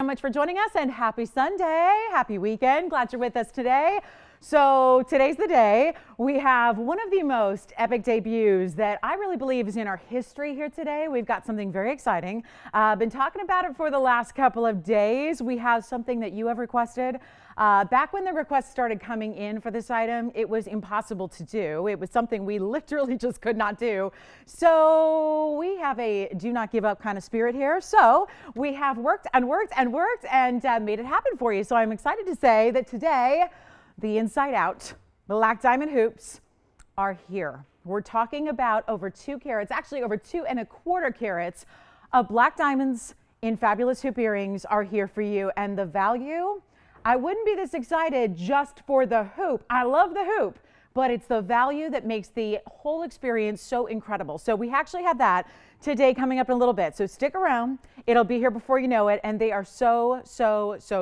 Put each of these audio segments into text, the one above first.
much for joining us, and happy Sunday, happy weekend. Glad you're with us today. So today's the day. We have one of the most epic debuts that I really believe is in our history here today. We've got something very exciting. Been talking about it for the last couple of days. We have something that you have requested. Back when the requests started coming in for this item, it was impossible to do. It was something we literally just could not do. So we have a do not give up kind of spirit here. So we have worked and made it happen for you. So I'm excited to say that today, the Inside Out Black Diamond Hoops are here. We're talking about over 2 carats, actually over 2¼ carats of black diamonds in fabulous hoop earrings are here for you. And the value, I wouldn't be this excited just for the hoop. I love the hoop, but it's the value that makes the whole experience so incredible. So we actually have that today coming up in a little bit. So stick around. It'll be here before you know it. And they are so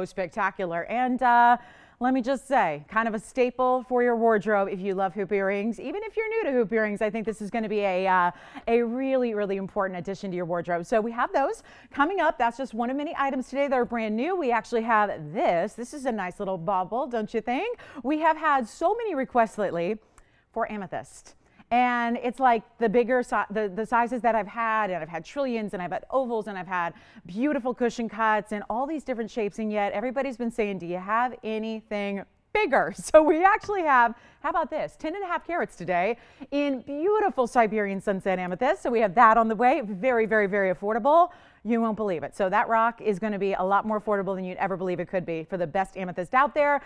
spectacular. And let me just say, kind of a staple for your wardrobe if you love hoop earrings. Even if you're new to hoop earrings, I think this is going to be a really important addition to your wardrobe. So we have those coming up. That's just one of many items today that are brand new. We actually have this. This is a nice little bauble, don't you think? We have had so many requests lately for amethyst. And it's like the bigger, the sizes that I've had, and I've had trillions, and I've had ovals, and I've had beautiful cushion cuts, and all these different shapes, and yet everybody's been saying, do you have anything bigger? So we actually have, how about this, 10½ carats today in beautiful Siberian sunset amethyst. So we have that on the way, very affordable. You won't believe it. So that rock is going to be a lot more affordable than you'd ever believe it could be for the best amethyst out there.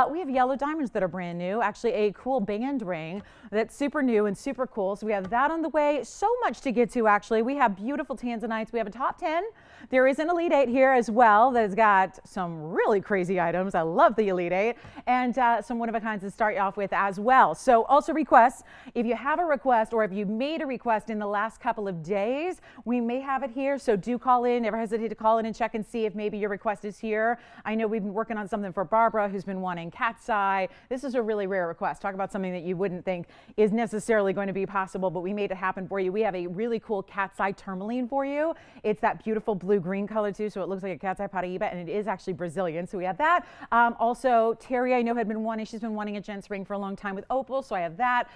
We have yellow diamonds that are brand new, actually a cool band ring that's super new and super cool. So we have that on the way. So much to get to, actually. We have beautiful tanzanites. We have a top 10. There is an Elite 8 here as well that has got some really crazy items. I love the Elite 8, and some one-of-a-kinds to start you off with as well. So also requests, if you have a request or if you made a request in the last couple of days, we may have it here. So do call in. Never hesitate to call in and check and see if maybe your request is here. I know we've been working on something for Barbara, who's been wanting cat's eye. This is a really rare request. Talk about something that you wouldn't think is necessarily going to be possible, but we made it happen for you. We have a really cool cat's eye tourmaline for you. It's that beautiful blue-green color too, so it looks like a cat's eye Paraíba, and it is actually Brazilian. So we have that. Also, Terry, I know, had been wanting, she's been wanting a gents ring for a long time with opal, so I have that.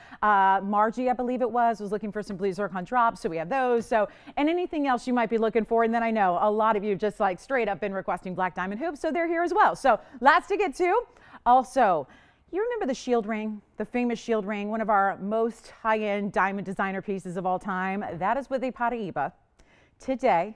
Margie, I believe it was looking for some blue zircon drops, so we have those. So, and anything else you might be looking for. And then I know a lot of you just like straight up been requesting black diamond hoops, so they're here as well. So lots to get to. Also, you remember the shield ring, the famous shield ring, one of our most high-end diamond designer pieces of all time. That is with a Paraíba today.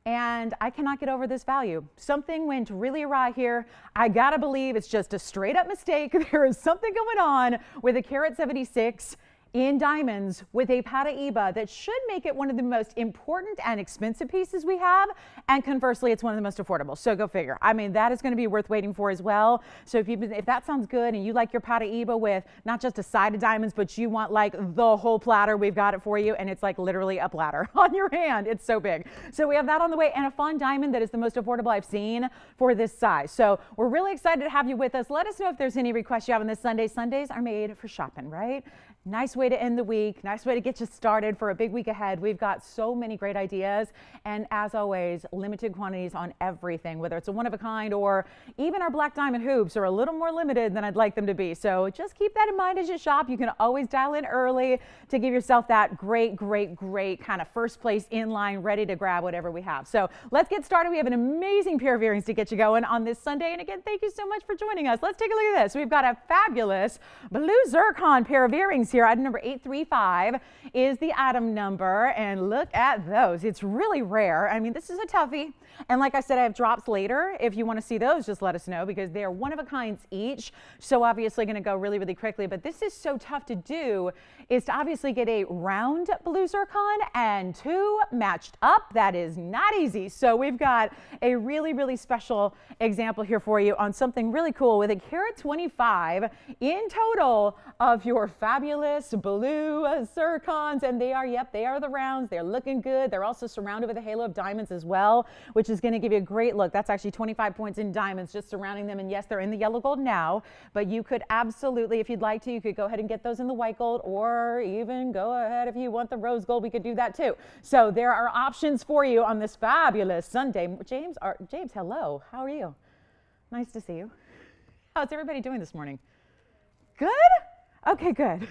And I cannot get over this value. Something went really awry here. I gotta believe it's just a straight up mistake. There is something going on with a carat 76 in diamonds with a Paraíba that should make it one of the most important and expensive pieces we have, and conversely it's one of the most affordable. So go figure. I mean, that is going to be worth waiting for as well. So if that sounds good and you like your Paraíba with not just a side of diamonds, but you want like the whole platter, we've got it for you, and it's like literally a platter on your hand. It's so big. So we have that on the way, and a Fawn diamond that is the most affordable I've seen for this size. So we're really excited to have you with us. Let us know if there's any requests you have on this Sunday. Sundays are made for shopping, right? Nice way to end the week, nice way to get you started for a big week ahead. We've got so many great ideas, and as always, limited quantities on everything, whether it's a one-of-a-kind or even our black diamond hoops are a little more limited than I'd like them to be. So just keep that in mind as you shop. You can always dial in early to give yourself that great kind of first place in line, ready to grab whatever we have. So let's get started. We have an amazing pair of earrings to get you going on this Sunday. And again, thank you so much for joining us. Let's take a look at this. We've got a fabulous blue zircon pair of earrings here. Item number 835 is the item number, and look at those. It's really rare. I mean, this is a toughie, and like I said, I have drops later. If you want to see those, just let us know, because they are one of a kinds each, so obviously going to go really quickly. But this is so tough to do, is to obviously get a round blue zircon and 2 matched up. That is not easy. So we've got a really special example here for you on something really cool with a carat 25 in total of your fabulous blue zircons. And they are, yep, they are the rounds. They're looking good. They're also surrounded with a halo of diamonds as well, which which is going to give you a great look. That's actually 25 points in diamonds just surrounding them. And yes, they're in the yellow gold now, but you could absolutely, if you'd like to, you could go ahead and get those in the white gold, or even go ahead if you want the rose gold, we could do that too. So there are options for you on this fabulous Sunday. James, hello. How are you? Nice to see you. How's everybody doing this morning? Good? Okay, good.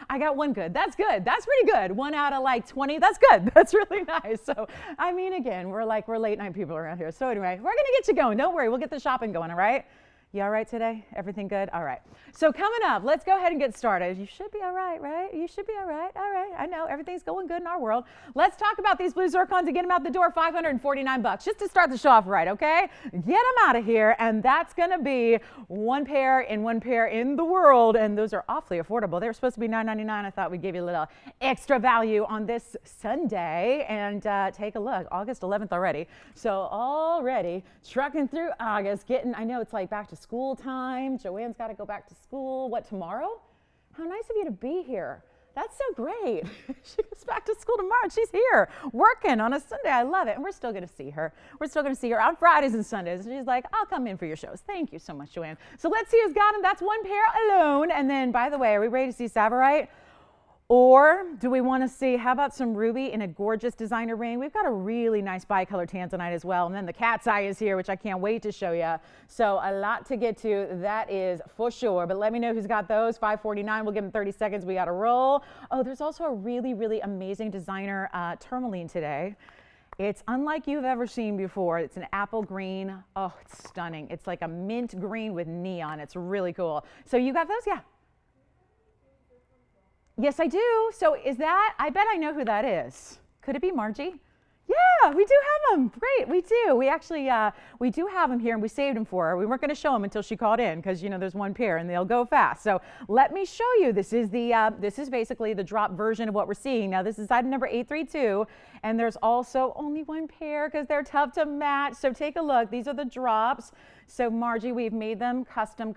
I got one good. That's good. That's pretty good. 1 out of like 20. That's good. That's really nice. So, I mean, again, we're late night people around here. So anyway, we're going to get you going. Don't worry. We'll get the shopping going, all right? You all right today? Everything good? All right. So coming up, let's go ahead and get started. You should be all right, right? You should be all right. All right. I know everything's going good in our world. Let's talk about these blue zircons and get them out the door. $549 just to start the show off right, okay? Get them out of here, and that's going to be one pair in the world, and those are awfully affordable. They were supposed to be $9.99. I thought we'd give you a little extra value on this Sunday, and take a look. August 11th already. So already trucking through August, I know it's like back to school time. Joanne's got to go back to school. What, tomorrow? How nice of you to be here. That's so great. She goes back to school tomorrow. She's here working on a Sunday. I love it. And we're still going to see her. We're still going to see her on Fridays and Sundays. She's like, I'll come in for your shows. Thank you so much, Joanne. So let's see who's got them. That's one pair alone. And then, by the way, are we ready to see Tsavorite? Or do we want to see, how about some ruby in a gorgeous designer ring? We've got a really nice bicolor tanzanite as well. And then the cat's eye is here, which I can't wait to show you. So a lot to get to, that is for sure. But let me know who's got those. $549, we'll give them 30 seconds. We got to roll. Oh, there's also a really, really amazing designer Tourmaline today. It's unlike you've ever seen before. It's an apple green. Oh, it's stunning. It's like a mint green with neon. It's really cool. So you got those? Yeah. Yes, I do. So is that, I bet I know who that is. Could it be Margie? Yeah, we do have them. Great, we do. We actually, we do have them here, and we saved them for her. We weren't going to show them until she called in because, you know, there's one pair and they'll go fast. So let me show you. This is basically the drop version of what we're seeing. Now, this is item number 832, and there's also only one pair because they're tough to match. So take a look. These are the drops. So Margie, we've made them custom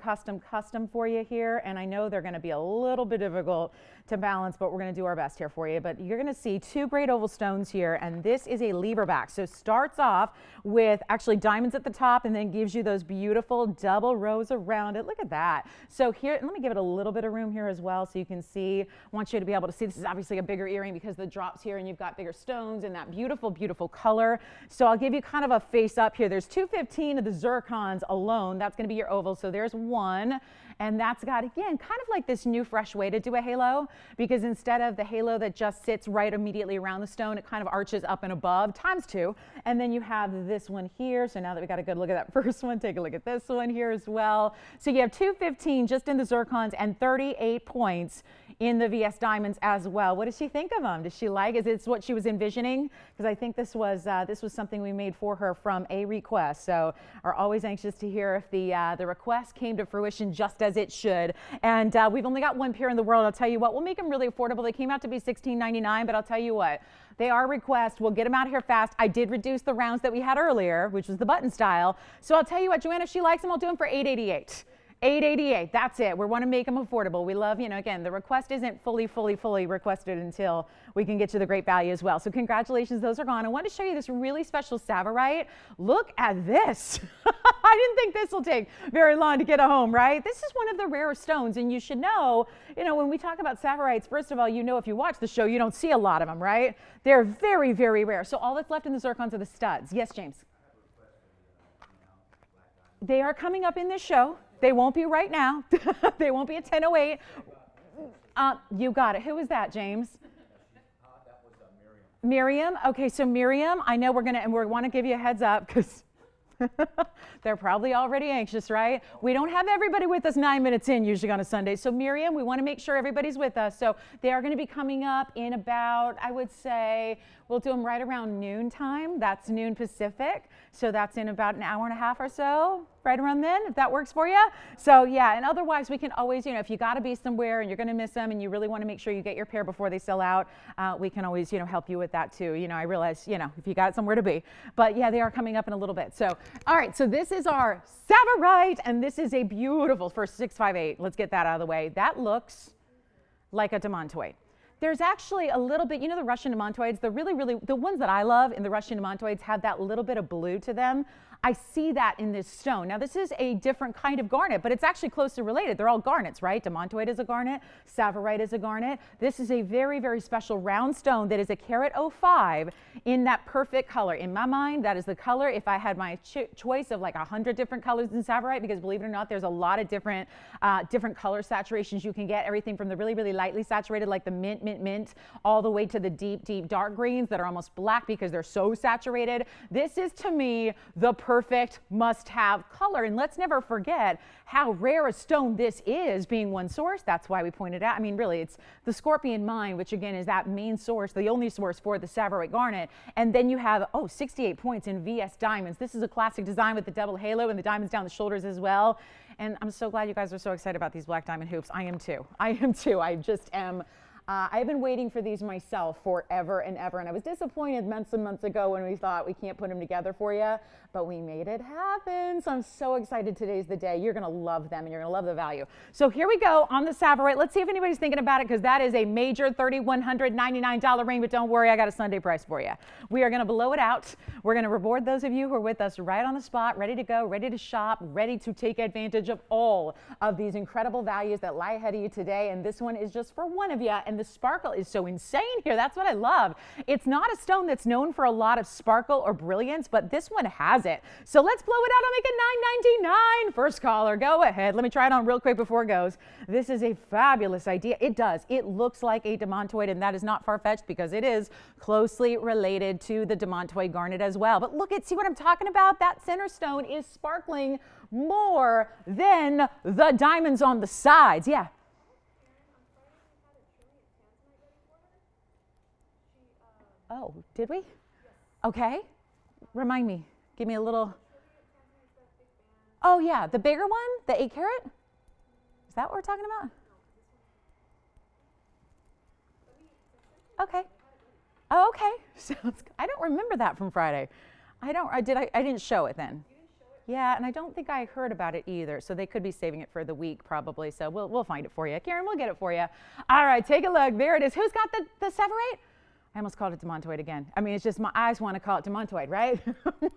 for you here, and I know they're going to be a little bit difficult to balance, but we're going to do our best here for you. But you're going to see two great oval stones here, and this is a lever back. So starts off with actually diamonds at the top and then gives you those beautiful double rows around it. Look at that. So here, let me give it a little bit of room here as well so you can see. I want you to be able to see this is obviously a bigger earring because the drops here, and you've got bigger stones and that beautiful, beautiful color. So I'll give you kind of a face up here. There's 215 of the zircons alone. That's going to be your oval. So there's one. And that's got, again, kind of like this new fresh way to do a halo, because instead of the halo that just sits right immediately around the stone, it kind of arches up and above times two. And then you have this one here. So now that we got a good look at that first one, take a look at this one here as well. So you have 215 just in the zircons and 38 points in the VS diamonds as well. What does she think of them? Does she like? Is it what she was envisioning? Because I think this was something we made for her from a request. So are always anxious to hear if the request came to fruition just as it should. And we've only got one pair in the world. I'll tell you what, we'll make them really affordable. They came out to be $16.99, but I'll tell you what, they are request. We'll get them out of here fast. I did reduce the rounds that we had earlier, which was the button style. So I'll tell you what, Joanna, if she likes them, I'll do them for $888. $888, that's it. We want to make them affordable. We love, you know, again, the request isn't fully requested until we can get you the great value as well. So congratulations, those are gone. I want to show you this really special Tsavorite. Look at this. I didn't think this will take very long to get a home, right? This is one of the rarer stones, and you should know, when we talk about Tsavorites, first of all, if you watch the show, you don't see a lot of them, right? They're very, very rare. So all that's left in the zircons are the studs. Yes, James? They are coming up in this show. They won't be right now. They won't be at 10:08. You got it. Who was that, James? That was Miriam. Miriam? Okay, so Miriam, I know we want to give you a heads up because they're probably already anxious, right? We don't have everybody with us 9 minutes in usually on a Sunday. So Miriam, we want to make sure everybody's with us. So they are going to be coming up in about, I would say, we'll do them right around noon time. That's noon Pacific. So that's in about an hour and a half or so, right around then, if that works for you. So yeah, and otherwise we can always, if you got to be somewhere and you're going to miss them and you really want to make sure you get your pair before they sell out, we can always, help you with that too. I realize, if you got somewhere to be. But yeah, they are coming up in a little bit. So, all right, so this is our Tsavorite, and this is a beautiful for 658. Let's get that out of the way. That looks like a demantoid. There's actually a little bit, you know, the Russian demantoids, the ones that I love in the Russian demantoids have that little bit of blue to them. I see that in this stone. Now, this is a different kind of garnet, but it's actually closely related. They're all garnets, right? Demantoid is a garnet. Tsavorite is a garnet. This is a very, very special round stone that is a carat 05 in that perfect color. In my mind, that is the color. If I had my choice of like 100 different colors in Tsavorite, because believe it or not, there's a lot of different color saturations you can get. Everything from the really, really lightly saturated, like the mint, all the way to the deep, deep dark greens that are almost black because they're so saturated. This is, to me, the perfect must-have color. And let's never forget how rare a stone this is, being one source. That's why we pointed out. I mean, really, it's the Scorpion Mine, which again is that main source, the only source for the Tsavorite garnet. And then you have, 68 points in VS diamonds. This is a classic design with the double halo and the diamonds down the shoulders as well. And I'm so glad you guys are so excited about these black diamond hoops. I am too. I just am. I've been waiting for these myself forever and ever, and I was disappointed months and months ago when we thought we can't put them together for you, but we made it happen. So I'm so excited. Today's the day. You're going to love them, and you're going to love the value. So here we go on the Tsavorite. Let's see if anybody's thinking about it, because that is a major $3,199 ring, but don't worry, I got a Sunday price for you. We are going to blow it out. We're going to reward those of you who are with us right on the spot, ready to go, ready to shop, ready to take advantage of all of these incredible values that lie ahead of you today, and this one is just for one of you. And the sparkle is so insane here. That's what I love. It's not a stone that's known for a lot of sparkle or brilliance, but this one has it. So let's blow it out. I'll make it $9.99. First caller, go ahead. Let me try it on real quick before it goes. This is a fabulous idea. It does. It looks like a demantoid, and that is not far-fetched because it is closely related to the demantoid garnet as well. But look at, see what I'm talking about? That center stone is sparkling more than the diamonds on the sides. Yeah. Oh, did we? Okay. Remind me. Give me a little. Oh, yeah. The bigger one? The 8 carat? Is that what we're talking about? Okay. Oh, okay. So I don't remember that from Friday. I didn't show it then. Yeah, and I don't think I heard about it either. So they could be saving it for the week probably. So we'll find it for you. Karen, we'll get it for you. All right, take a look. There it is. Who's got the Tsavorite? I almost called it demantoid again. I mean, it's just my eyes want to call it demantoid, right?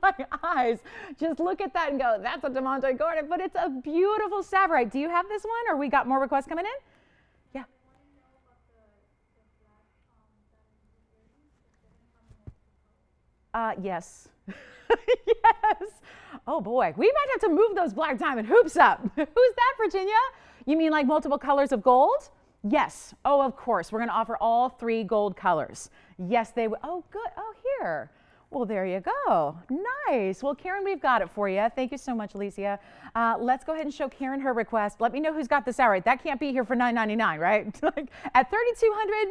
My eyes just look at that and go, that's a demantoid garnet, but it's a beautiful Tsavorite. Do you have this one, or we got more requests coming in? Yeah. Yes. Yes. Oh boy, we might have to move those black diamond hoops up. Who's that, Virginia? You mean like multiple colors of gold? Yes. Oh, of course. We're going to offer all 3 gold colors. Yes, they will. Oh, good. Oh, here. Well, there you go. Nice. Well, Karen, we've got it for you. Thank you so much, Alicia. Let's go ahead and show Karen her request. Let me know who's got this Tsavorite. That can't be here for $9.99, right? Like at $3,200,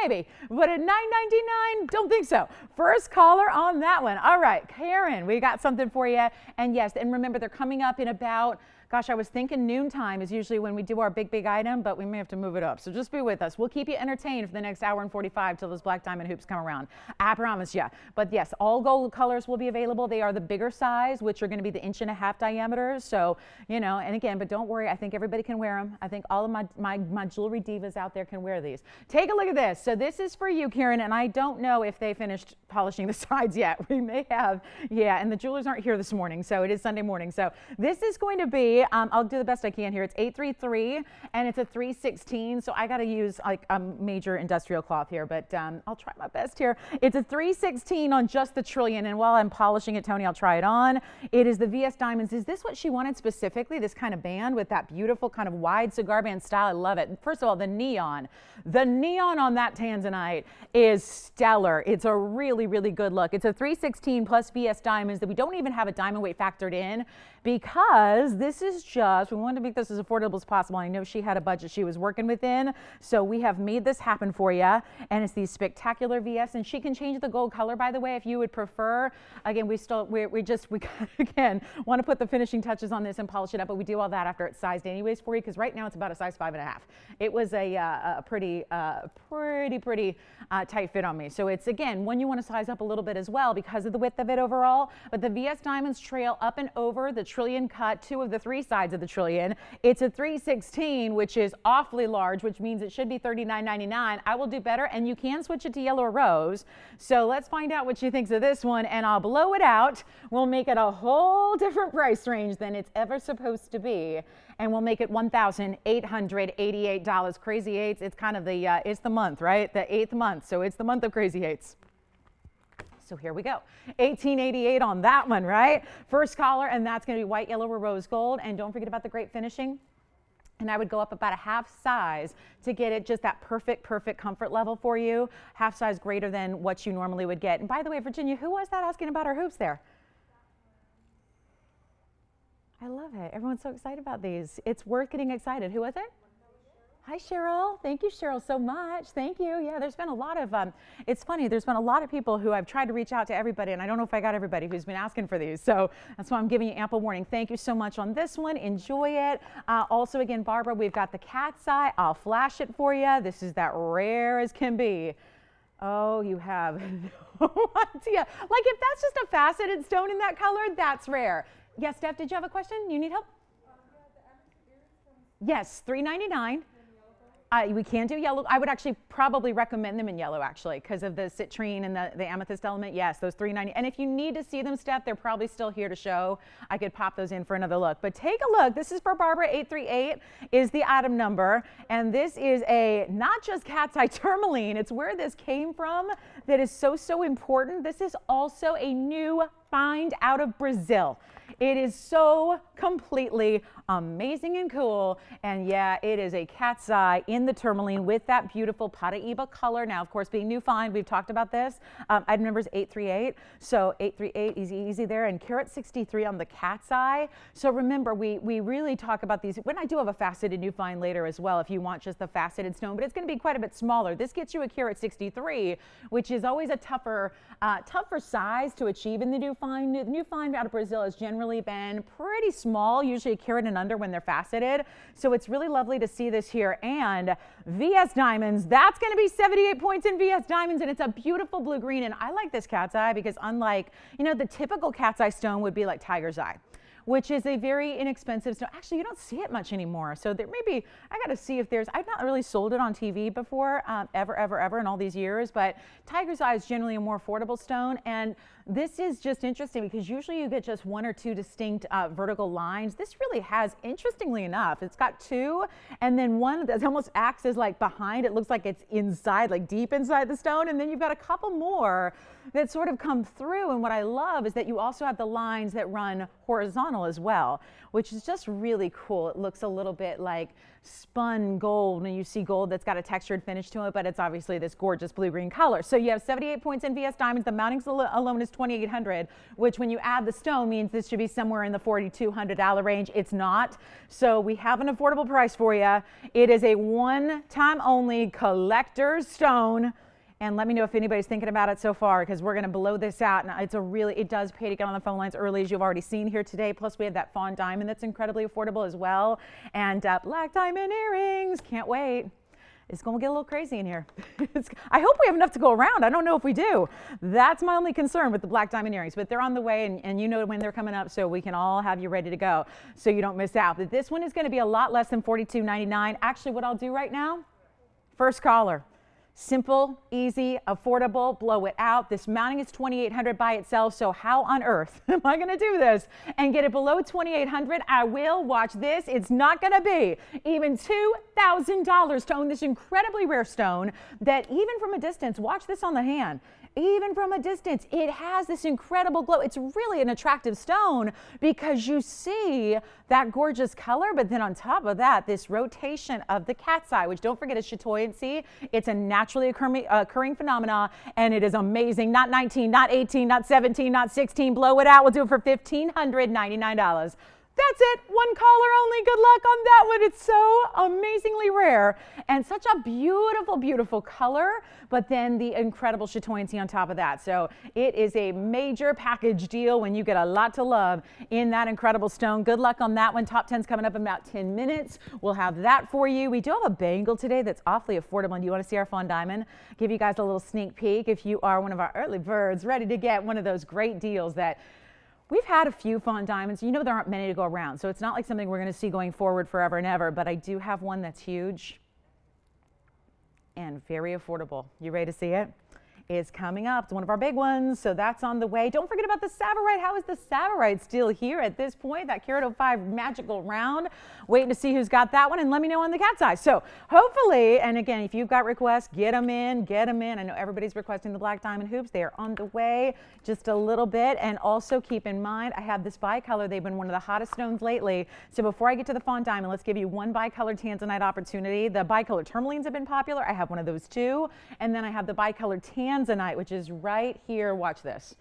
maybe. But at $9.99, don't think so. First caller on that one. All right, Karen, we got something for you. And yes, and remember, they're coming up in about, gosh, I was thinking noontime is usually when we do our big item, but we may have to move it up. So just be with us. We'll keep you entertained for the next hour and 45 till those black diamond hoops come around. I promise you. But yes, all gold colors will be available. They are the bigger size, which are going to be the 1.5 inch diameters. So, you know, and again, but don't worry. I think everybody can wear them. I think all of my jewelry divas out there can wear these. Take a look at this. So this is for you, Karen, and I don't know if they finished polishing the sides yet. We may have, yeah, and the jewelers aren't here this morning, so it is Sunday morning. So this is going to be, I'll do the best I can here. It's 833 and it's a 316. So I got to use like a major industrial cloth here, but I'll try my best here. It's a 316 on just the trillion. And while I'm polishing it, Tony, I'll try it on. It is the VS Diamonds. Is this what she wanted specifically? This kind of band with that beautiful kind of wide cigar band style. I love it. First of all, the neon on that Tanzanite is stellar. It's a really, really good look. It's a 316 plus VS Diamonds that we don't even have a diamond weight factored in, because this is just, we wanted to make this as affordable as possible. I know she had a budget she was working within, so we have made this happen for you. And it's these spectacular VS, and she can change the gold color, by the way, if you would prefer. Again, we again want to put the finishing touches on this and polish it up, but we do all that after it's sized anyways for you, because right now it's about a size 5.5. It was a pretty tight fit on me. So it's, again, one you want to size up a little bit as well because of the width of it overall. But the VS Diamonds trail up and over the trillion cut. 2 of the 3 three sides of the trillion. It's a 316, which is awfully large, which means it should be $39.99. I will do better, and you can switch it to yellow or rose. So let's find out what she thinks of this one, and I'll blow it out. We'll make it a whole different price range than it's ever supposed to be, and we'll make it $1,888. Crazy Eights, it's kind of the, it's the month, right? The 8th month, so it's the month of Crazy Eights. So here we go, $1,888 on that one, right? First color, and that's going to be white, yellow, or rose gold. And don't forget about the great finishing. And I would go up about a half size to get it just that perfect comfort level for you. Half size greater than what you normally would get. And by the way, Virginia, who was that asking about our hoops there? I love it. Everyone's so excited about these. It's worth getting excited. Who was it? Hi, Cheryl. Thank you, Cheryl, so much. Thank you. Yeah, there's been a lot of, it's funny, there's been a lot of people who I've tried to reach out to everybody, and I don't know if I got everybody who's been asking for these. So that's why I'm giving you ample warning. Thank you so much on this one. Enjoy it. Also, again, Barbara, we've got the cat's eye. I'll flash it for you. This is that rare as can be. Oh, you have no idea. Like, if that's just a faceted stone in that color, that's rare. Yes, Steph, did you have a question? You need help? Yes, $3.99. We can do yellow. I would actually probably recommend them in yellow, actually, because of the citrine and the amethyst element. Yes, those $3.90. And if you need to see them, Steph, they're probably still here to show. I could pop those in for another look. But take a look. This is for Barbara. 838 is the item number. And this is a not just cat's eye tourmaline. It's where this came from that is so important. This is also a new find out of Brazil. It is so completely amazing and cool. And yeah, it is a cat's eye in the tourmaline with that beautiful Paraíba color. Now, of course, being new find, we've talked about this. Item number is 838. So 838, easy there. And carat 63 on the cat's eye. So remember, we really talk about these. When I do have a faceted new find later as well, if you want just the faceted stone, but it's going to be quite a bit smaller. This gets you a carat 63, which is always a tougher size to achieve in the new find. The new find out of Brazil has generally been pretty small, usually a carat and under when they're faceted. So it's really lovely to see this here. And VS Diamonds, that's going to be 78 points in VS Diamonds, and it's a beautiful blue-green. And I like this cat's eye because unlike, you know, the typical cat's eye stone would be like tiger's eye, which is a very inexpensive stone. Actually, you don't see it much anymore. So there may be, I got to see if there's, I've not really sold it on TV before, ever in all these years, but tiger's eye is generally a more affordable stone. And this is just interesting because usually you get just one or two distinct vertical lines. This really has, interestingly enough, it's got two, and then one that almost acts as like behind. It looks like it's inside, like deep inside the stone. And then you've got a couple more that sort of come through. And what I love is that you also have the lines that run horizontal as well, which is just really cool. It looks a little bit like spun gold, and you see gold that's got a textured finish to it, but it's obviously this gorgeous blue-green color. So you have 78 points in VS Diamonds. The mountings alone is 2,800, which when you add the stone means this should be somewhere in the $4,200 range. It's not. So we have an affordable price for you. It is a one-time only collector's stone. And let me know if anybody's thinking about it so far, because we're going to blow this out. And it's a really, it does pay to get on the phone lines early, as you've already seen here today. Plus, we have that Fawn diamond that's incredibly affordable as well. And black diamond earrings. Can't wait. It's going to get a little crazy in here. I hope we have enough to go around. I don't know if we do. That's my only concern with the black diamond earrings. But they're on the way, and you know when they're coming up, so we can all have you ready to go so you don't miss out. But this one is going to be a lot less than $42.99. Actually, what I'll do right now, first caller. Simple, easy, affordable, blow it out. This mounting is $2,800 by itself, so how on earth am I going to do this and get it below $2,800? I will. Watch this. It's not going to be even $2,000 to own this incredibly rare stone that even from a distance, watch this on the hand. Even from a distance, it has this incredible glow. It's really an attractive stone because you see that gorgeous color, but then on top of that, this rotation of the cat's eye, which don't forget is chatoyancy. It's a naturally occurring phenomena, and it is amazing. Not 19, not 18, not 17, not 16. Blow it out. We'll do it for $1,599. That's it. One caller only. Good luck on that one. It's so amazingly rare and such a beautiful, beautiful color, but then the incredible chatoyancy on top of that. So it is a major package deal when you get a lot to love in that incredible stone. Good luck on that one. Top 10's coming up in about 10 minutes. We'll have that for you. We do have a bangle today that's awfully affordable. And do you want to see our Fawn diamond? Give you guys a little sneak peek if you are one of our early birds ready to get one of those great deals that We've had a few Fawn diamonds. You know there aren't many to go around, so it's not like something we're going to see going forward forever and ever, but I do have one that's huge and very affordable. You ready to see it? Is coming up. It's one of our big ones, so that's on the way. Don't forget about the Tsavorite. How is the Tsavorite still here at this point? That Carat 05 magical round. Waiting to see who's got that one, and let me know on the cat's eye. So hopefully, and again, if you've got requests, get them in, get them in. I know everybody's requesting the black diamond hoops. They are on the way just a little bit. And also keep in mind, I have this bicolor. They've been one of the hottest stones lately. So before I get to the Fawn diamond, let's give you one bicolor Tanzanite opportunity. The bicolor Tourmalines have been popular. I have one of those too. And then I have the bicolor Tanzanite, which is right here. Watch this.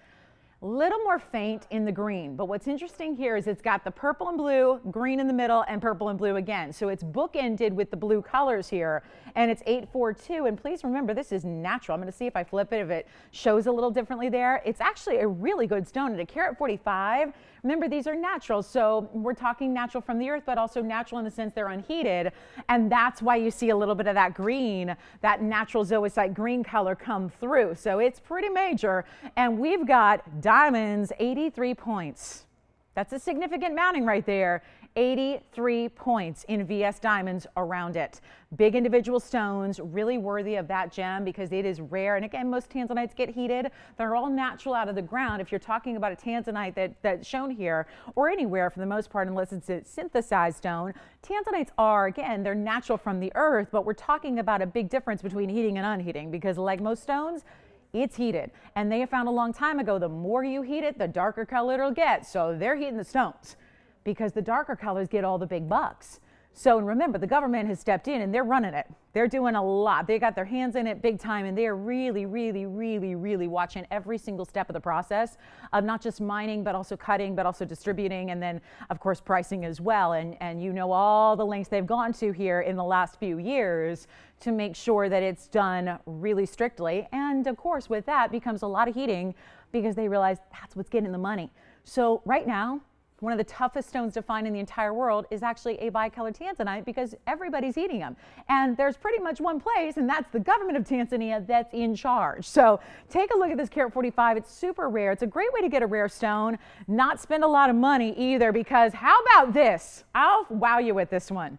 Little more faint in the green, but what's interesting here is it's got the purple and blue, green in the middle, and purple and blue again. So it's bookended with the blue colors here, and it's 842. And please remember, this is natural. I'm going to see if I flip it, if it shows a little differently there. It's actually a really good stone at a carat 45. Remember, these are natural, so we're talking natural from the earth, but also natural in the sense they're unheated, and that's why you see a little bit of that green, that natural zoisite green color come through. So it's pretty major, and we've got diamonds, 83 points. That's a significant mounting right there. 83 points in VS diamonds around it. Big individual stones, really worthy of that gem because it is rare. And again, most tanzanites get heated. They're all natural out of the ground. If you're talking about a tanzanite that's shown here or anywhere for the most part, unless it's a synthesized stone, tanzanites are, again, they're natural from the earth, but we're talking about a big difference between heating and unheating because like most stones, it's heated. And they have found a long time ago, the more you heat it, the darker color it'll get. So they're heating the stones because the darker colors get all the big bucks. So remember, the government has stepped in and they're running it. They're doing a lot. They got their hands in it big time, and they're really, really, really, really watching every single step of the process of not just mining, but also cutting, but also distributing, and then, of course, pricing as well. And you know all the lengths they've gone to here in the last few years to make sure that it's done really strictly. And, of course, with that becomes a lot of heating because they realize that's what's getting the money. So right now, one of the toughest stones to find in the entire world is actually a bicolor Tanzanite because everybody's eating them. And there's pretty much one place, and that's the government of Tanzania that's in charge. So take a look at this carat 45. It's super rare. It's a great way to get a rare stone, not spend a lot of money either, because how about this? I'll wow you with this one.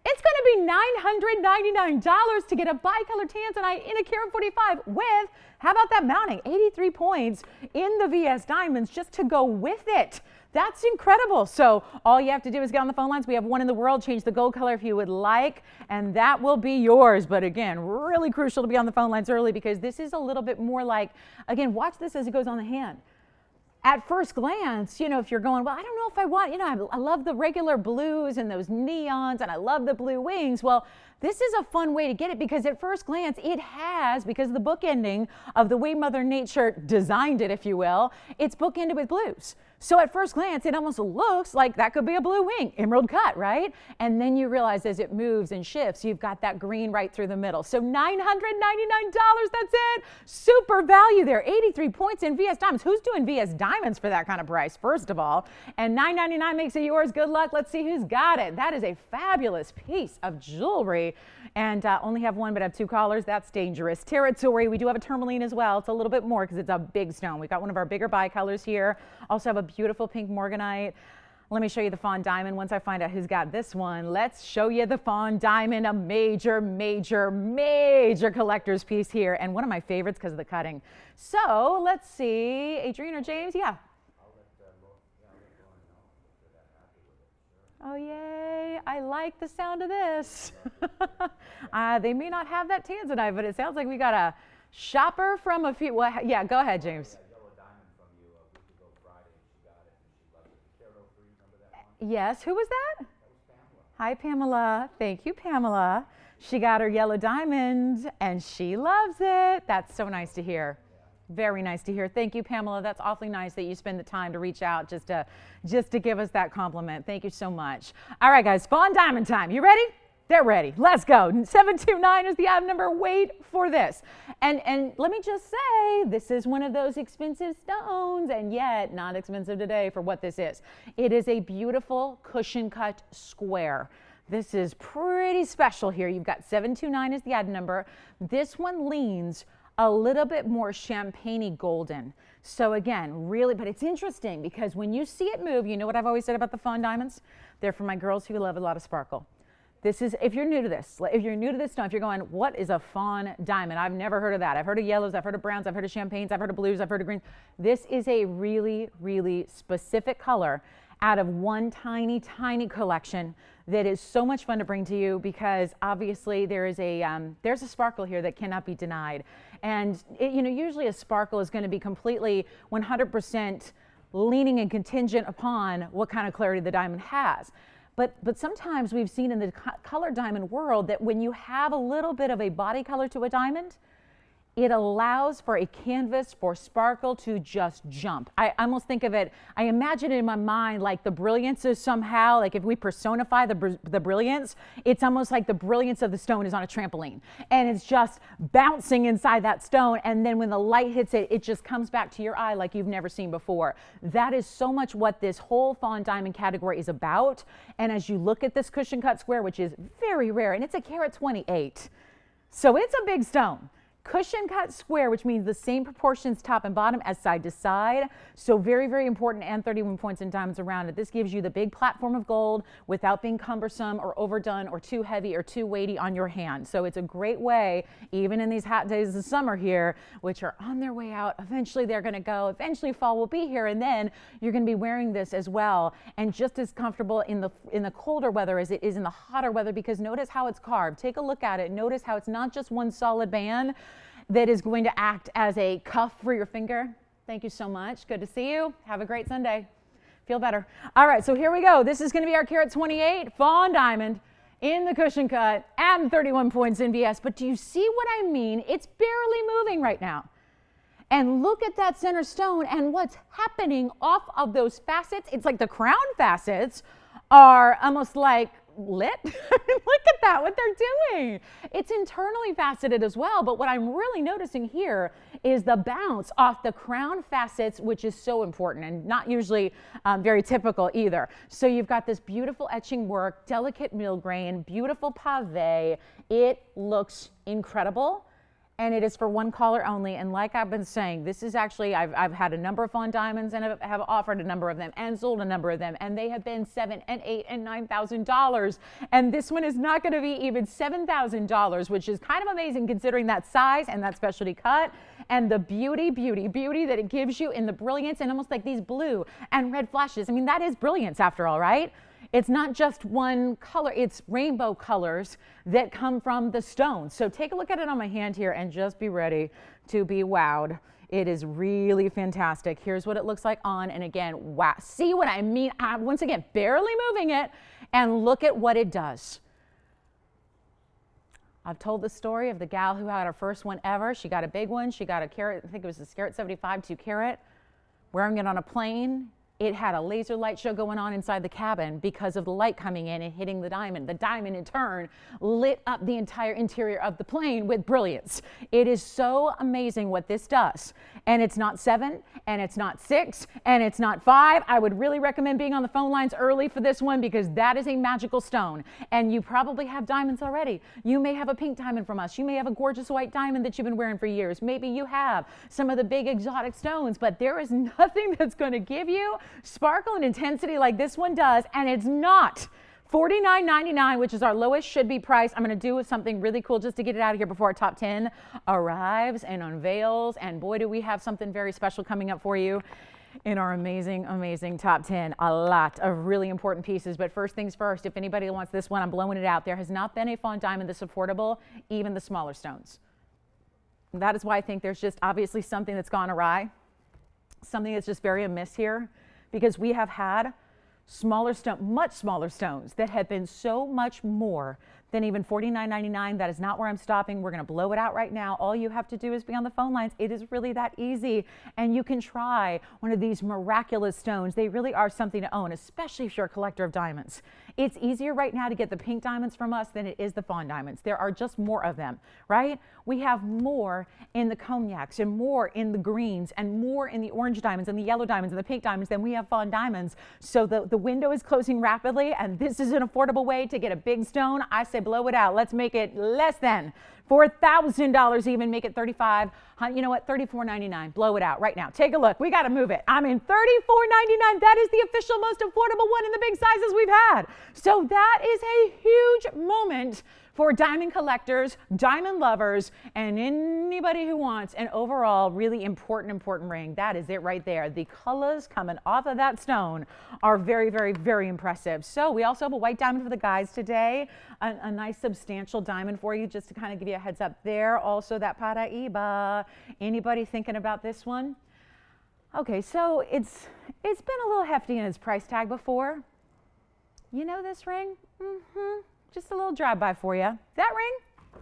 It's going to be $999 to get a bicolor Tanzanite in a carat 45 with, how about that mounting? 83 points in the VS diamonds just to go with it. That's incredible. So all you have to do is get on the phone lines. We have one in the world. Change the gold color if you would like, and that will be yours. But again, really crucial to be on the phone lines early because this is a little bit more like, again, watch this as it goes on the hand. At first glance, you know, if you're going, well, I don't know if I want, you know, I love the regular blues and those neons and I love the blue wings. Well, this is a fun way to get it because at first glance, it has, because of the bookending of the way Mother Nature designed it, if you will, it's bookended with blues. So at first glance, it almost looks like that could be a blue wing, emerald cut, right? And then you realize as it moves and shifts, you've got that green right through the middle. So $999, that's it. Super value there. 83 points in VS Diamonds. Who's doing VS Diamonds for that kind of price, first of all? And $999 makes it yours. Good luck. Let's see who's got it. That is a fabulous piece of jewelry. And only have one, but have two collars. That's dangerous. Territory. We do have a Tourmaline as well. It's a little bit more because it's a big stone. We've got one of our bigger bicolors here. Also have a beautiful pink Morganite. Let me show you the Fawn diamond. Once I find out who's got this one, let's show you the Fawn diamond, a major, major, major collector's piece here, and one of my favorites because of the cutting. So let's see, Adrian or James? Yeah. Oh, yay. I like the sound of this. They may not have that Tanzanite, but it sounds like we got a shopper from a few. Well, yeah, go ahead, James. Yes, who was that? Hi, Pamela. Thank you, Pamela. She got her yellow diamond and she loves it. That's so nice to hear. Very nice to hear. Thank you, Pamela. That's awfully nice that you spend the time to reach out just to give us that compliment. Thank you so much. All right, guys, Fawn diamond time. You ready? They're ready. Let's go. 729 is the item number. Wait for this. And let me just say, this is one of those expensive stones, and yet not expensive today for what this is. It is a beautiful cushion cut square. This is pretty special here. You've got 729 is the item number. This one leans a little bit more champagne-y golden. So again, really, but it's interesting because when you see it move, you know what I've always said about the Fawn diamonds? They're for my girls who love a lot of sparkle. This is, if you're new to this stone, if you're going, what is a Fawn diamond? I've never heard of that. I've heard of yellows, I've heard of browns, I've heard of champagnes, I've heard of blues, I've heard of greens. This is a really, really specific color out of one tiny, tiny collection that is so much fun to bring to you because obviously there's a sparkle here that cannot be denied. And usually a sparkle is going to be completely 100% leaning and contingent upon what kind of clarity the diamond has. But sometimes we've seen in the color diamond world that when you have a little bit of a body color to a diamond, it allows for a canvas for sparkle to just jump. I almost think of it, I imagine it in my mind like the brilliance is somehow, like if we personify the brilliance, it's almost like the brilliance of the stone is on a trampoline. And it's just bouncing inside that stone. And then when the light hits it, it just comes back to your eye like you've never seen before. That is so much what this whole Fawn diamond category is about. And as you look at this cushion cut square, which is very rare, and it's a carat 28. So it's a big stone. Cushion cut square, which means the same proportions top and bottom as side to side. So very, very important, and 31 points and diamonds around it. This gives you the big platform of gold without being cumbersome or overdone or too heavy or too weighty on your hand. So it's a great way, even in these hot days of summer here, which are on their way out. Eventually they're going to go. Eventually fall will be here, and then you're going to be wearing this as well, and just as comfortable in the colder weather as it is in the hotter weather, because notice how it's carved. Take a look at it. Notice how it's not just one solid band that is going to act as a cuff for your finger. Thank you so much. Good to see you. Have a great Sunday. Feel better. All right, so here we go. This is going to be our carat 28 Fawn diamond in the cushion cut and 31 points in VS. But do you see what I mean? It's barely moving right now. And look at that center stone and what's happening off of those facets. It's like the crown facets are almost like lit. Look at that, what they're doing. It's internally faceted as well, but what I'm really noticing here is the bounce off the crown facets, which is so important and not usually very typical either. So you've got this beautiful etching work, delicate mill grain, beautiful pave. It looks incredible. And it is for one color only. And like I've been saying, this is actually, I've had a number of Fawn diamonds and have offered a number of them and sold a number of them. And they have been $7,000 and $8,000 and $9,000. And this one is not going to be even $7,000, which is kind of amazing considering that size and that specialty cut and the beauty that it gives you in the brilliance and almost like these blue and red flashes. I mean, that is brilliance after all, right? It's not just one color, it's rainbow colors that come from the stone. So take a look at it on my hand here and just be ready to be wowed. It is really fantastic. Here's what it looks like on, and again, wow. See what I mean? Once again, barely moving it, and look at what it does. I've told the story of the gal who had her first one ever. She got a big one. She got a carat, I think it was a carat 75, 2 carat, wearing it on a plane. It had a laser light show going on inside the cabin because of the light coming in and hitting the diamond. The diamond, in turn, lit up the entire interior of the plane with brilliance. It is so amazing what this does. And it's not 7, and it's not 6, and it's not 5. I would really recommend being on the phone lines early for this one because that is a magical stone. And you probably have diamonds already. You may have a pink diamond from us. You may have a gorgeous white diamond that you've been wearing for years. Maybe you have some of the big exotic stones, but there is nothing that's going to give you sparkle and intensity like this one does, and it's not $49.99, which is our lowest should be price. I'm going to do something really cool just to get it out of here before our top 10 arrives and unveils, and boy do we have something very special coming up for you in our amazing top 10. A lot of really important pieces, but first things first, if anybody wants this one, I'm blowing it out. There has not been a Fawn diamond this affordable, even the smaller stones. And that is why I think there's just obviously something that's gone awry, something that's just very amiss here. Because we have had much smaller stones that have been so much more than even $49.99. That is not where I'm stopping. We're going to blow it out right now. All you have to do is be on the phone lines. It is really that easy. And you can try one of these miraculous stones. They really are something to own, especially if you're a collector of diamonds. It's easier right now to get the pink diamonds from us than it is the Fawn diamonds. There are just more of them, right? We have more in the cognacs and more in the greens and more in the orange diamonds and the yellow diamonds and the pink diamonds than we have Fawn diamonds. So the window is closing rapidly, and this is an affordable way to get a big stone. I say blow it out. Let's make it less than $4,000 even, make it $35. You know what, $34.99, blow it out right now. Take a look, we gotta move it. I mean, $34.99, that is the official most affordable one in the big sizes we've had. So that is a huge moment for diamond collectors, diamond lovers, and anybody who wants an overall really important ring. That is it right there. The colors coming off of that stone are very, very, very impressive. So we also have a white diamond for the guys today, a nice substantial diamond for you, just to kind of give you a heads up there. Also that Paraiba. Anybody thinking about this one? Okay, so it's been a little hefty in its price tag before. You know this ring? Just a little drive-by for you. That ring?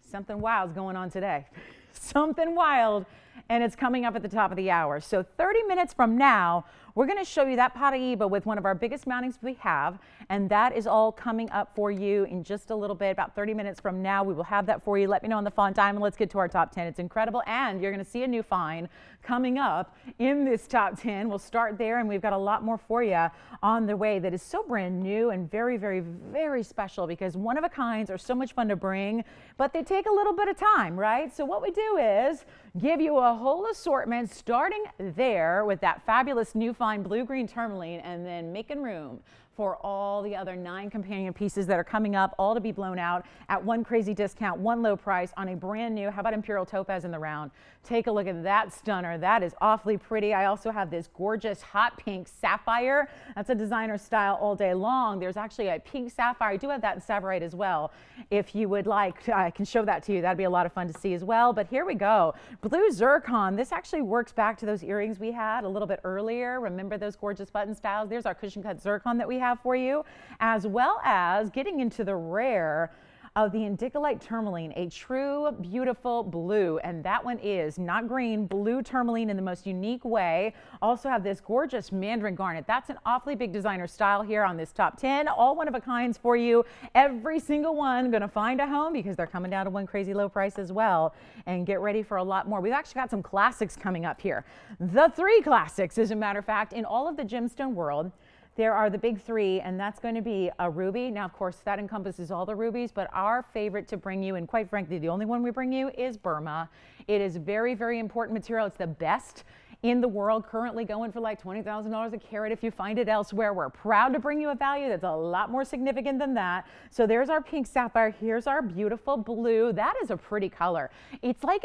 Something wild's going on today. Something wild, and it's coming up at the top of the hour. So 30 minutes from now, we're going to show you that Paraiba with one of our biggest mountings we have, and that is all coming up for you in just a little bit. About 30 minutes from now, we will have that for you. Let me know on the Fawn Diamond. Let's get to our top 10. It's incredible, and you're going to see a new find coming up in this top 10. We'll start there, and we've got a lot more for you on the way that is so brand new and very, very, very special, because one of a kinds are so much fun to bring, but they take a little bit of time, right? So what we do is give you a whole assortment starting there with that fabulous new find blue-green tourmaline, and then making room for all the other 9 companion pieces that are coming up, all to be blown out at one crazy discount, one low price on a brand new, how about Imperial Topaz in the round? Take a look at that stunner. That is awfully pretty. I also have this gorgeous hot pink sapphire. That's a designer style all day long. There's actually a pink sapphire. I do have that in Tsavorite as well. If you would like, I can show that to you. That'd be a lot of fun to see as well. But here we go. Blue Zircon. This actually works back to those earrings we had a little bit earlier. Remember those gorgeous button styles? There's our cushion cut Zircon that we have for you, as well as getting into the rare of the Indicolite Tourmaline, a true beautiful blue, and that one is not green, blue tourmaline in the most unique way. Also have this gorgeous mandarin garnet. That's an awfully big designer style here on this top 10, all one of a kinds for you. Every single one gonna find a home because they're coming down to one crazy low price as well. And get ready for a lot more. We've actually got some classics coming up here. The 3 classics, as a matter of fact, in all of the gemstone world. There are the big 3, and that's going to be a ruby. Now, of course, that encompasses all the rubies, but our favorite to bring you, and quite frankly, the only one we bring you, is Burma. It is very, very important material. It's the best in the world, currently going for like $20,000 a carat if you find it elsewhere. We're proud to bring you a value that's a lot more significant than that. So there's our pink sapphire. Here's our beautiful blue. That is a pretty color. It's like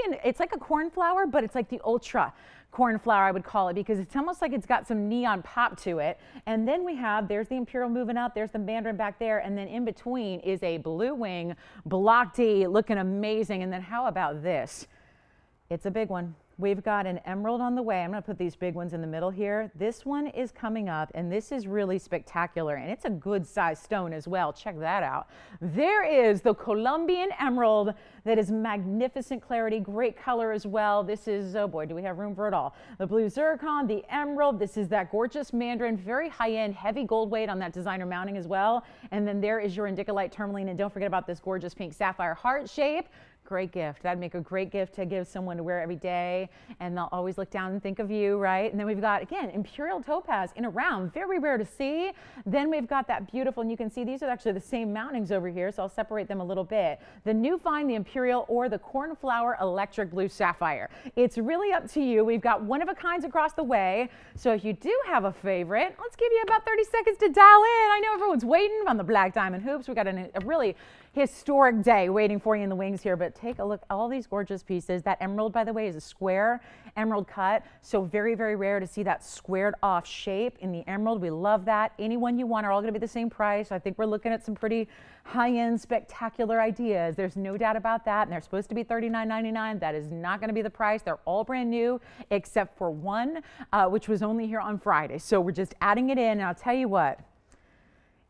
a cornflower, but it's like the ultra cornflower, I would call it, because it's almost like it's got some neon pop to it. And then we have, there's the Imperial moving up, there's the mandarin back there, and then in between is a blue wing block D looking amazing. And then how about this? It's a big one. We've got an emerald on the way. I'm going to put these big ones in the middle here. This one is coming up, and this is really spectacular, and it's a good size stone as well. Check that out. There is the Colombian emerald that is magnificent clarity, great color as well. This is, oh boy, do we have room for it all. The blue zircon, the emerald, this is that gorgeous mandarin, very high-end, heavy gold weight on that designer mounting as well. And then there is your Indicolite Tourmaline, and don't forget about this gorgeous pink sapphire heart shape. Great gift. That'd make a great gift to give someone to wear every day, and they'll always look down and think of you, right? And then we've got, again, Imperial Topaz in a round, very rare to see. Then we've got that beautiful, and you can see these are actually the same mountings over here, so I'll separate them a little bit. The new find, the Imperial, or the Cornflower Electric Blue Sapphire. It's really up to you. We've got one of a kinds across the way, so if you do have a favorite, let's give you about 30 seconds to dial in. I know everyone's waiting on the Black Diamond Hoops. We've got a really historic day waiting for you in the wings here, but take a look at all these gorgeous pieces. That emerald, by the way, is a square emerald cut, so very, very rare to see that squared off shape in the emerald. We love that. Any one you want are all going to be the same price. I think we're looking at some pretty high-end, spectacular ideas. There's no doubt about that, and they're supposed to be $39.99. That is not going to be the price. They're all brand new except for one, which was only here on Friday, so we're just adding it in, and I'll tell you what,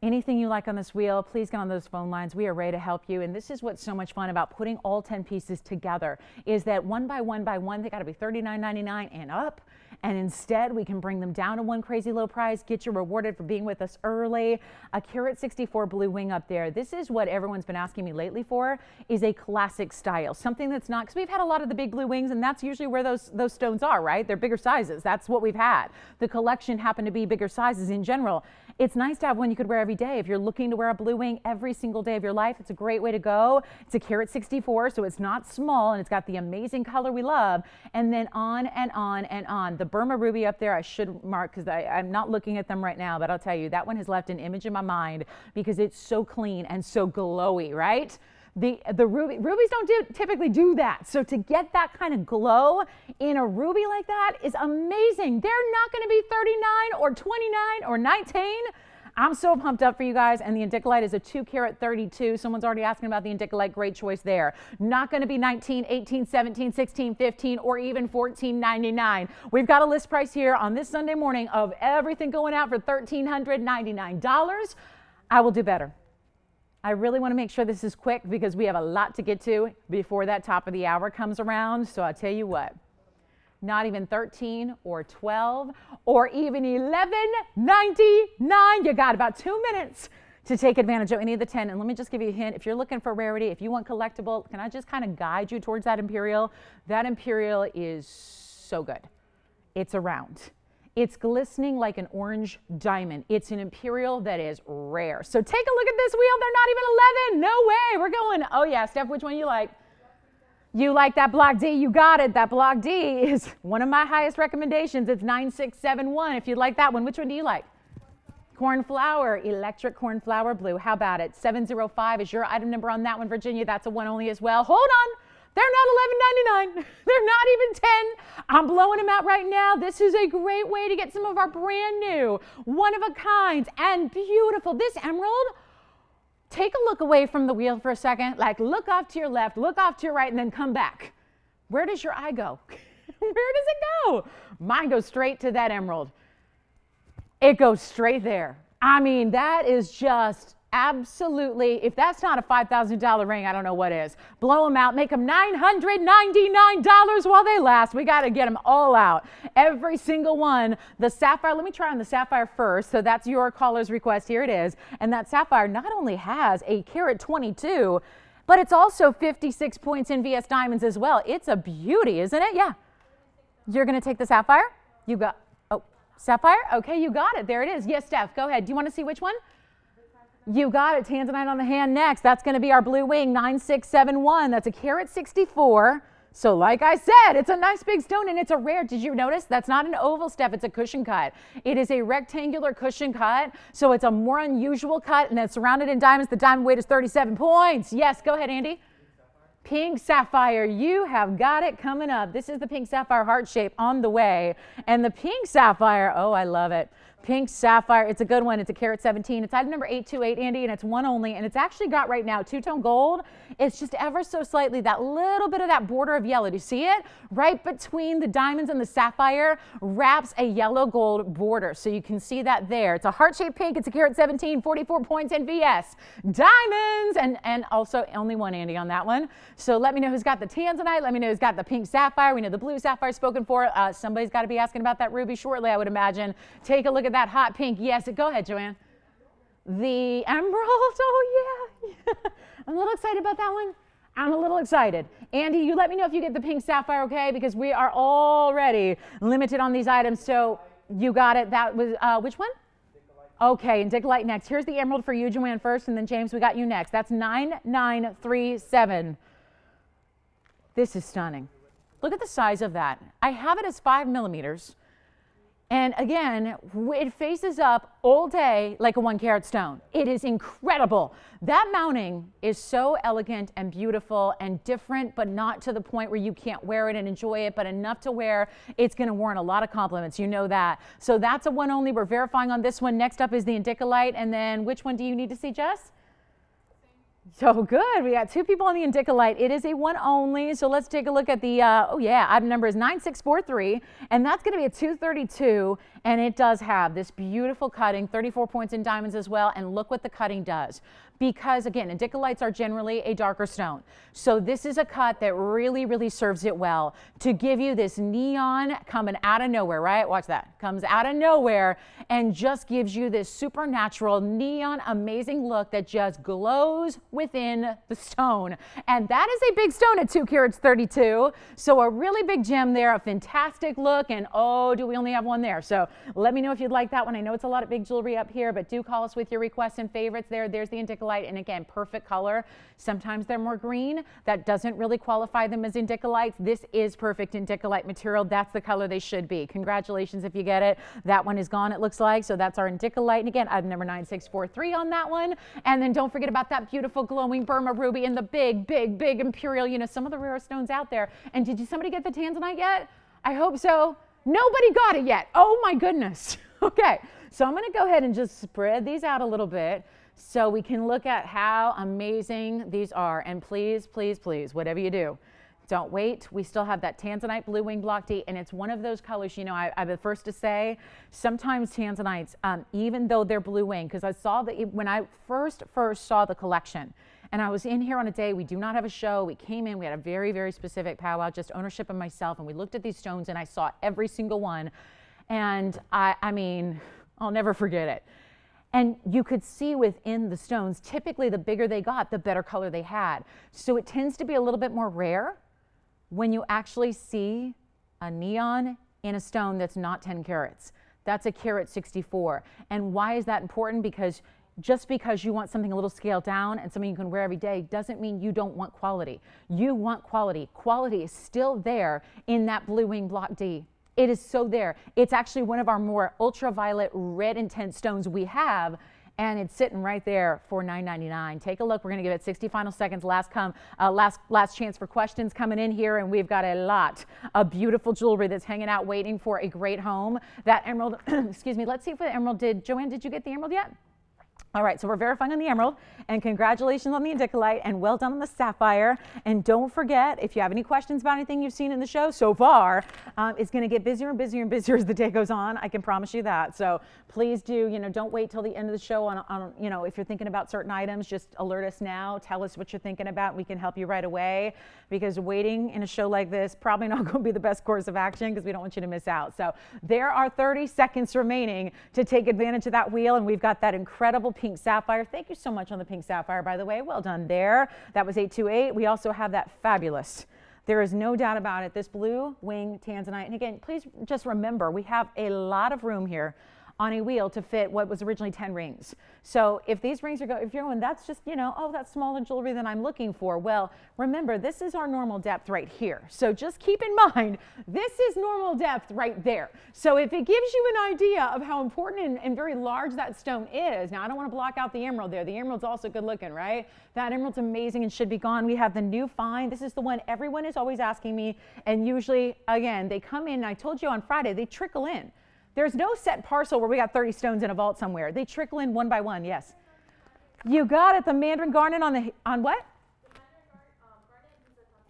anything you like on this wheel, please get on those phone lines. We are ready to help you. And this is what's so much fun about putting all 10 pieces together, is that one by one, they got to be $39.99 and up. And instead, we can bring them down to one crazy low price, get you rewarded for being with us early. A carat 64 blue wing up there. This is what everyone's been asking me lately for, is a classic style. Something that's not, because we've had a lot of the big blue wings, and that's usually where those stones are, right? They're bigger sizes. That's what we've had. The collection happened to be bigger sizes in general. It's nice to have one you could wear every every day. If you're looking to wear a blue wing every single day of your life, it's a great way to go. It's a carat 64, so it's not small, and it's got the amazing color we love. And then on and on and on. The Burma ruby up there, I should mark because I'm not looking at them right now, but I'll tell you, that one has left an image in my mind because it's so clean and so glowy, right? The rubies don't typically do that. So to get that kind of glow in a ruby like that is amazing. They're not going to be 39 or 29 or 19. I'm so pumped up for you guys. And the indicolite is a 2 carat 32. Someone's already asking about the indicolite. Great choice there. Not going to be 19, 18, 17, 16, 15, or even $14.99. We've got a list price here on this Sunday morning of everything going out for $1,399. I will do better. I really want to make sure this is quick because we have a lot to get to before that top of the hour comes around. So I'll tell you what, not even 13 or 12 or even $11.99. You got about 2 minutes to take advantage of any of the 10. And let me just give you a hint. If you're looking for rarity, if you want collectible, can I just kind of guide you towards that Imperial? That Imperial is so good. It's a round. It's glistening like an orange diamond. It's an Imperial that is rare. So take a look at this wheel. They're not even 11. No way. We're going. Oh, yeah. Steph, which one you like? You like that Block D. You got it. That Block D is one of my highest recommendations. It's 9671. If you like that one, which one do you like? Cornflower, electric cornflower blue. How about it? 705 is your item number on that one, Virginia. That's a one only as well. Hold on. They're not $11.99. They're not even 10. I'm blowing them out right now. This is a great way to get some of our brand new, one of a kind and beautiful. This emerald, take a look away from the wheel for a second. Like look off to your left, look off to your right, and then come back. Where does your eye go? Where does it go? Mine goes straight to that emerald. It goes straight there. I mean, that is just absolutely, if that's not a $5,000 ring, I don't know what is. Blow them out, make them $999 while they last. We got to get them all out. Every single one. The sapphire, let me try on the sapphire first. So that's your caller's request. Here it is. And that sapphire not only has a carat 22, but it's also 56 points in VS diamonds as well. It's a beauty, isn't it? Yeah. You're going to take the sapphire? You got, oh, sapphire? Okay, you got it. There it is. Yes, Steph, go ahead. Do you want to see which one? You got it. Tanzanite on the hand next. That's going to be our blue wing, 9671. That's a carat 64. So like I said, it's a nice big stone and it's a rare. Did you notice? That's not an oval, Steph. It's a cushion cut. It is a rectangular cushion cut. So it's a more unusual cut and it's surrounded in diamonds. The diamond weight is 37 points. Yes, go ahead, Andy. Pink sapphire, you have got it coming up. This is the pink sapphire heart shape on the way. And the pink sapphire, oh, I love it. Pink sapphire, it's a good one. It's a carat 17. It's item number 828, Andy, and it's one only. And it's actually got right now two-tone gold. It's just ever so slightly that little bit of that border of yellow. Do you see it? Right between the diamonds and the sapphire wraps a yellow gold border. So you can see that there. It's a heart-shaped pink. It's a carat 17, 44 points in VS. Diamonds, and also only one, Andy, on that one. So let me know who's got the Tanzanite. Let me know who's got the pink sapphire. We know the blue sapphire spoken for. Somebody's got to be asking about that ruby shortly, I would imagine. Take a look at that hot pink. Yes, go ahead, Joanne. The emerald, oh yeah. I'm a little excited about that one. I'm a little excited. Andy, you let me know if you get the pink sapphire, okay? Because we are already limited on these items. So you got it. That was, which one? Okay, and Indicolite next. Here's the emerald for you, Joanne, first, and then James, we got you next. That's 9937. This is stunning. Look at the size of that. I have it as 5 millimeters. And again, it faces up all day like a 1 carat stone. It is incredible. That mounting is so elegant and beautiful and different, but not to the point where you can't wear it and enjoy it, but enough to where it's going to warrant a lot of compliments. You know that. So that's a one only. We're verifying on this one. Next up is the Indicolite. And then which one do you need to see, Jess? So good. We got two people on the Indicolite. It is a one only. So let's take a look at the, oh yeah, item number is 9643. And that's going to be a 232. And it does have this beautiful cutting, 34 points in diamonds as well. And look what the cutting does. Because again, Indicolites are generally a darker stone. So this is a cut that really, really serves it well to give you this neon coming out of nowhere, right? Watch that. Comes out of nowhere and just gives you this supernatural neon amazing look that just glows within the stone. And that is a big stone at 2 carats 32. So a really big gem there, a fantastic look. And oh, do we only have one there? So let me know if you'd like that one. I know it's a lot of big jewelry up here, but do call us with your requests and favorites there. There's the indicolite, and again, perfect color. Sometimes they're more green. That doesn't really qualify them as indicolites. This is perfect indicolite material. That's the color they should be. Congratulations if you get it. That one is gone, it looks like. So that's our indicolite. And again, item number 9643 on that one. And then don't forget about that beautiful glowing Burma ruby and the big, big, big imperial, you know, some of the rarest stones out there. And did somebody get the Tanzanite yet? I hope so. Nobody got it yet. Oh my goodness. Okay, so I'm going to go ahead and just spread these out a little bit so we can look at how amazing these are. And please, please, please, whatever you do, don't wait. We still have that Tanzanite Blue Wing Block D, and it's one of those colors, you know, I'm the first to say, sometimes Tanzanites, even though they're blue wing, because I saw that when I first saw the collection, and I was in here on a day, we do not have a show. We came in, we had a very, very specific powwow, just ownership of myself, and we looked at these stones, and I saw every single one. And I mean, I'll never forget it. And you could see within the stones, typically the bigger they got, the better color they had. So it tends to be a little bit more rare when you actually see a neon in a stone that's not 10 carats. That's a carat 64. And why is that important? Because just because you want something a little scaled down and something you can wear every day doesn't mean you don't want quality. You want quality. Quality is still there in that Blue Wing Block D. It is so there. It's actually one of our more ultraviolet red intense stones we have, and it's sitting right there for $9.99. Take a look. We're going to give it 60 final seconds. Last chance for questions coming in here, and we've got a lot of beautiful jewelry that's hanging out waiting for a great home. That emerald, excuse me, let's see if the emerald did. Joanne, did you get the emerald yet? All right, so we're verifying on the emerald, and congratulations on the indicolite, and well done on the sapphire. And don't forget, if you have any questions about anything you've seen in the show so far, it's going to get busier and busier and busier as the day goes on. I can promise you that. So please do, you know, don't wait till the end of the show on you know, if you're thinking about certain items, just alert us now. Tell us what you're thinking about. We can help you right away, because waiting in a show like this probably not going to be the best course of action, because we don't want you to miss out. So there are 30 seconds remaining to take advantage of that wheel, and we've got that incredible pink sapphire. Thank you so much on the pink sapphire, by the way. Well done there. That was 828. We also have that fabulous, there is no doubt about it, this Blue Wing Tanzanite. And again, please just remember, we have a lot of room here on a wheel to fit what was originally 10 rings. So if these rings are if you're going, that's just, you know, oh, that's smaller jewelry than I'm looking for. Well, remember, this is our normal depth right here. So just keep in mind, this is normal depth right there. So if it gives you an idea of how important and very large that stone is, now I don't want to block out the emerald there. The emerald's also good looking, right? That emerald's amazing and should be gone. We have the new find. This is the one everyone is always asking me. And usually, again, they come in, and I told you on Friday, they trickle in. There's no set parcel where we got 30 stones in a vault somewhere. They trickle in one by one. Yes. You got it. The mandarin garnet on what?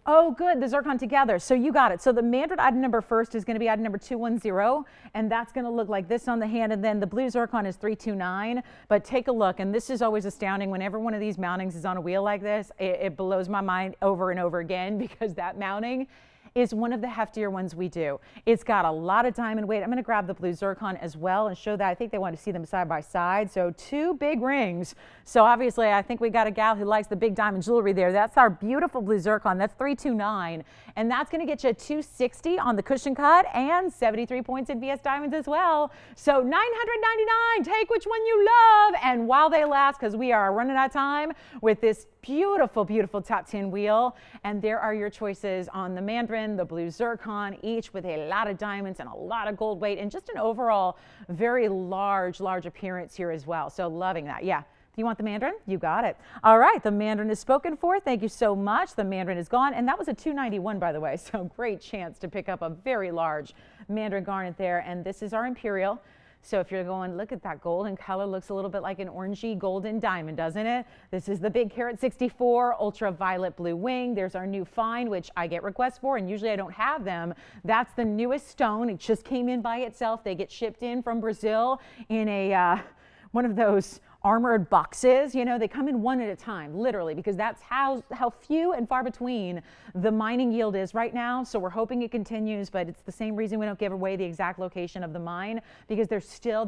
Oh, good. The zircon together. So you got it. So the mandarin item number first is going to be item number 210, and that's going to look like this on the hand. And then the blue zircon is 329. But take a look, and this is always astounding. Whenever one of these mountings is on a wheel like this, it blows my mind over and over again, because that mounting is one of the heftier ones we do. It's got a lot of diamond weight. I'm going to grab the blue zircon as well and show that. I think they want to see them side by side. So 2 big rings. So obviously, I think we got a gal who likes the big diamond jewelry there. That's our beautiful blue zircon. That's 329. And that's going to get you 260 on the cushion cut and 73 points in VS Diamonds as well. So 999. Take which one you love. And while they last, because we are running out of time with this beautiful, beautiful top 10 wheel. And there are your choices on the mandarin, the blue zircon, each with a lot of diamonds and a lot of gold weight, and just an overall very large appearance here as well. So loving that. Yeah. You want the mandarin? You got it. All right. The mandarin is spoken for. Thank you so much. The mandarin is gone. And that was a 291, by the way. So great chance to pick up a very large mandarin garnet there. And this is our imperial. So if you're going, look at that golden color, looks a little bit like an orangey golden diamond, doesn't it? This is the big carat 64 ultraviolet blue wing. There's our new find, which I get requests for, and usually I don't have them. That's the newest stone. It just came in by itself. They get shipped in from Brazil in a one of those armored boxes. You know, they come in one at a time, literally, because that's how few and far between the mining yield is right now. So we're hoping it continues, but it's the same reason we don't give away the exact location of the mine, because there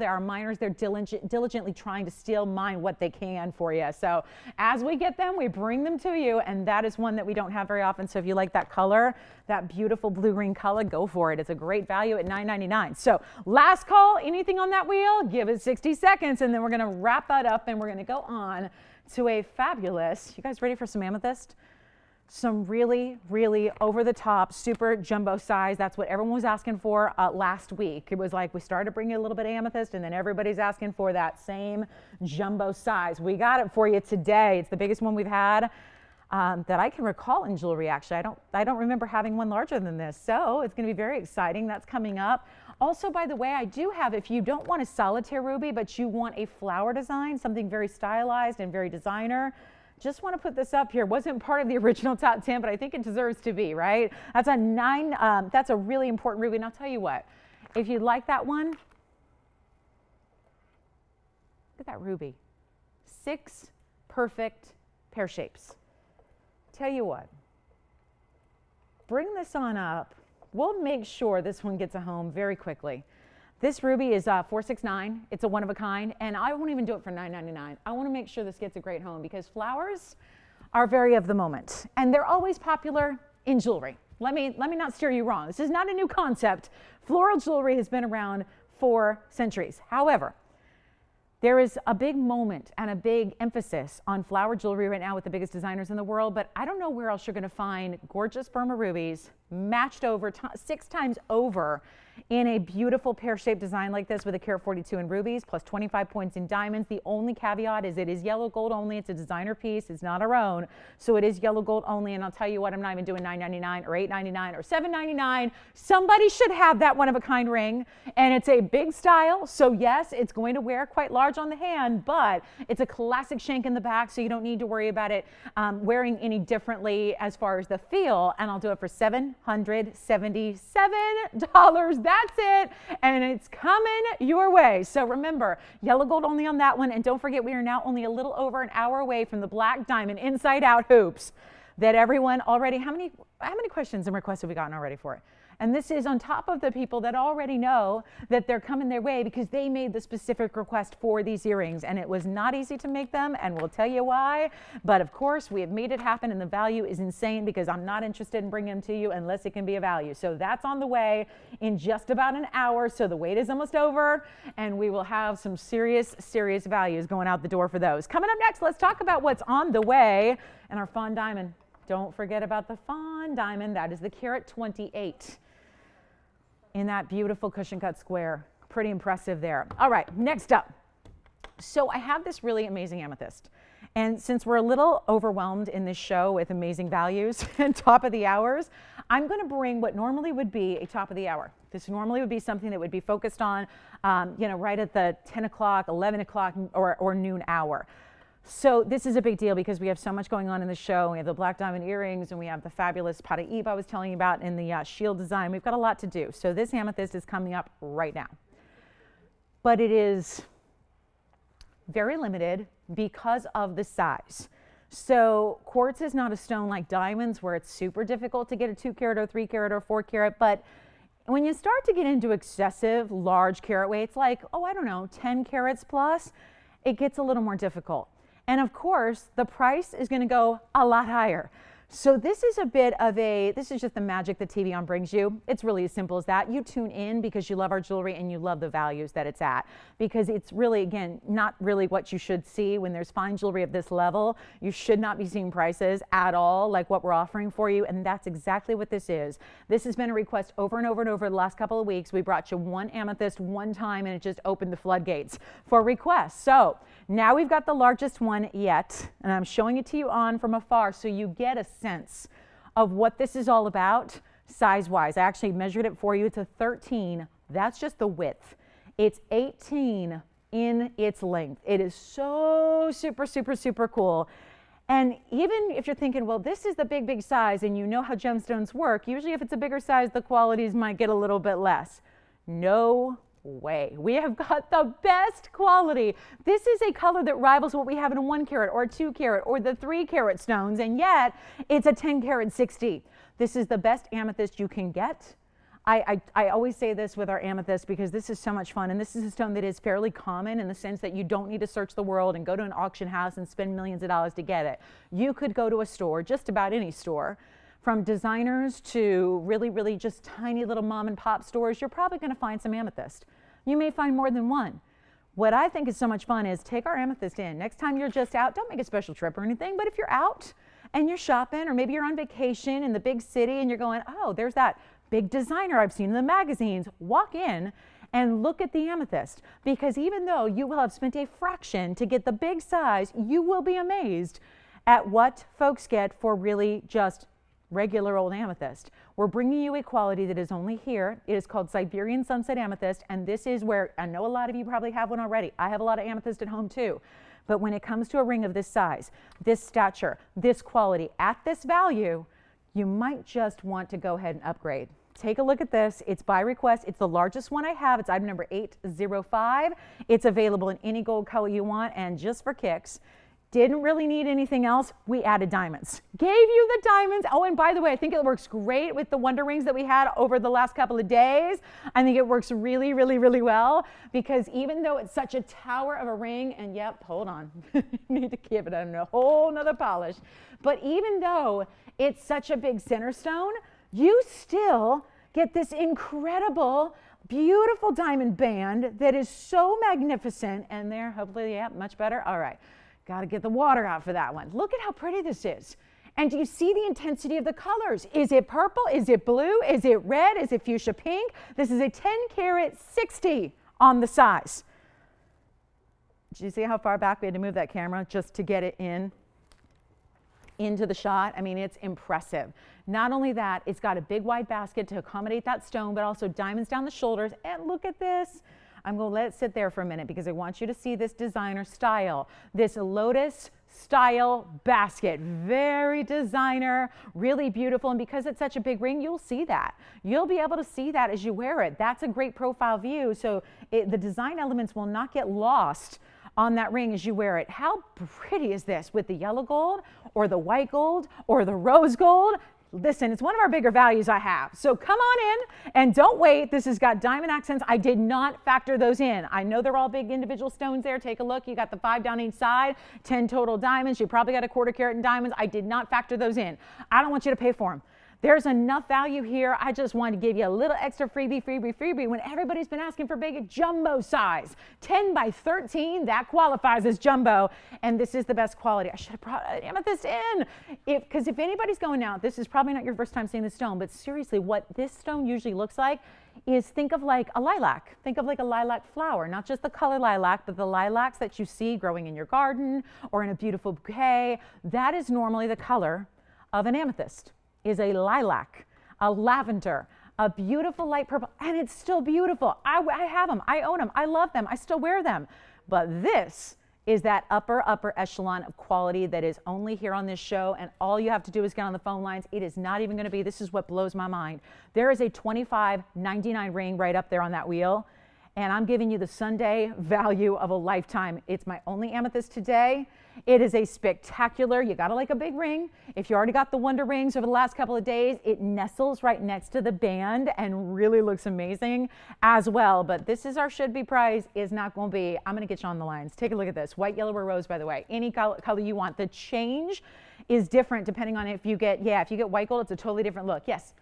are miners, they're diligently trying to still mine what they can for you. So as we get them, we bring them to you, and that is one that we don't have very often. So if you like that color, that beautiful blue-green color, go for it. It's a great value at $9.99. So last call, anything on that wheel? Give it 60 seconds, and then we're going to wrap that up, and we're going to go on to a fabulous, you guys ready for some amethyst? Some really, really over-the-top, super jumbo size. That's what everyone was asking for last week. It was like we started bringing a little bit of amethyst, and then everybody's asking for that same jumbo size. We got it for you today. It's the biggest one we've had that I can recall in jewelry, actually. I don't remember having one larger than this, so it's going to be very exciting. That's coming up. Also, by the way, I do have, if you don't want a solitaire ruby, but you want a flower design, something very stylized and very designer, just want to put this up here. Wasn't part of the original top 10, but I think it deserves to be, right? That's that's a really important ruby. And I'll tell you what, if you like that one, look at that ruby. 6 perfect pear shapes. Tell you what, bring this on up. We'll make sure this one gets a home very quickly. This ruby is 469. It's a one of a kind, and I won't even do it for $9.99. I want to make sure this gets a great home because flowers are very of the moment, and they're always popular in jewelry. Let me not steer you wrong. This is not a new concept. Floral jewelry has been around for centuries. However, there is a big moment and a big emphasis on flower jewelry right now with the biggest designers in the world, but I don't know where else you're going to find gorgeous Burma rubies matched over 6 times over in a beautiful pear-shaped design like this with a carat 42 in rubies plus 25 points in diamonds. The only caveat is it is yellow gold only. It's a designer piece. It's not our own. So it is yellow gold only. And I'll tell you what, I'm not even doing $9.99 or $8.99 or $7.99. Somebody should have that one-of-a-kind ring. And it's a big style. So yes, it's going to wear quite large on the hand, but it's a classic shank in the back. So you don't need to worry about it wearing any differently as far as the feel. And I'll do it for $777. That's it, and it's coming your way. So remember, yellow gold only on that one, and don't forget we are now only a little over an hour away from the black diamond inside out hoops that everyone already, how many questions and requests have we gotten already for it? And this is on top of the people that already know that they're coming their way because they made the specific request for these earrings. And it was not easy to make them, and we'll tell you why. But of course, we have made it happen, and the value is insane because I'm not interested in bringing them to you unless it can be a value. So that's on the way in just about an hour. So the wait is almost over, and we will have some serious, serious values going out the door for those. Coming up next, let's talk about what's on the way and our Fawn diamond. Don't forget about the Fawn diamond. That is the carat 28. In that beautiful cushion cut square. Pretty impressive there. All right, next up. So I have this really amazing amethyst. And since we're a little overwhelmed in this show with amazing values and top of the hours, I'm going to bring what normally would be a top of the hour. This normally would be something that would be focused on, right at the 10 o'clock, 11 o'clock, or noon hour. So this is a big deal because we have so much going on in the show. We have the black diamond earrings, and we have the fabulous Paraíba I was telling you about in the shield design. We've got a lot to do. So this amethyst is coming up right now. But it is very limited because of the size. So quartz is not a stone like diamonds where it's super difficult to get a 2 carat or 3 carat or 4 carat. But when you start to get into excessive large carat weights like, 10 carats plus, it gets a little more difficult. And of course, the price is going to go a lot higher. So this is a bit of this is just the magic that TVON brings you. It's really as simple as that. You tune in because you love our jewelry and you love the values that it's at. Because it's really, again, not really what you should see when there's fine jewelry at this level. You should not be seeing prices at all like what we're offering for you. And that's exactly what this is. This has been a request over and over and over the last couple of weeks. We brought you one amethyst one time and it just opened the floodgates for requests. So now we've got the largest one yet. And I'm showing it to you on from afar so you get a sense of what this is all about size-wise. I actually measured it for you. It's a 13. That's just the width. It's 18 in its length. It is so super, super, super cool. And even if you're thinking, well, this is the big, big size, and you know how gemstones work, usually if it's a bigger size, the qualities might get a little bit less. No way. We have got the best quality. This is a color that rivals what we have in a 1 carat or 2 carat or the 3 carat stones, and yet it's a 10 carat 60. This is the best amethyst you can get. I always say this with our amethyst because this is so much fun, and this is a stone that is fairly common in the sense that you don't need to search the world and go to an auction house and spend millions of dollars to get it. You could go to a store, just about any store, from designers to really, really just tiny little mom and pop stores, you're probably going to find some amethyst. You may find more than one. What I think is so much fun is take our amethyst in. Next time you're just out, don't make a special trip or anything, but if you're out and you're shopping, or maybe you're on vacation in the big city and you're going, oh, there's that big designer I've seen in the magazines, walk in and look at the amethyst, because even though you will have spent a fraction to get the big size, you will be amazed at what folks get for really just regular old amethyst. We're bringing you a quality that is only here. It is called Siberian Sunset Amethyst, and this is where, I know a lot of you probably have one already. I have a lot of amethyst at home too. But when it comes to a ring of this size, this stature, this quality, at this value, you might just want to go ahead and upgrade. Take a look at this. It's by request. It's the largest one I have. It's item number 805. It's available in any gold color you want, and just for kicks, didn't really need anything else, we added diamonds. Gave you the diamonds. Oh, and by the way, I think it works great with the Wonder Rings that we had over the last couple of days. I think it works really, really, really well, because even though it's such a tower of a ring, and yep, hold on, need to give it a whole nother polish, but even though it's such a big center stone, you still get this incredible, beautiful diamond band that is so magnificent. And there, hopefully, yeah, much better. All right. Got to get the water out for that one. Look at how pretty this is. And do you see the intensity of the colors? Is it purple? Is it blue? Is it red? Is it fuchsia pink? This is a 10 karat 60 on the size. Do you see how far back we had to move that camera just to get it into the shot? I mean, it's impressive. Not only that, it's got a big wide basket to accommodate that stone, but also diamonds down the shoulders. And look at this. I'm going to let it sit there for a minute because I want you to see this designer style, this lotus style basket. Very designer, really beautiful. And because it's such a big ring, you'll see that. You'll be able to see that as you wear it. That's a great profile view. So the design elements will not get lost on that ring as you wear it. How pretty is this with the yellow gold or the white gold or the rose gold? Listen, it's one of our bigger values I have. So come on in and don't wait. This has got diamond accents. I did not factor those in. I know they're all big individual stones there. Take a look. You got the 5 down each side, 10 total diamonds. You probably got a 1/4 carat in diamonds. I did not factor those in. I don't want you to pay for them. There's enough value here. I just wanted to give you a little extra freebie when everybody's been asking for big jumbo size. 10 by 13, that qualifies as jumbo. And this is the best quality. I should have brought an amethyst in. Because if anybody's going out, this is probably not your first time seeing the stone, but seriously, what this stone usually looks like is, think of like a lilac. Think of like a lilac flower, not just the color lilac, but the lilacs that you see growing in your garden or in a beautiful bouquet. That is normally the color of an amethyst. Is a lilac, a lavender, a beautiful light purple, and it's still beautiful. I have them, I own them, I love them, I still wear them. But this is that upper echelon of quality that is only here on this show, and all you have to do is get on the phone lines. It is not even gonna be, this is what blows my mind. There is a $25.99 ring right up there on that wheel, and I'm giving you the Sunday value of a lifetime. It's my only amethyst today. It is a spectacular, you gotta like a big ring. If you already got the Wonder Rings over the last couple of days, it nestles right next to the band and really looks amazing as well. But this is our should be price, is not gonna be. I'm gonna get you on the lines. Take a look at this. White, yellow, or rose, by the way. Any color you want. The change is different depending on if you get, if you get white gold, it's a totally different look. Yes.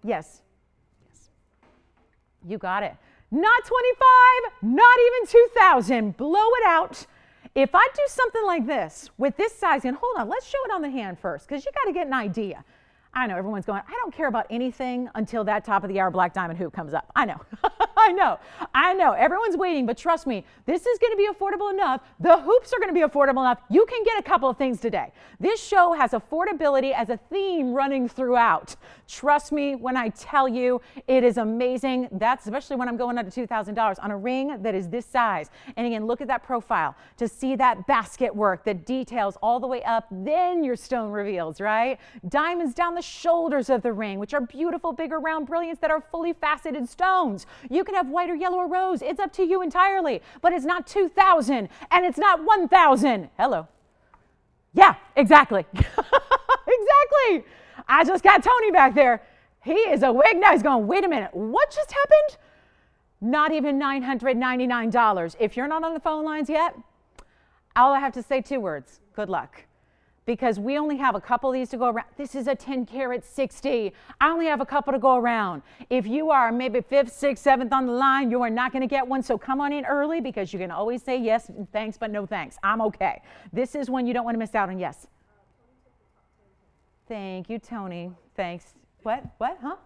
Yes. You got it. Not 25, not even 2,000. Blow it out. If I do something like this with this size, and hold on, let's show it on the hand first, because you got to get an idea. I know everyone's going, I don't care about anything until that top of the hour black diamond hoop comes up. I know. I know. Everyone's waiting, but trust me, this is going to be affordable enough. The hoops are going to be affordable enough. You can get a couple of things today. This show has affordability as a theme running throughout. Trust me when I tell you, it is amazing. That's especially when I'm going under $2,000 on a ring that is this size. And again, look at that profile to see that basket work that details all the way up. Then your stone reveals, right? Diamonds down the shoulders of the ring, which are beautiful, bigger, round brilliants that are fully faceted stones. You can have white or yellow or rose. It's up to you entirely, but it's not 2,000 and it's not 1,000. Hello. Yeah, exactly. Exactly. I just got Tony back there. He is awake now. He's going, wait a minute, what just happened? Not even $999. If you're not on the phone lines yet, all I have to say 2 words, good luck. because we only have a couple of these to go around. This is a 10 karat 60. I only have a couple to go around. If you are maybe 5th, 6th, 7th on the line, you are not going to get one. So come on in early, because you can always say yes, thanks, but no thanks. I'm okay. This is one you don't want to miss out on. Yes. Thank you, Tony. Thanks. What? Huh?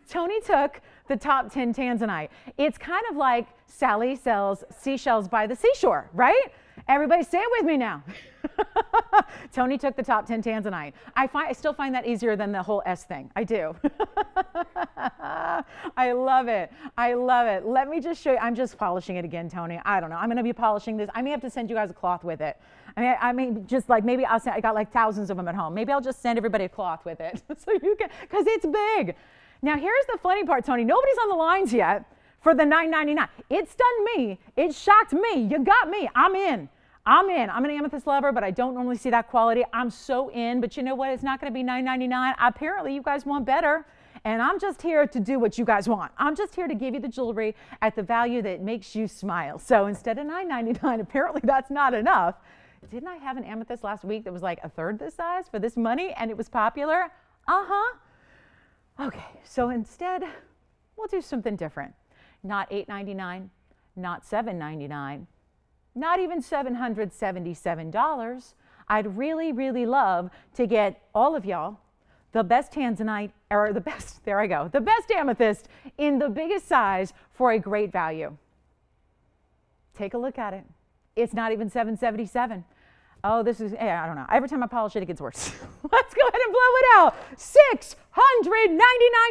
Tony took the top 10 Tanzanite. It's kind of like Sally sells seashells by the seashore, right? Everybody say it with me now. Tony took the top 10 Tanzanite. I still find that easier than the whole S thing. I do. I love it. I love it. Let me just show you. I'm just polishing it again, Tony. I don't know. I'm going to be polishing this. I may have to send you guys a cloth with it. I mean, just like maybe I'll send, I got like thousands of them at home. Maybe I'll just send everybody a cloth with it so you can, because it's big. Now here's the funny part, Tony. Nobody's on the lines yet for the $9.99. It stunned me. It shocked me. You got me. I'm in. I'm an amethyst lover, but I don't normally see that quality. I'm so in, but you know what? It's not going to be $9.99. Apparently, you guys want better, and I'm just here to do what you guys want. I'm just here to give you the jewelry at the value that makes you smile. So instead of $9.99, apparently that's not enough. Didn't I have an amethyst last week that was like a third this size for this money, and it was popular? Uh-huh. Okay, so instead, we'll do something different. Not $8.99, not $7.99. Not even $777. I'd really, really love to get all of y'all the best Tanzanite, or the best, there I go, the best amethyst in the biggest size for a great value. Take a look at it. It's not even $777. Oh, this is, I don't know. Every time I polish it, it gets worse. Let's go ahead and blow it out.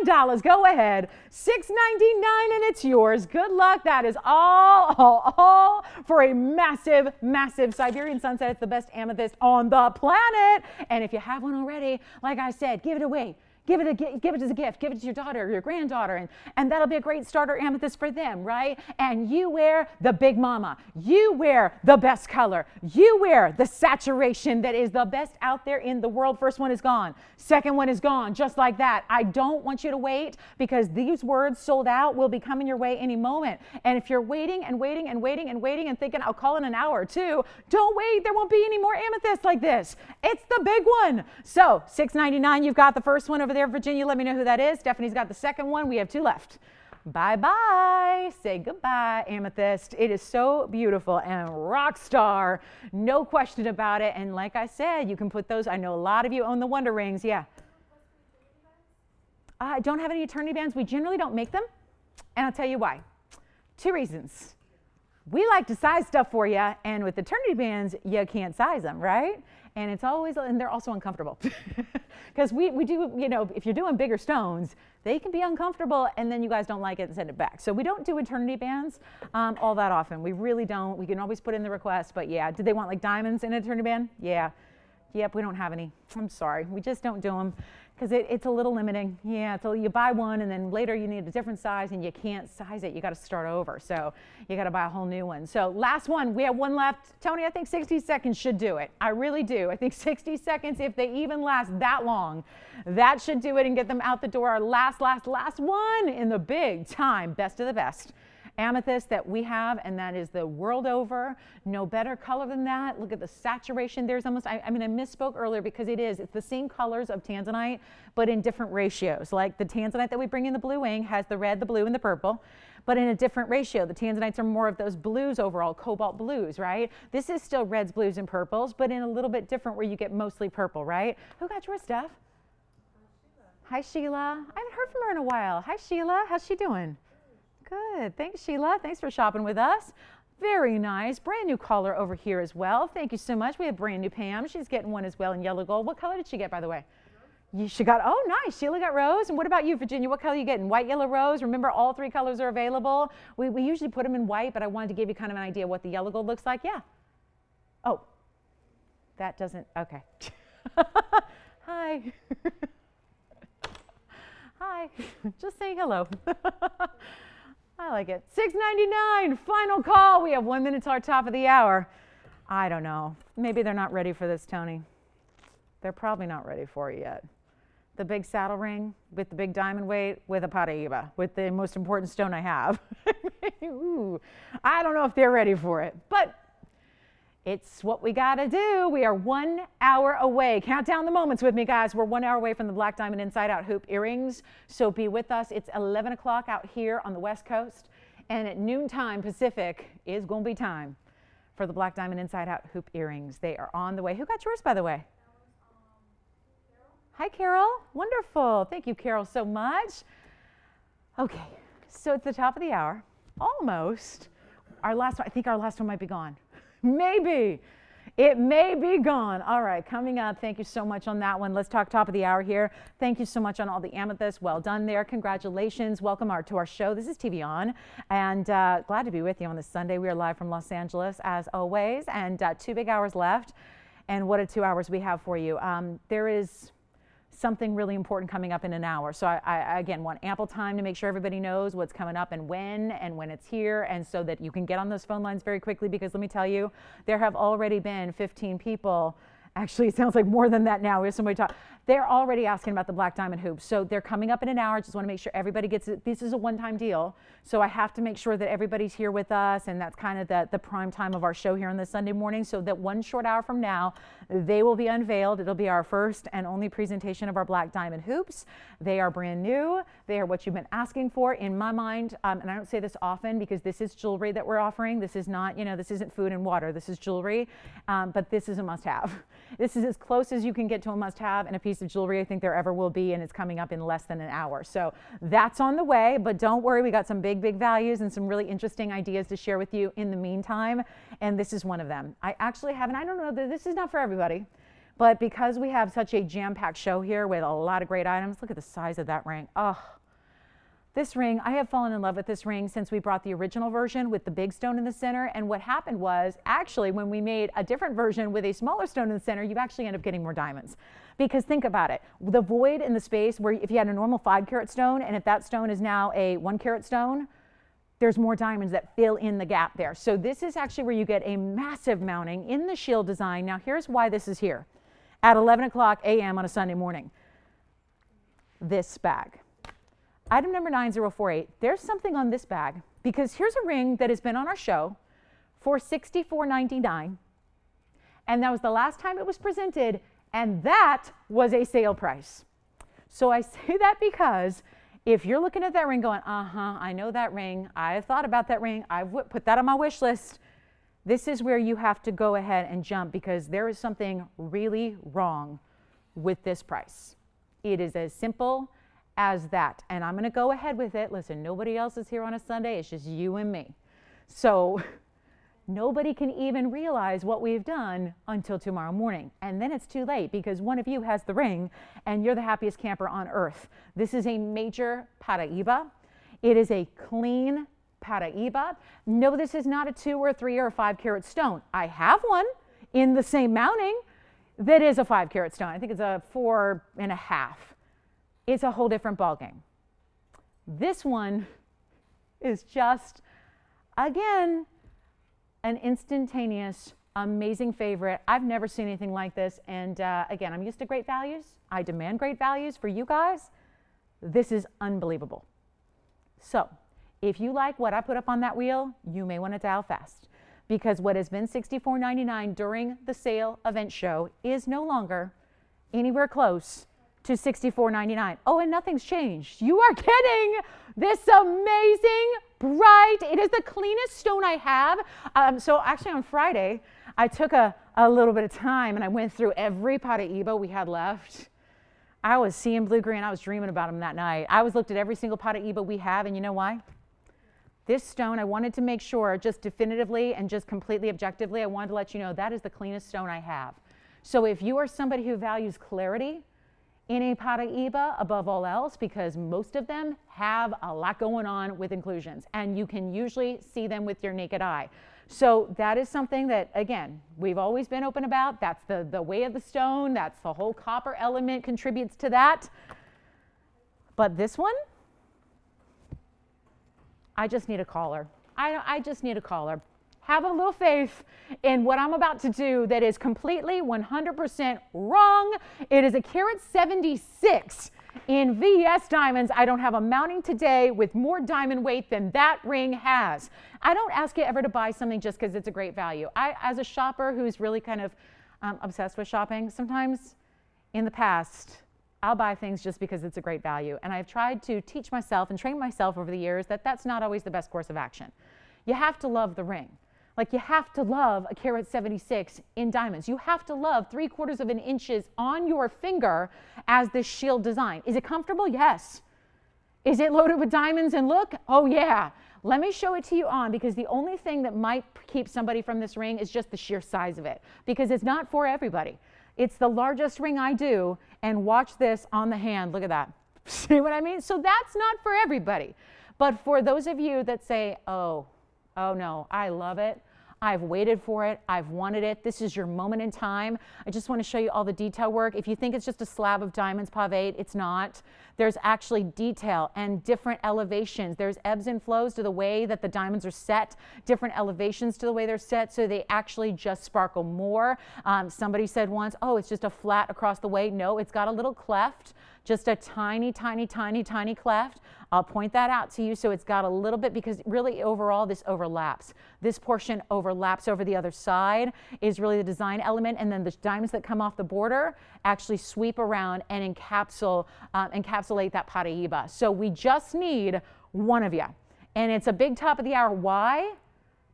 $699. Go ahead. $699 and it's yours. Good luck. That is all for a massive, massive Siberian sunset. It's the best amethyst on the planet. And if you have one already, like I said, give it away. Give it as a gift. Give it to your daughter or your granddaughter, and that'll be a great starter amethyst for them, right? And you wear the big mama. You wear the best color. You wear the saturation that is the best out there in the world. First one is gone. Second one is gone, just like that. I don't want you to wait, because these words sold out will be coming your way any moment. And if you're waiting and waiting and waiting and waiting and thinking, I'll call in an hour or two, don't wait. There won't be any more amethysts like this. It's the big one. So $699, you've got the first one over there, Virginia. Let me know who that is. Stephanie's got the second one. We have 2 left. Bye-bye. Say goodbye, amethyst. It is so beautiful and rock star. No question about it. And like I said, you can put those. I know a lot of you own the Wonder Rings. Yeah. I don't have any eternity bands. We generally don't make them. And I'll tell you why. 2 reasons. We like to size stuff for you. And with eternity bands, you can't size them, right? And it's always, and they're also uncomfortable. Because we do, you know, if you're doing bigger stones, they can be uncomfortable, and then you guys don't like it and send it back. So we don't do eternity bands all that often. We really don't. We can always put in the request, but yeah. Did they want like diamonds in an eternity band? Yeah. Yep, we don't have any. I'm sorry. We just don't do them because it's a little limiting. Yeah, so you buy one and then later you need a different size and you can't size it. You got to start over. So you got to buy a whole new one. So last one, we have one left. Tony, I think 60 seconds should do it. I really do. I think 60 seconds, if they even last that long, that should do it and get them out the door. Our last one in the big time, best of the best amethyst that we have, and that is the world over. No better color than that. Look at the saturation. There's almost, I mean, I misspoke earlier because it's the same colors of Tanzanite, but in different ratios. Like the Tanzanite that we bring in the blue wing has the red, the blue, and the purple, but in a different ratio. The Tanzanites are more of those blues overall, cobalt blues, right? This is still reds, blues, and purples, but in a little bit different where you get mostly purple, right? Who got your stuff? Hi, Sheila. I haven't heard from her in a while. Hi, Sheila. How's she doing? Good. Thanks, Sheila. Thanks for shopping with us. Very nice. Brand new caller over here as well. Thank you so much. We have brand new Pam. She's getting one as well in yellow gold. What color did she get, by the way? She got, oh, nice. Sheila got rose. And what about you, Virginia? What color are you getting? White, yellow, rose. Remember, all 3 colors are available. We usually put them in white, but I wanted to give you kind of an idea what the yellow gold looks like. Yeah. Oh, that doesn't, okay. Hi. Hi. Just saying hello. I like it. $6.99, final call. We have 1 minute till our top of the hour. I don't know. Maybe they're not ready for this, Tony. They're probably not ready for it yet. The big saddle ring with the big diamond weight with a Paraíba, with the most important stone I have. Ooh, I don't know if they're ready for it. But It's what we got to do. We are 1 hour away. Count down the moments with me, guys. We're 1 hour away from the Black Diamond Inside Out Hoop earrings. So be with us. It's 11 o'clock out here on the West Coast. And at noontime Pacific is going to be time for the Black Diamond Inside Out Hoop earrings. They are on the way. Who got yours, by the way? Hi, Carol. Wonderful. Thank you, Carol, so much. Okay, so it's the top of the hour. Almost. I think our last one might be gone. Maybe. It may be gone. All right, coming up, thank you so much on that one. Let's talk top of the hour here. Thank you so much on all the amethyst. Well done there. Congratulations. Welcome to our show. This is TVON, and glad to be with you on this Sunday. We are live from Los Angeles, as always, and 2 big hours left. And what a 2 hours we have for you. There is something really important coming up in an hour. So I again want ample time to make sure everybody knows what's coming up and when it's here, and so that you can get on those phone lines very quickly, because let me tell you, there have already been 15 people. Actually, it sounds like more than that now. We have somebody talk. They're already asking about the Black Diamond hoops. So they're coming up in an hour. Just want to make sure everybody gets it. This is a one-time deal. So I have to make sure that everybody's here with us, and that's kind of the prime time of our show here on this Sunday morning, so that 1 short hour from now, they will be unveiled. It'll be our first and only presentation of our Black Diamond hoops. They are brand new. They are what you've been asking for. In my mind, and I don't say this often because this is jewelry that we're offering. This is not, this isn't food and water. This is jewelry, but this is a must-have. This is as close as you can get to a must-have and a piece of jewelry I think there ever will be, and it's coming up in less than an hour. So that's on the way, but don't worry, we got some big values and some really interesting ideas to share with you in the meantime, and this is one of them. I actually have, and I don't know, this is not for everybody, but because we have such a jam-packed show here with a lot of great items, look at the size of that ring. Oh, this ring, I have fallen in love with this ring since we brought the original version with the big stone in the center. And what happened was, actually, when we made a different version with a smaller stone in the center, you actually end up getting more diamonds. Because think about it, the void in the space where if you had a normal 5-carat stone, and if that stone is now a 1-carat stone, there's more diamonds that fill in the gap there. So this is actually where you get a massive mounting in the shield design. Now here's why this is here at 11 o'clock a.m. on a Sunday morning. This bag. Item number 9048, there's something on this bag, because here's a ring that has been on our show for $64.99, and that was the last time it was presented, and that was a sale price. So I say that because if you're looking at that ring going, I know that ring, I've thought about that ring, I've put that on my wish list, this is where you have to go ahead and jump, because there is something really wrong with this price. It is as simple as that, and I'm going to go ahead with it. Listen, nobody else is here on a Sunday. It's just you and me. So nobody can even realize what we've done until tomorrow morning. And then it's too late, because one of you has the ring and you're the happiest camper on earth. This is a major Paraiba. It is a clean Paraiba. No, this is not a 2 or 3 or 5-carat stone. I have one in the same mounting that is a 5-carat stone. I think it's a 4.5. It's a whole different ballgame. This one is just, again, an instantaneous, amazing favorite. I've never seen anything like this. And again, I'm used to great values. I demand great values for you guys. This is unbelievable. So if you like what I put up on that wheel, you may want to dial fast, because what has been $64.99 during the sale event show is no longer anywhere close to $64.99. Oh, and nothing's changed. You are kidding. This amazing, bright, it is the cleanest stone I have. So actually on Friday, I took a little bit of time and I went through every Paraiba we had left. I was seeing blue-green. I was dreaming about them that night. I looked at every single Paraiba we have, and you know why? This stone, I wanted to make sure, just definitively and just completely objectively, I wanted to let you know that is the cleanest stone I have. So if you are somebody who values clarity in a Paraiba above all else, because most of them have a lot going on with inclusions, and you can usually see them with your naked eye. So that is something that, again, we've always been open about. That's the way of the stone. That's the whole copper element contributes to that. But this one, I just need a caller. I just need a caller. Have a little faith in what I'm about to do that is completely 100% wrong. It is a carat 76 in VS diamonds. I don't have a mounting today with more diamond weight than that ring has. I don't ask you ever to buy something just because it's a great value. As a shopper who's really kind of obsessed with shopping, sometimes in the past, I'll buy things just because it's a great value. And I've tried to teach myself and train myself over the years that that's not always the best course of action. You have to love the ring. Like, you have to love a carat 76 in diamonds. You have to love 3/4 of an inches on your finger as this shield design. Is it comfortable? Yes. Is it loaded with diamonds and look? Oh yeah. Let me show it to you on, because the only thing that might keep somebody from this ring is just the sheer size of it, because it's not for everybody. It's the largest ring I do, and watch this on the hand. Look at that. See what I mean? So that's not for everybody. But for those of you that say, oh no, I love it. I've waited for it. I've wanted it. This is your moment in time. I just want to show you all the detail work. If you think it's just a slab of diamonds pavate, it's not. There's actually detail and different elevations. There's ebbs and flows to the way that the diamonds are set, different elevations to the way they're set, so they actually just sparkle more. Somebody said once, oh, it's just a flat across the way. No, it's got a little cleft, just a tiny, tiny, tiny, tiny cleft. I'll point that out to you. So it's got a little bit, because really overall this overlaps. This portion overlaps over the other side is really the design element, and then the diamonds that come off the border actually sweep around and encapsulate that Paraíba. So we just need one of you. And it's a big top of the hour. Why?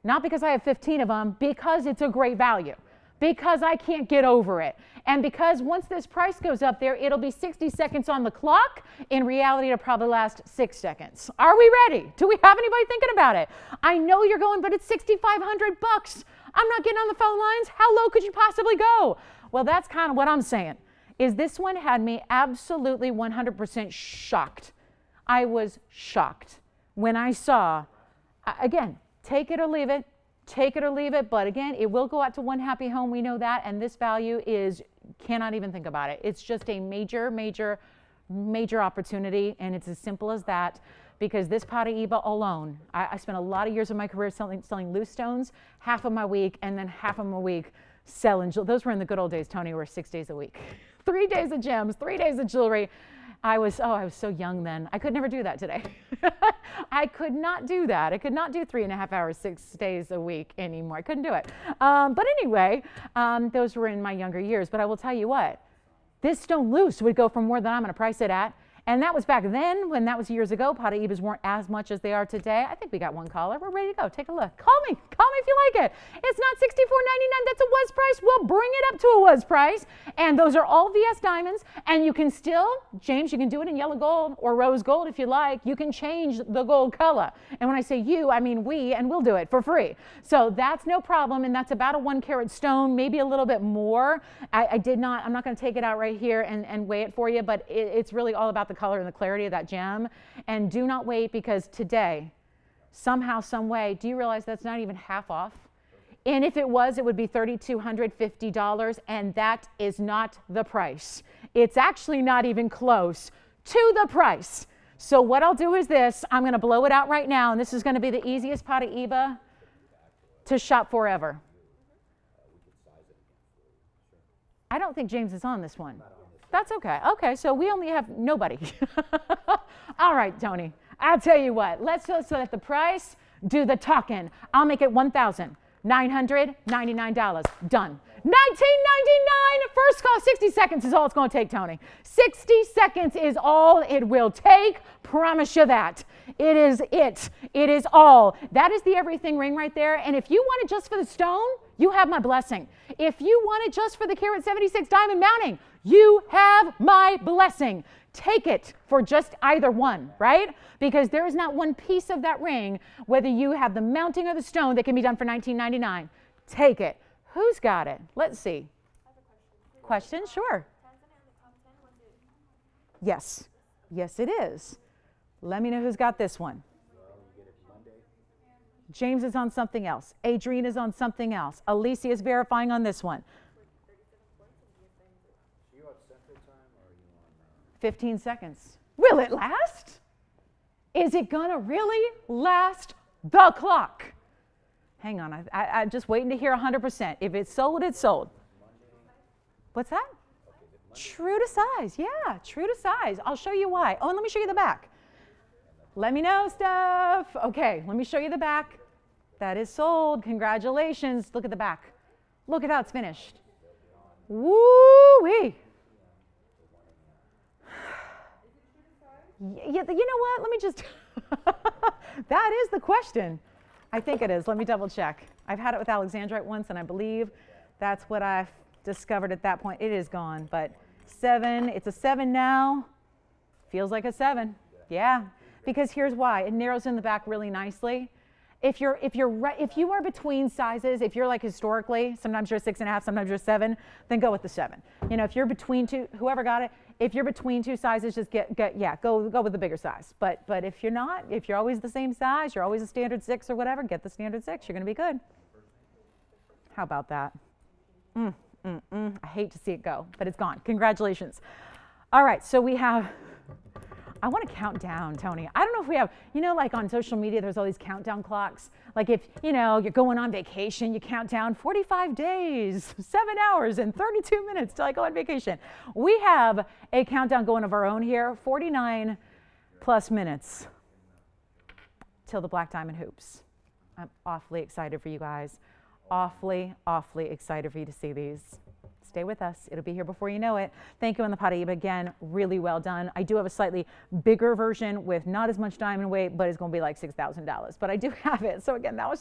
Not because I have 15 of them, because it's a great value. Because I can't get over it. And because once this price goes up there, it'll be 60 seconds on the clock. In reality, it'll probably last 6 seconds. Are we ready? Do we have anybody thinking about it? I know you're going, but it's $6,500. I'm not getting on the phone lines. How low could you possibly go? Well, that's kind of what I'm saying. Is this one had me absolutely 100% shocked. I was shocked when I saw, again, take it or leave it. Take it or leave it, but again, it will go out to one happy home. We know that, and this value is, cannot even think about it. It's just a major, major, major opportunity, and it's as simple as that, because this Paraíba alone, I spent a lot of years of my career selling loose stones, half of my week, and then half of my week selling, those were in the good old days, Tony, were 6 days a week. 3 days of gems, 3 days of jewelry. I was so young then. I could never do that today. I could not do that. I could not do 3.5 hours, 6 days a week anymore. I couldn't do it. But anyway, those were in my younger years. But I will tell you what, this stone loose would go for more than I'm going to price it at. And that was back then, when that was years ago. Paraíbas weren't as much as they are today. I think we got one caller. We're ready to go. Take a look. Call me if you like it. It's not $64.99. That's a was price. We'll bring it up to a was price. And those are all VS diamonds. And you can still, James, you can do it in yellow gold or rose gold if you like. You can change the gold color. And when I say you, I mean we, and we'll do it for free. So that's no problem. And that's about a 1 carat stone, maybe a little bit more. I'm not going to take it out right here and weigh it for you, but it's really all about the color and the clarity of that gem. And do not wait, because today, somehow, some way, do you realize that's not even half off? And if it was, it would be $3,250, and that is not the price. It's actually not even close to the price. So what I'll do is this. I'm going to blow it out right now, and this is going to be the easiest Paraíba to shop for ever. I don't think James is on this one. That's okay. Okay, so we only have nobody. All right, Tony, I'll tell you what. Let's just let the price do the talking. I'll make it $1,999. Done. $19.99. First call, 60 seconds is all it's going to take, Tony. 60 seconds is all it will take. Promise you that. It is it. It is all. That is the everything ring right there. And if you want it just for the stone, you have my blessing. If you want it just for the carat 76 diamond mounting, you have my blessing. Take it for just either one, right? Because there is not one piece of that ring, whether you have the mounting or the stone, that can be done for $19.99. Take it. Who's got it? Let's see. Question? Sure. Yes. Yes, it is. Let me know who's got this one. James is on something else. Adrienne is on something else. Alicia is verifying on this one. 15 seconds. Will it last? Is it gonna really last the clock? Hang on, I'm just waiting to hear 100%. If it's sold, it's sold. What's that? True to size, yeah, true to size. I'll show you why. Oh, and let me show you the back. Let me know, Steph. Okay, let me show you the back. That is sold. Congratulations. Look at the back. Look at how it's finished. Woo-wee. Yeah, you know what? Let me just, that is the question. I think it is. Let me double check. I've had it with Alexandrite once, and I believe that's what I've discovered at that point. It is gone, but 7, it's a 7 now. Feels like a 7. Yeah, because here's why. It narrows in the back really nicely. If you are between sizes, if you're like historically, sometimes you're a 6.5, sometimes you're a 7, then go with the 7. You know, if you're between two, whoever got it, if you're between two sizes, just go with the bigger size. But if you're not, if you're always the same size, you're always a standard 6 or whatever, get the standard 6. You're going to be good. How about that? I hate to see it go, but it's gone. Congratulations. All right, so we have. I want to count down, Tony. I don't know if we have, you know, like on social media, there's all these countdown clocks. Like if, you know, you're going on vacation, you count down 45 days, 7 hours, and 32 minutes till I go on vacation. We have a countdown going of our own here, 49 plus minutes till the Black Diamond Hoops. I'm awfully excited for you guys. Awfully excited for you to see these. Stay with us. It'll be here before you know it. Thank you on the Paraíba again. Really well done. I do have a slightly bigger version with not as much diamond weight, but it's going to be like $6,000. But I do have it. So again, that's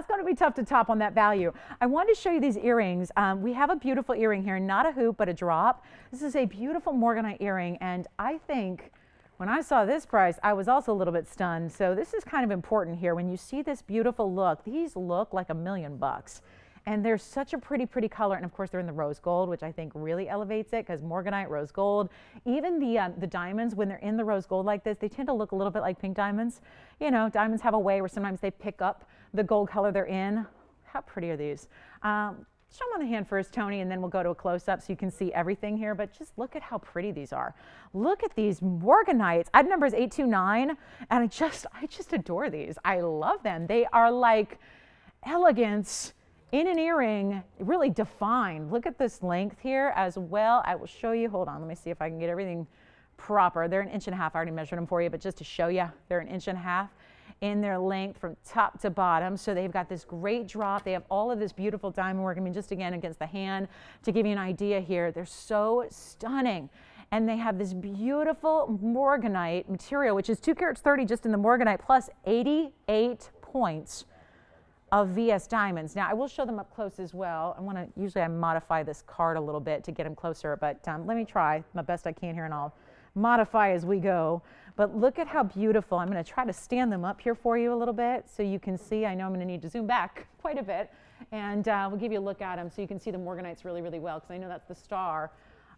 going to be tough to top on that value. I wanted to show you these earrings. We have a beautiful earring here, not a hoop, but a drop. This is a beautiful Morganite earring. And I think when I saw this price, I was also a little bit stunned. So this is kind of important here. When you see this beautiful look, these look like $1 million. And they're such a pretty color. And of course, they're in the rose gold, which I think really elevates it because Morganite, rose gold. Even the diamonds, when they're in the rose gold like this, they tend to look a little bit like pink diamonds. You know, diamonds have a way where sometimes they pick up the gold color they're in. How pretty are these? Show them on the hand first, Tony, and then we'll go to a close-up so you can see everything here. But just look at how pretty these are. Look at these Morganites. Item number is 829, and I just adore these. I love them. They are like elegance in an earring, really defined. Look at this length here as well. I will show you. Hold on, let me see if I can get everything proper. They're 1.5 inches. I already measured them for you, but just to show you, they're 1.5 inches in their length from top to bottom. So they've got this great drop. They have all of this beautiful diamond work. I mean, just again against the hand to give you an idea here. They're so stunning. And they have this beautiful Morganite material, which is 2 carats 30 just in the Morganite, plus 88 points of VS diamonds. Now I will show them up close as well. Usually I modify this card a little bit to get them closer, but let me try my best I can here and I'll modify as we go. But look at how beautiful. I'm going to try to stand them up here for you a little bit so you can see. I know I'm going to need to zoom back quite a bit, and we'll give you a look at them so you can see the Morganites really well, because I know that's the star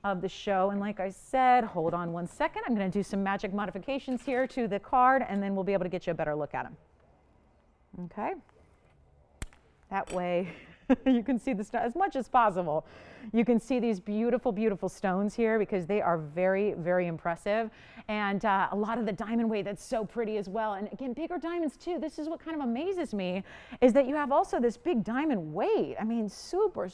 of the show. And like I said, hold on one second. I'm going to do some magic modifications here to the card, and then we'll be able to get you a better look at them. Okay. That way you can see the stone as much as possible. You can see these beautiful stones here because they are very impressive. And a lot of the diamond weight that's so pretty as well. And again, bigger diamonds too. This is what kind of amazes me, is that you have also this big diamond weight. I mean, super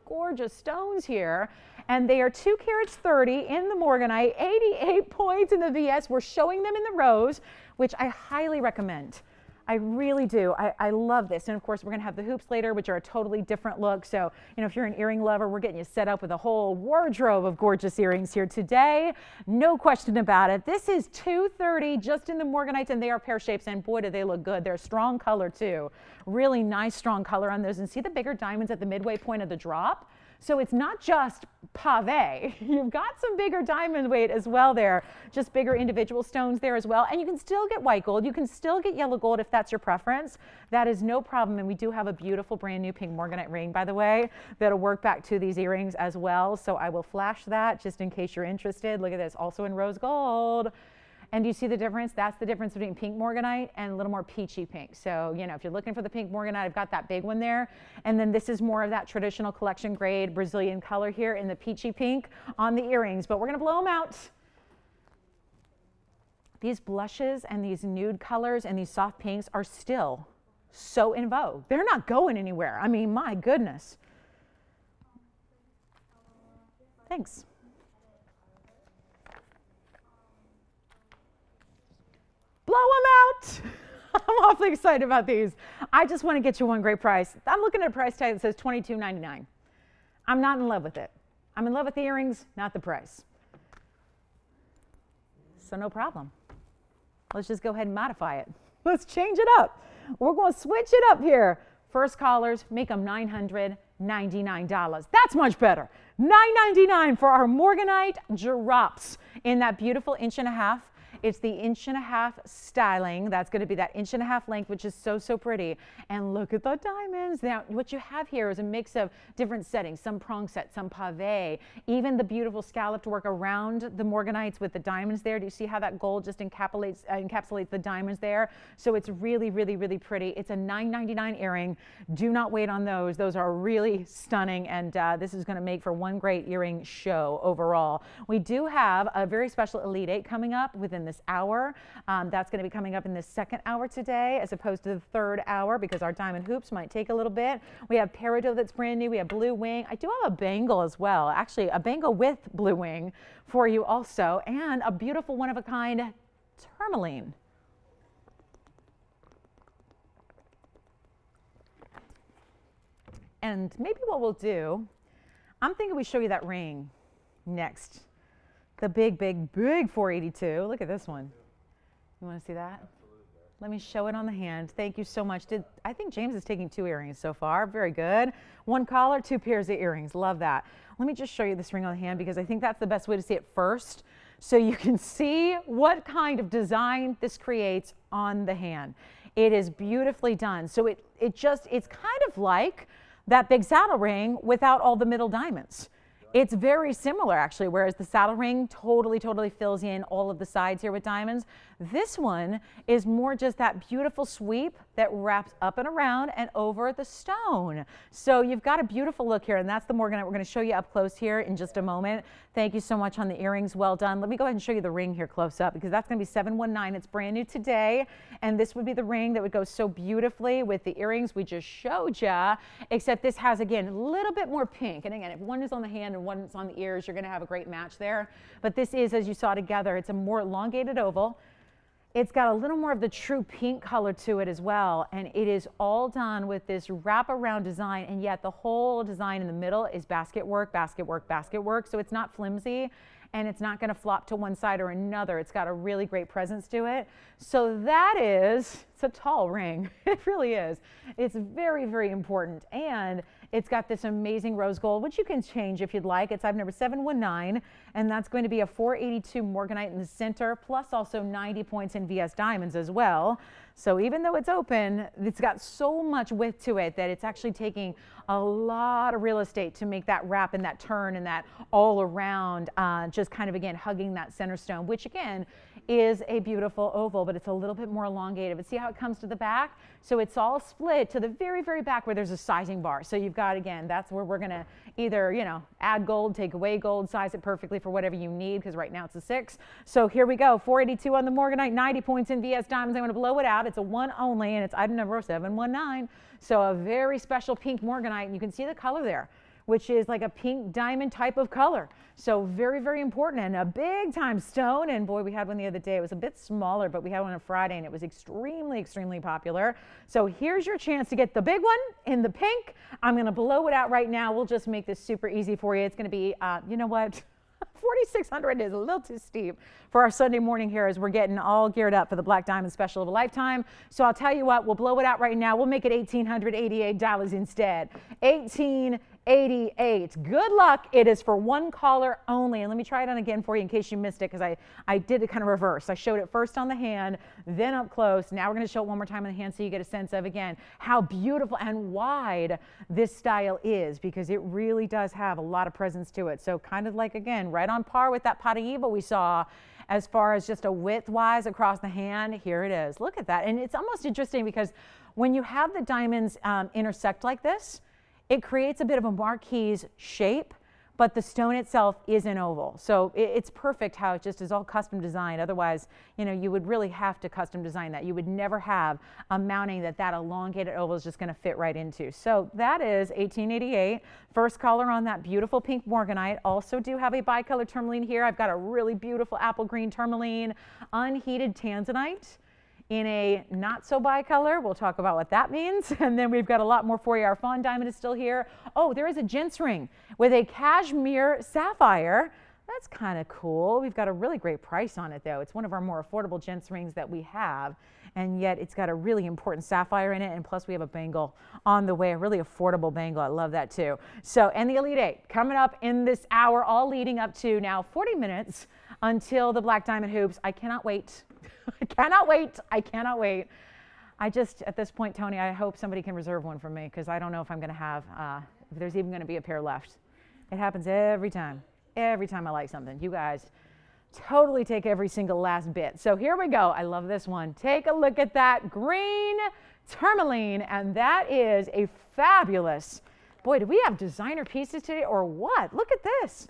gorgeous stones here. And they are 2 carats 30 in the Morganite, 88 points in the VS. We're showing them in the rose, which I highly recommend. I really do. I love this. And of course, we're going to have the hoops later, which are a totally different look. So, you know, if you're an earring lover, we're getting you set up with a whole wardrobe of gorgeous earrings here today. No question about it. This is 230 just in the Morganites, and they are pear shapes. And boy, do they look good. They're a strong color too. Really nice, strong color on those. And see the bigger diamonds at the midway point of the drop? So it's not just pave. You've got some bigger diamond weight as well there, just bigger individual stones there as well. And you can still get white gold. You can still get yellow gold if that's your preference. That is no problem. And we do have a beautiful brand new pink Morganite ring, by the way, that'll work back to these earrings as well. So I will flash that just in case you're interested. Look at this, also in rose gold. And do you see the difference? That's the difference between pink Morganite and a little more peachy pink. So, you know, if you're looking for the pink Morganite, I've got that big one there. And then this is more of that traditional collection grade Brazilian color here in the peachy pink on the earrings. But we're going to blow them out. These blushes and these nude colors and these soft pinks are still so in vogue. They're not going anywhere. I mean, my goodness. Thanks. blow them out. I'm awfully excited about these. I just want to get you one great price. I'm looking at a price tag that says $22.99. I'm not in love with it. I'm in love with the earrings, not the price. So no problem. Let's just go ahead and modify it. Let's change it up. We're going to switch it up here. First callers, make them $999. That's much better. $999 for our Morganite drops in that beautiful 1.5 inch. It's the 1.5 inch styling. That's going to be that 1.5 inch length, which is so, so pretty. And look at the diamonds. Now, what you have here is a mix of different settings, some prong set, some pave, even the beautiful scalloped work around the Morganites with the diamonds there. Do you see how that gold just encapsulates the diamonds there? So it's really, really, really pretty. It's a $9.99 earring. Do not wait on those. Those are really stunning, and this is going to make for one great earring show overall. We do have a very special Elite 8 coming up within this hour. That's going to be coming up in the second hour today as opposed to the third hour because our diamond hoops might take a little bit. We have peridot that's brand new. We have blue wing. I do have a bangle as well. Actually, a bangle with blue wing for you also, and a beautiful one-of-a-kind tourmaline. And maybe what we'll do, I'm thinking we show you that ring next. The big, big, big 482. Look at this one. You want to see that? Absolutely. Let me show it on the hand. Thank you so much. I think James is taking 2 earrings so far. Very good. 1 collar, 2 pairs of earrings. Love that. Let me just show you this ring on the hand because I think that's the best way to see it first, so you can see what kind of design this creates on the hand. It is beautifully done. So it's kind of like that big saddle ring without all the middle diamonds. It's very similar actually, whereas the saddle ring totally fills in all of the sides here with diamonds. This one is more just that beautiful sweep that wraps up and around and over the stone. So you've got a beautiful look here, and that's the Morganite we're going to show you up close here in just a moment. Thank you so much on the earrings. Well done. Let me go ahead and show you the ring here close up because that's going to be 719. It's brand new today, and this would be the ring that would go so beautifully with the earrings we just showed you, except this has, again, a little bit more pink. And again, if one is on the hand and one is on the ears, you're going to have a great match there. But this is, as you saw together, it's a more elongated oval. It's got a little more of the true pink color to it as well, and it is all done with this wraparound design, and yet the whole design in the middle is basket work, basket work, basket work, so it's not flimsy, and it's not going to flop to one side or another. It's got a really great presence to it. So it's a tall ring. It really is. It's very, very important, and it's got this amazing rose gold, which you can change if you'd like. It's item number 719, and that's going to be a 482 Morganite in the center, plus also 90 points in VS diamonds as well. So even though it's open, it's got so much width to it that it's actually taking a lot of real estate to make that wrap and that turn and that all around, just kind of, again, hugging that center stone, which again is a beautiful oval, but it's a little bit more elongated. But see how it comes to the back? So it's all split to the very, very back where there's a sizing bar. So you've got, again, that's where we're going to either, add gold, take away gold, size it perfectly for whatever you need, because right now it's a 6. So here we go, 482 on the Morganite, 90 points in VS diamonds. I'm going to blow it out. It's a 1 only, and it's item number 719. So a very special pink Morganite, and you can see the color there, which is like a pink diamond type of color. So very, very important, and a big time stone. And boy, we had one the other day. It was a bit smaller, but we had one on Friday, and it was extremely, extremely popular. So here's your chance to get the big one in the pink. I'm going to blow it out right now. We'll just make this super easy for you. It's going to be, you know what? 4,600 is a little too steep for our Sunday morning here as we're getting all geared up for the Black Diamond Special of a Lifetime. So I'll tell you what, we'll blow it out right now. We'll make it $1,888 instead. $1,888. Good luck. It is for 1 caller only. And let me try it on again for you in case you missed it, because I did it kind of reverse. I showed it first on the hand, then up close. Now we're going to show it one more time on the hand so you get a sense of, again, how beautiful and wide this style is, because it really does have a lot of presence to it. So kind of like, again, right on par with that Paraíba we saw as far as just a width-wise across the hand. Here it is. Look at that. And it's almost interesting because when you have the diamonds intersect like this, it creates a bit of a marquise shape, but the stone itself is an oval. So it's perfect how it just is all custom designed. Otherwise, you would really have to custom design that. You would never have a mounting that elongated oval is just going to fit right into. So that is $1,888. First caller on that beautiful pink Morganite. Also do have a bicolor tourmaline here. I've got a really beautiful apple green tourmaline, unheated Tanzanite. in a not so bicolor. We'll talk about what that means. And then we've got a lot more for you. Our Fawn diamond is still here. Oh, there is a gents ring with a cashmere sapphire. That's kind of cool. We've got a really great price on it though. It's one of our more affordable gents rings that we have, and yet it's got a really important sapphire in it, and plus we have a bangle on the way, a really affordable bangle. I love that too. So, and the Elite 8 coming up in this hour, all leading up to now 40 minutes until the black diamond hoops. I cannot wait. I cannot wait. I cannot wait. I just, at this point, Tony, I hope somebody can reserve one for me, because I don't know if I'm going to have, if there's even going to be a pair left. It happens every time. Every time I like something. You guys totally take every single last bit. So here we go. I love this one. Take a look at that green tourmaline, and that is a fabulous, boy, do we have designer pieces today or what? Look at this.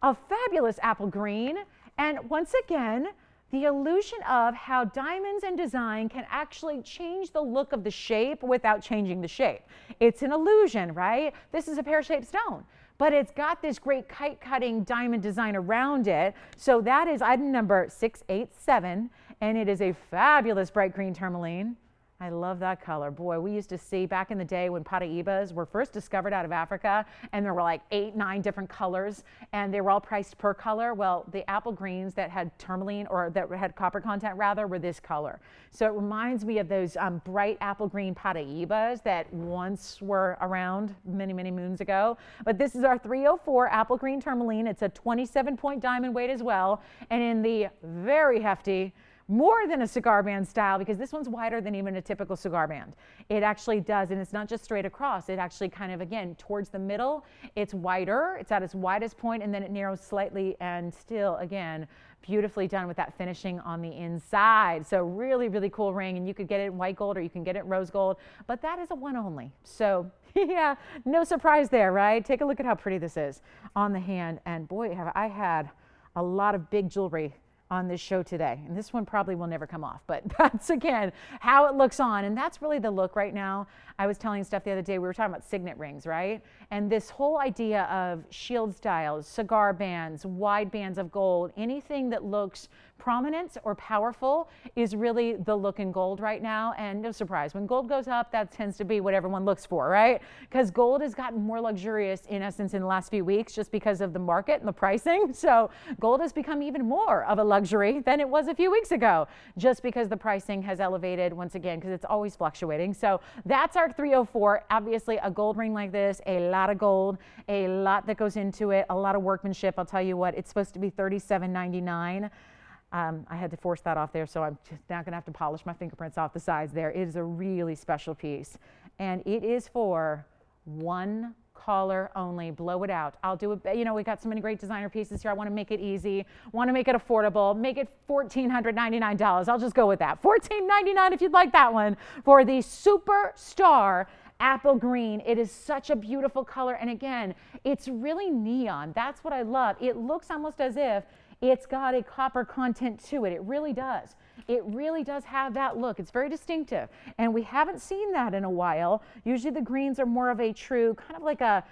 A fabulous apple green. And once again, the illusion of how diamonds and design can actually change the look of the shape without changing the shape. It's an illusion, right? This is a pear-shaped stone, but it's got this great kite cutting diamond design around it. So that is item number 687, and it is a fabulous bright green tourmaline. I love that color. Boy, we used to see back in the day when Paraibas were first discovered out of Africa, and there were like 8, 9 different colors, and they were all priced per color. Well, the apple greens that had tourmaline, or that had copper content rather, were this color. So it reminds me of those bright apple green Paraibas that once were around many, many moons ago. But this is our 304 apple green tourmaline. It's a 27-point diamond weight as well, and in the very hefty, more than a cigar band style, because this one's wider than even a typical cigar band. It actually does, and it's not just straight across. It actually kind of, again, towards the middle, it's wider. It's at its widest point, and then it narrows slightly, and still, again, beautifully done with that finishing on the inside. So really, really cool ring, and you could get it in white gold or you can get it in rose gold, but that is a one only. So yeah, no surprise there, right? Take a look at how pretty this is on the hand, and boy, have I had a lot of big jewelry on this show today, and this one probably will never come off, but that's again how it looks on, and that's really the look right now. I was telling Steph the other day, we were talking about signet rings, right? And this whole idea of shield styles, cigar bands, wide bands of gold, anything that looks prominent or powerful is really the look in gold right now. And no surprise, when gold goes up, that tends to be what everyone looks for, right? Because gold has gotten more luxurious in essence in the last few weeks just because of the market and the pricing. So gold has become even more of a luxury than it was a few weeks ago, just because the pricing has elevated once again, because it's always fluctuating. So that's our 304. Obviously a gold ring like this, a lot of gold, a lot that goes into it, a lot of workmanship. I'll tell you what, it's supposed to be $37.99. I had to force that off there, so I'm just now going to have to polish my fingerprints off the sides there. It is a really special piece, and it is for one caller only. Blow it out. I'll do it. You know, we got so many great designer pieces here. I want to make it easy, want to make it affordable, make it $1,499. I'll just go with that. $1,499 if you'd like that one for the Superstar apple green. It is such a beautiful color, and again, it's really neon. That's what I love. It looks almost as if it's got a copper content to it. It really does. It really does have that look. It's very distinctive, and we haven't seen that in a while. Usually the greens are more of a true, kind of like a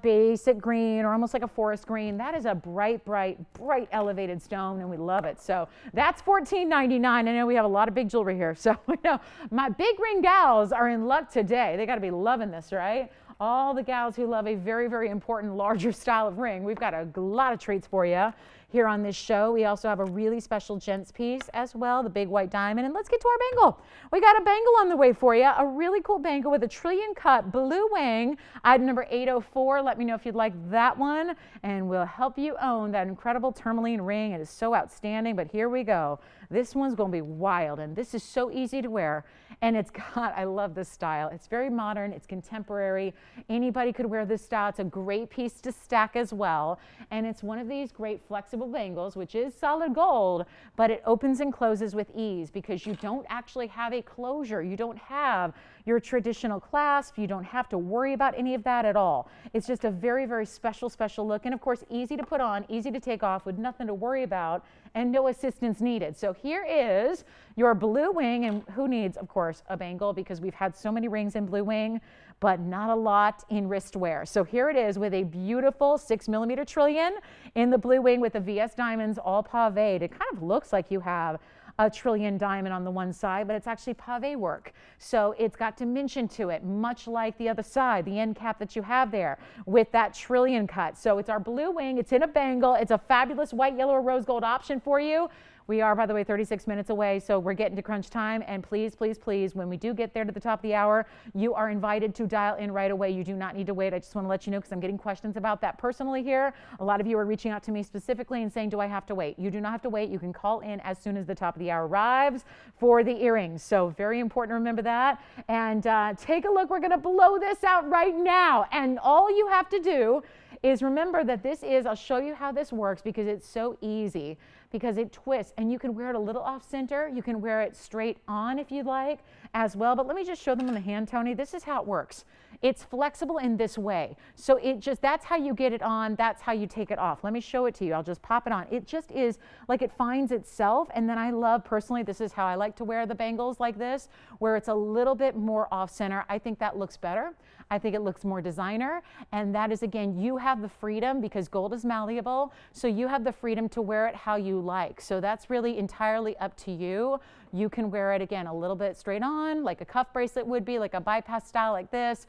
basic green or almost like a forest green. That is a bright, bright, bright elevated stone, and we love it. So that's $14.99. I know we have a lot of big jewelry here, so you know, my big ring gals are in luck today. They got to be loving this, right? All the gals who love a very, very important larger style of ring, we've got a lot of treats for you here on this show. We also have a really special gents piece as well, the big white diamond. And let's get to our bangle. We got a bangle on the way for you, a really cool bangle with a trillion cut blue wing, item number 804. Let me know if you'd like that one, and we'll help you own that incredible tourmaline ring. It is so outstanding, but here we go. This one's going to be wild, and this is so easy to wear, and it's got, I love this style. It's very modern, it's contemporary. Anybody could wear this style. It's a great piece to stack as well, and it's one of these great flexible bangles, which is solid gold, but it opens and closes with ease because you don't actually have a closure. You don't have your traditional clasp. You don't have to worry about any of that at all. It's just a very, very special, special look, and of course, easy to put on, easy to take off with nothing to worry about and no assistance needed. So here is your blue wing, and who needs, of course, a bangle, because we've had so many rings in blue wing, but not a lot in wrist wear. So here it is with a beautiful 6mm trillion in the blue wing with the VS diamonds all paved. It kind of looks like you have a trillion diamond on the one side, but it's actually pave work. So it's got dimension to it, much like the other side, the end cap that you have there with that trillion cut. So it's our blue wing. It's in a bangle. It's a fabulous white, yellow, or rose gold option for you. We are, by the way, 36 minutes away, so we're getting to crunch time. And please, please, please, when we do get there to the top of the hour, you are invited to dial in right away. You do not need to wait. I just want to let you know because I'm getting questions about that personally here. A lot of you are reaching out to me specifically and saying, do I have to wait? You do not have to wait. You can call in as soon as the top of the hour arrives for the earrings. So very important to remember that. And take a look. We're going to blow this out right now. And all you have to do is remember that this is, I'll show you how this works because it's so easy, because it twists and you can wear it a little off center. You can wear it straight on if you'd like as well. But let me just show them on the hand, Tony. This is how it works. It's flexible in this way. So it just, that's how you get it on. That's how you take it off. Let me show it to you. I'll just pop it on. It just is like it finds itself. And then I love personally, this is how I like to wear the bangles like this, where it's a little bit more off center. I think that looks better. I think it looks more designer. And that is, again, you have the freedom because gold is malleable. So you have the freedom to wear it how you like. So that's really entirely up to you. You can wear it, again, a little bit straight on, like a cuff bracelet would be, like a bypass style like this.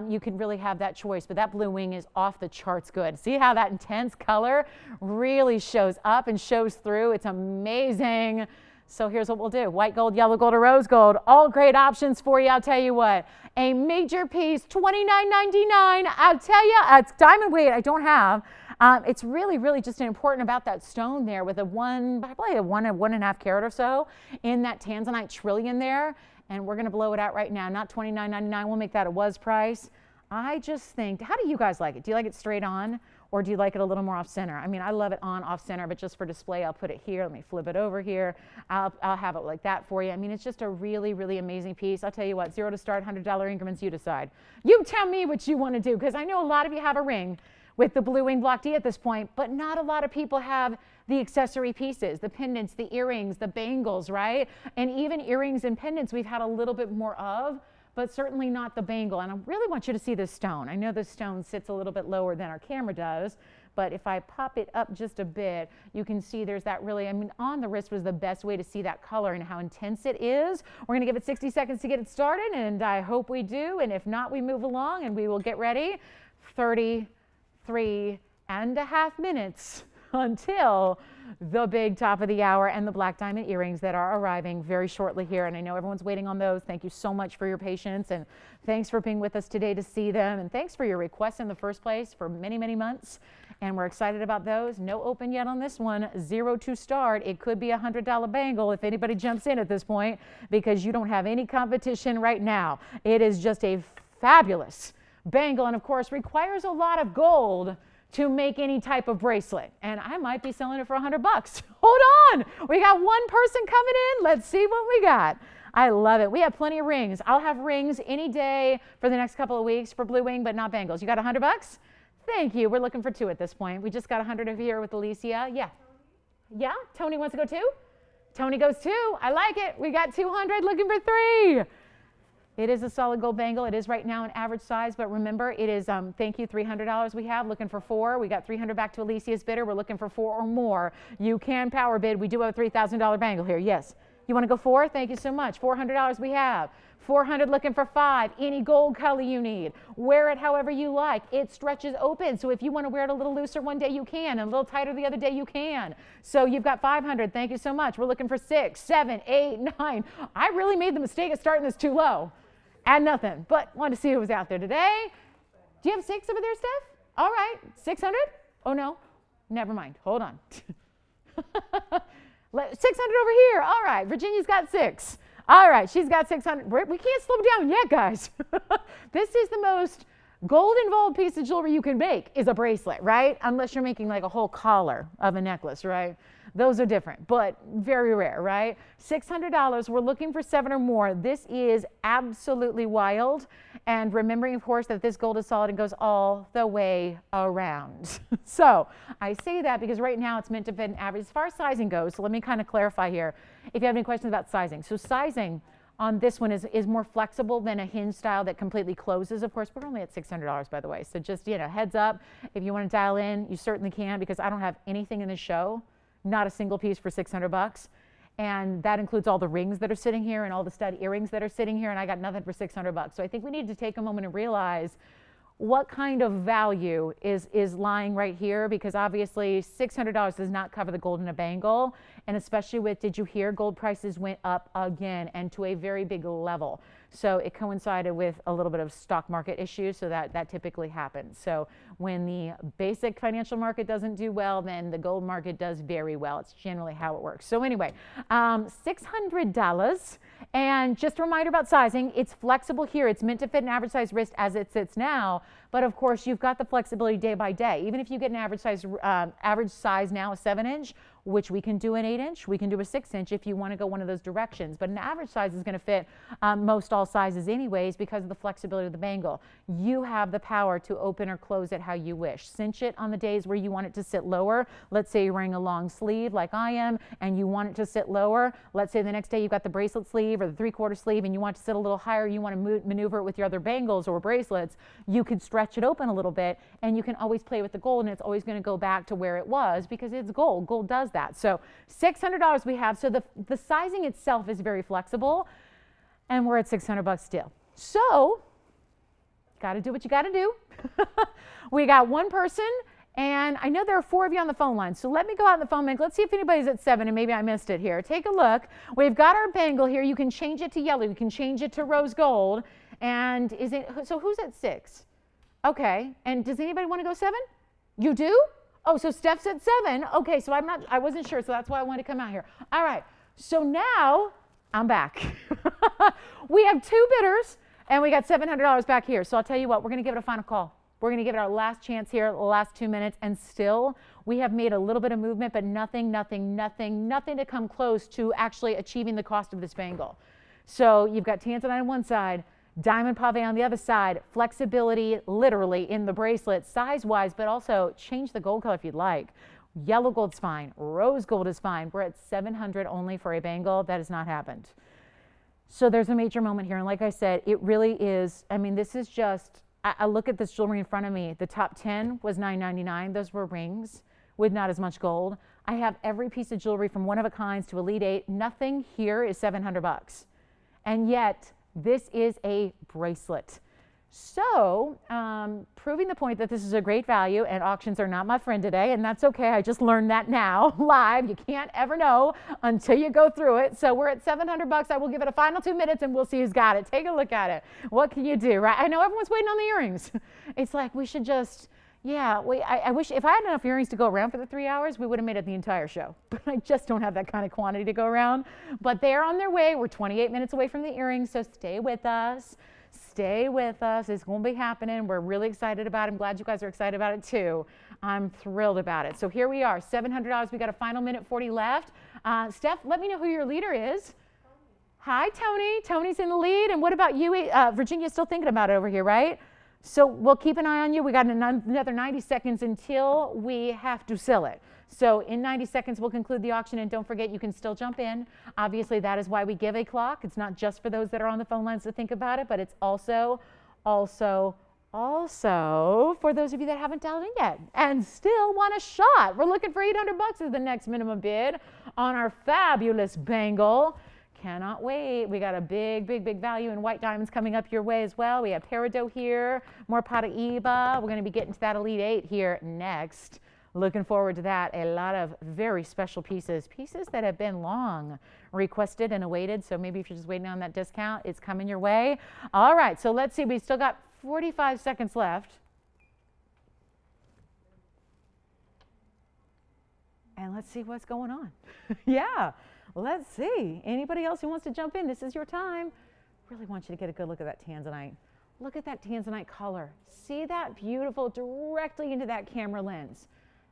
You can really have that choice. But that blue wing is off the charts good. See how that intense color really shows up and shows through? It's amazing. So here's what we'll do. White gold, yellow gold, or rose gold. All great options for you. I'll tell you what. A major piece, $29.99. I'll tell you, it's diamond weight I don't have. It's really, really just important about that stone there with probably a 1.5 carat or so in that Tanzanite trillion there. And we're going to blow it out right now. Not $29.99. We'll make that a was price. I just think, how do you guys like it? Do you like it straight on? Or do you like it a little more off center? I mean, I love it on off center, but just for display, I'll put it here. Let me flip it over here. I'll have it like that for you. I mean, it's just a really, really amazing piece. I'll tell you what, 0 to start, $100 increments, you decide. You tell me what you want to do, because I know a lot of you have a ring with the blue wing block D at this point, but not a lot of people have the accessory pieces, the pendants, the earrings, the bangles, right? And even earrings and pendants we've had a little bit more of, but certainly not the bangle. And I really want you to see this stone. I know this stone sits a little bit lower than our camera does, but if I pop it up just a bit, you can see there's that really, I mean, on the wrist was the best way to see that color and how intense it is. We're gonna give it 60 seconds to get it started, and I hope we do. And if not, we move along and we will get ready. 33.5 minutes until the big top of the hour and the black diamond earrings that are arriving very shortly here. And I know everyone's waiting on those. Thank you so much for your patience, and thanks for being with us today to see them. And thanks for your requests in the first place for many, many months. And we're excited about those. No open yet on this one. 0 to start. It could be a $100 bangle if anybody jumps in at this point, because you don't have any competition right now. It is just a fabulous bangle, and of course requires a lot of gold to make any type of bracelet. And I might be selling it for $100. Hold on, we got one person coming in. Let's see what we got. I love it. We have plenty of rings. I'll have rings any day for the next couple of weeks for blue wing, but not bangles. You got $100? Thank you. We're looking for 2 at this point. We just got 100 over here with Alicia. Yeah. Yeah, Tony wants to go 2? Tony goes 2. I like it. We got 200 looking for 3. It is a solid gold bangle. It is right now an average size, but remember, it is, thank you, $300 we have, looking for 4. We got 300 back to Alicia's bidder. We're looking for 4 or more. You can power bid. We do have a $3,000 bangle here. Yes. You want to go 4? Thank you so much. $400 we have. 400 looking for 5. Any gold color you need. Wear it however you like. It stretches open. So if you want to wear it a little looser one day, you can, and a little tighter the other day, you can. So you've got 500. Thank you so much. We're looking for 6, 7, 8, 9. I really made the mistake of starting this too low. Add nothing, but wanted to see who was out there today. Do you have 6 over there, Steph? All right, 600? Oh no, never mind, hold on. 600 over here, all right, Virginia's got 6. All right, she's got 600. We can't slow down yet, guys. This is the most gold-involved piece of jewelry you can make is a bracelet, right? Unless you're making like a whole collar of a necklace, right? Those are different, but very rare, right? $600, we're looking for 7 or more. This is absolutely wild. And remembering, of course, that this gold is solid and goes all the way around. So I say that because right now it's meant to fit an average. As far as sizing goes, so let me kind of clarify here. If you have any questions about sizing. So sizing on this one is more flexible than a hinge style that completely closes. Of course, we're only at $600, by the way. So just, you know, heads up, if you want to dial in, you certainly can, because I don't have anything in the show. Not a single piece for $600. And that includes all the rings that are sitting here and all the stud earrings that are sitting here. And I got nothing for 600 bucks. So I think we need to take a moment and realize what kind of value is lying right here, because obviously $600 does not cover the gold in a bangle. And especially with, did you hear, gold prices went up again and to a very big level. So it coincided with a little bit of stock market issues, so that typically happens. So when the basic financial market doesn't do well, then the gold market does very well. It's generally how it works. So anyway, $600. And just a reminder about sizing, it's flexible here. It's meant to fit an average size wrist as it sits now. But of course, you've got the flexibility day by day. Even if you get an average size now, a 7-inch, which we can do an 8-inch, we can do a 6-inch if you want to go one of those directions. But an average size is going to fit most all sizes anyways because of the flexibility of the bangle. You have the power to open or close it how you wish. Cinch it on the days where you want it to sit lower. Let's say you're wearing a long sleeve like I am and you want it to sit lower. Let's say the next day you've got the bracelet sleeve or the 3/4 sleeve and you want it to sit a little higher. You want to maneuver it with your other bangles or bracelets. You could stretch it open a little bit and you can always play with the gold, and it's always going to go back to where it was because it's gold. Gold does that. So $600 we have. So the sizing itself is very flexible, and we're at 600 bucks still. So got to do what you got to do. We got one person, and I know there are 4 of you on the phone line. So let me go out on the phone bank. Let's see if anybody's at 7, and maybe I missed it here. Take a look. We've got our bangle here. You can change it to yellow. You can change it to rose gold. And so who's at 6? Okay. And does anybody want to go 7? You do? Oh, so Steph's at 7. Okay, so I wasn't sure, so that's why I wanted to come out here. All right, so now I'm back. We have 2 bidders, and we got $700 back here. So I'll tell you what, we're going to give it a final call. We're going to give it our last chance here, the last 2 minutes, and still we have made a little bit of movement, but nothing to come close to actually achieving the cost of this bangle. So you've got Tanzanite on one side, diamond pave on the other side, flexibility literally in the bracelet size-wise, but also change the gold color if you'd like. Yellow gold's fine, rose gold is fine. We're at $700 only for a bangle. That has not happened. So there's a major moment here, and like I said, it really is, I mean, this is just, I look at this jewelry in front of me. The top 10 was $9.99. Those were rings with not as much gold. I have every piece of jewelry from one-of-a-kinds to Elite 8. Nothing here is 700 bucks. And yet, this is a bracelet. So, proving the point that this is a great value, and auctions are not my friend today, and that's okay. I just learned that now, live. You can't ever know until you go through it. So we're at 700 bucks. I will give it a final 2 minutes, and we'll see who's got it. Take a look at it. What can you do, right? I know everyone's waiting on the earrings. It's like we should just, yeah, I wish if I had enough earrings to go around for the 3 hours, we would have made it the entire show. But I just don't have that kind of quantity to go around. But they're on their way. We're 28 minutes away from the earrings, so stay with us. Stay with us. It's going to be happening. We're really excited about it. I'm glad you guys are excited about it too. I'm thrilled about it. So here we are, $700. We got a final minute 40 left. Steph, let me know who your leader is. Hi, Tony. Tony's in the lead. And what about you? Virginia's still thinking about it over here, right? So we'll keep an eye on you. We got another 90 seconds until we have to sell it. So in 90 seconds, we'll conclude the auction. And don't forget, you can still jump in. Obviously, that is why we give a clock. It's not just for those that are on the phone lines to think about it, but it's also for those of you that haven't dialed in yet and still want a shot. We're looking for 800 bucks as the next minimum bid on our fabulous bangle. Cannot wait. We got a big value in white diamonds coming up your way as well. We have peridot here, more Paraíba. We're going to be getting to that Elite 8 here next. Looking forward to that. A lot of very special pieces that have been long requested and awaited. So maybe if you're just waiting on that discount, it's coming your way. All right, so let's see. We still got 45 seconds left. And let's see what's going on. Yeah, let's see. Anybody else who wants to jump in, this is your time. Really want you to get a good look at that Tanzanite. Look at that Tanzanite color. See that beautiful directly into that camera lens.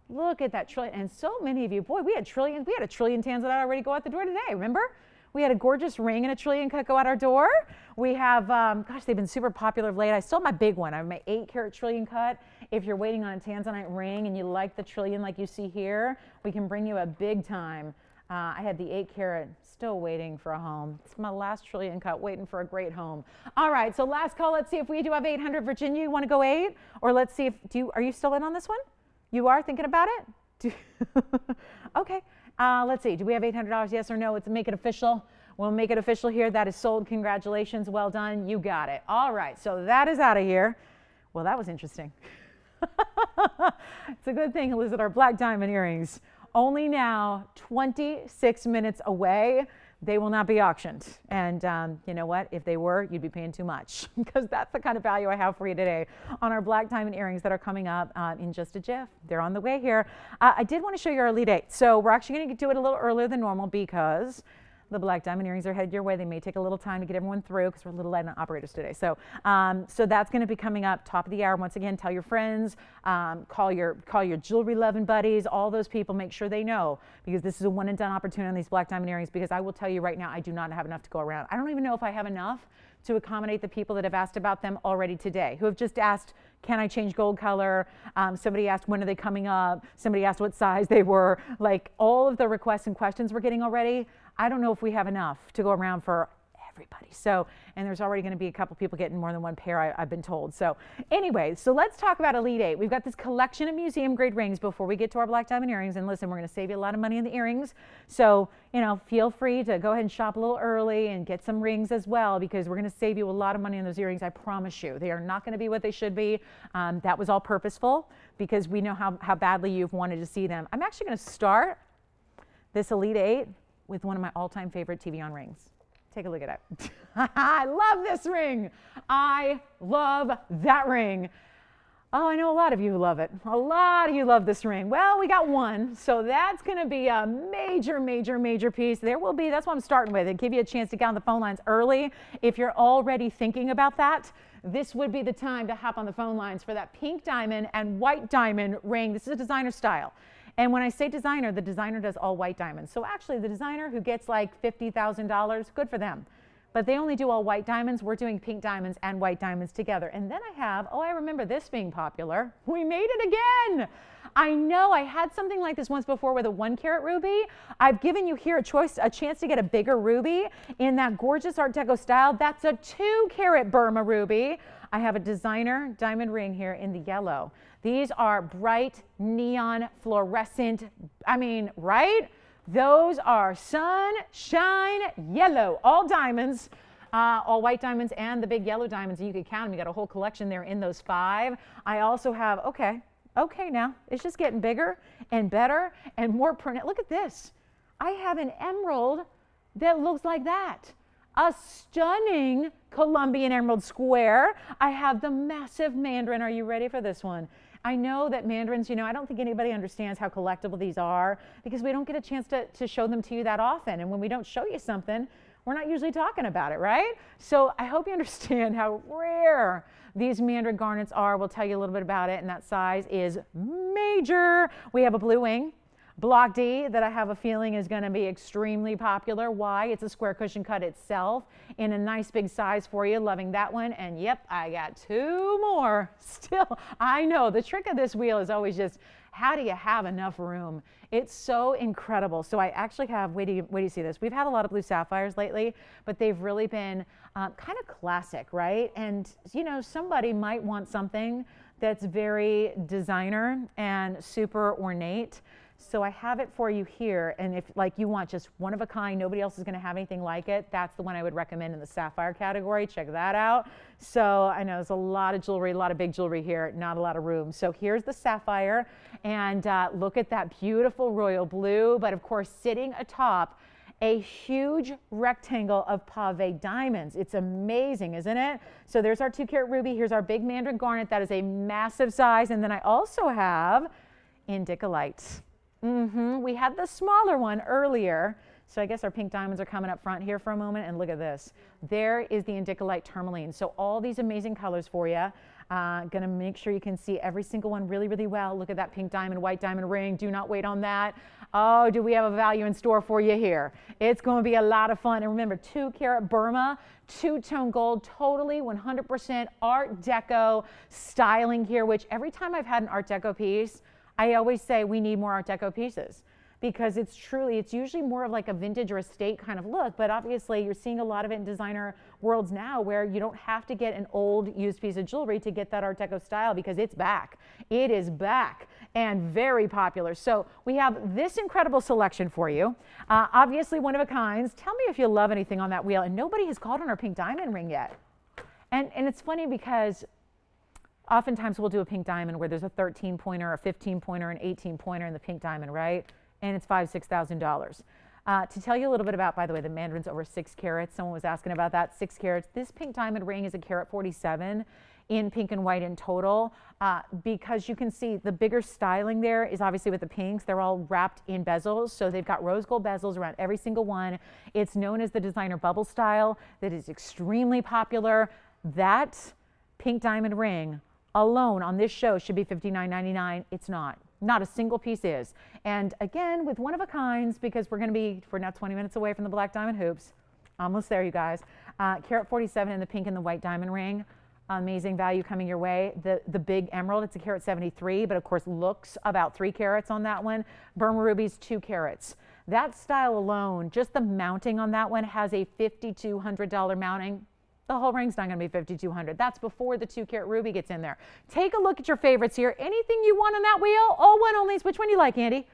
Look at that trillion, and so many of you, boy, we had a trillion Tanzanite already go out the door today, remember? We had a gorgeous ring and a trillion cut go out our door. We have, gosh, they've been super popular of late. I still have my big one. I have my 8-carat trillion cut. If you're waiting on a Tanzanite ring and you like the trillion like you see here, we can bring you a big time. I had the 8-carat, still waiting for a home. It's my last trillion cut, waiting for a great home. All right, so last call. Let's see if we do have 800. Virginia, you want to go 8? Or let's see if, are you still in on this one? You are thinking about it? Okay. Let's see, do we have $800? Yes or no? Let's make it official. We'll make it official here. That is sold. Congratulations. Well done. You got it. All right. So that is out of here. Well, that was interesting. It's a good thing it was at our black diamond earrings. Only now 26 minutes away. They will not be auctioned. And you know what? If they were, you'd be paying too much, because that's the kind of value I have for you today on our black diamond earrings that are coming up in just a jiff. They're on the way here. I did want to show you our Elite 8. So we're actually going to do it a little earlier than normal because the black diamond earrings are headed your way. They may take a little time to get everyone through because we're a little light on operators today. So so that's going to be coming up top of the hour. Once again, tell your friends, call your jewelry loving buddies, all those people. Make sure they know, because this is a one and done opportunity on these black diamond earrings, because I will tell you right now, I do not have enough to go around. I don't even know if I have enough to accommodate the people that have asked about them already today, who have just asked, can I change gold color? Somebody asked, when are they coming up? Somebody asked what size they were. Like, all of the requests and questions we're getting already, I don't know if we have enough to go around for everybody. So, and there's already going to be a couple people getting more than one pair, I've been told. So anyway, so let's talk about Elite 8. We've got this collection of museum grade rings before we get to our black diamond earrings. And listen, we're going to save you a lot of money in the earrings. So, you know, feel free to go ahead and shop a little early and get some rings as well, because we're going to save you a lot of money on those earrings. I promise you, they are not going to be what they should be. That was all purposeful, because we know how badly you've wanted to see them. I'm actually going to start this Elite 8 with one of my all-time favorite TVON rings. Take a look at it. I love this ring. I love that ring. Oh, I know a lot of you who love it. A lot of you love this ring. Well, we got one, so that's going to be a major, major, major piece. There will be, that's what I'm starting with, and give you a chance to get on the phone lines early. If you're already thinking about that, this would be the time to hop on the phone lines for that pink diamond and white diamond ring. This is a designer style. And when I say designer, the designer does all white diamonds. So actually, the designer who gets like $50,000, good for them. But they only do all white diamonds. We're doing pink diamonds and white diamonds together. And then I have, oh, I remember this being popular. We made it again. I know I had something like this once before with a 1-carat ruby. I've given you here a chance to get a bigger ruby in that gorgeous Art Deco style. That's a 2-carat Burma ruby. I have a designer diamond ring here in the yellow. These are bright neon fluorescent, I mean, right? Those are sunshine yellow, all diamonds, all white diamonds and the big yellow diamonds. And you can count them. You got a whole collection there in those 5. I also have, okay now, it's just getting bigger and better and more pronounced. Look at this. I have an emerald that looks like that. A stunning Colombian emerald square. I have the massive mandarin. Are you ready for this one? I know that mandarins, you know, I don't think anybody understands how collectible these are, because we don't get a chance to show them to you that often. And when we don't show you something, we're not usually talking about it, right? So I hope you understand how rare these mandarin garnets are. We'll tell you a little bit about it, and that size is major. We have a blue wing. Block D that I have a feeling is going to be extremely popular. Why? It's a square cushion cut itself in a nice big size for you. Loving that one. And yep, I got 2 more still. I know the trick of this wheel is always just, how do you have enough room? It's so incredible. So I actually have, wait do you see this? We've had a lot of blue sapphires lately, but they've really been kind of classic, right? And you know, somebody might want something that's very designer and super ornate. So I have it for you here, and if like you want just one of a kind, nobody else is going to have anything like it, that's the one I would recommend in the sapphire category. Check that out. So I know there's a lot of jewelry, a lot of big jewelry here, not a lot of room. So here's the sapphire, and look at that beautiful royal blue, but of course sitting atop a huge rectangle of pave diamonds. It's amazing, isn't it? So there's our 2-carat ruby. Here's our big mandarin garnet. That is a massive size. And then I also have indicolite. We had the smaller one earlier. So I guess our pink diamonds are coming up front here for a moment. And look at this. There is the indicolite Tourmaline. So all these amazing colors for you. Gonna make sure you can see every single one really, really well. Look at that pink diamond, white diamond ring. Do not wait on that. Oh, do we have a value in store for you here? It's going to be a lot of fun. And remember, 2-carat Burma, 2-tone gold, totally 100% Art Deco styling here, which every time I've had an Art Deco piece, I always say we need more Art Deco pieces, because it's usually more of like a vintage or estate kind of look, but obviously you're seeing a lot of it in designer worlds now where you don't have to get an old used piece of jewelry to get that Art Deco style, because it's back. It is back and very popular. So we have this incredible selection for you. Obviously one of a kinds. Tell me if you love anything on that wheel, and nobody has called on our pink diamond ring yet. And it's funny because oftentimes we'll do a pink diamond where there's a 13 pointer, a 15 pointer, an 18 pointer in the pink diamond, right? And it's $5,000, $6,000. To tell you a little bit about, by the way, the mandarin's over 6 carats. Someone was asking about that, 6 carats. This pink diamond ring is a carat 47 in pink and white in total, because you can see the bigger styling there is obviously with the pinks. They're all wrapped in bezels, so they've got rose gold bezels around every single one. It's known as the designer bubble style that is extremely popular. That pink diamond ring alone on this show should be $59.99. It's not. Not a single piece is. And again, with one of a kinds, because we're now 20 minutes away from the black diamond hoops. Almost there, you guys. Carat 47 in the pink and the white diamond ring. Amazing value coming your way. The big emerald, it's a carat 73, but of course looks about 3 carats on that one. Burma rubies, 2 carats. That style alone, just the mounting on that one has a $5,200 mounting. The whole ring's not going to be $5,200. That's before the 2-carat ruby gets in there. Take a look at your favorites here. Anything you want on that wheel? All one onlys. Which one do you like, Andy?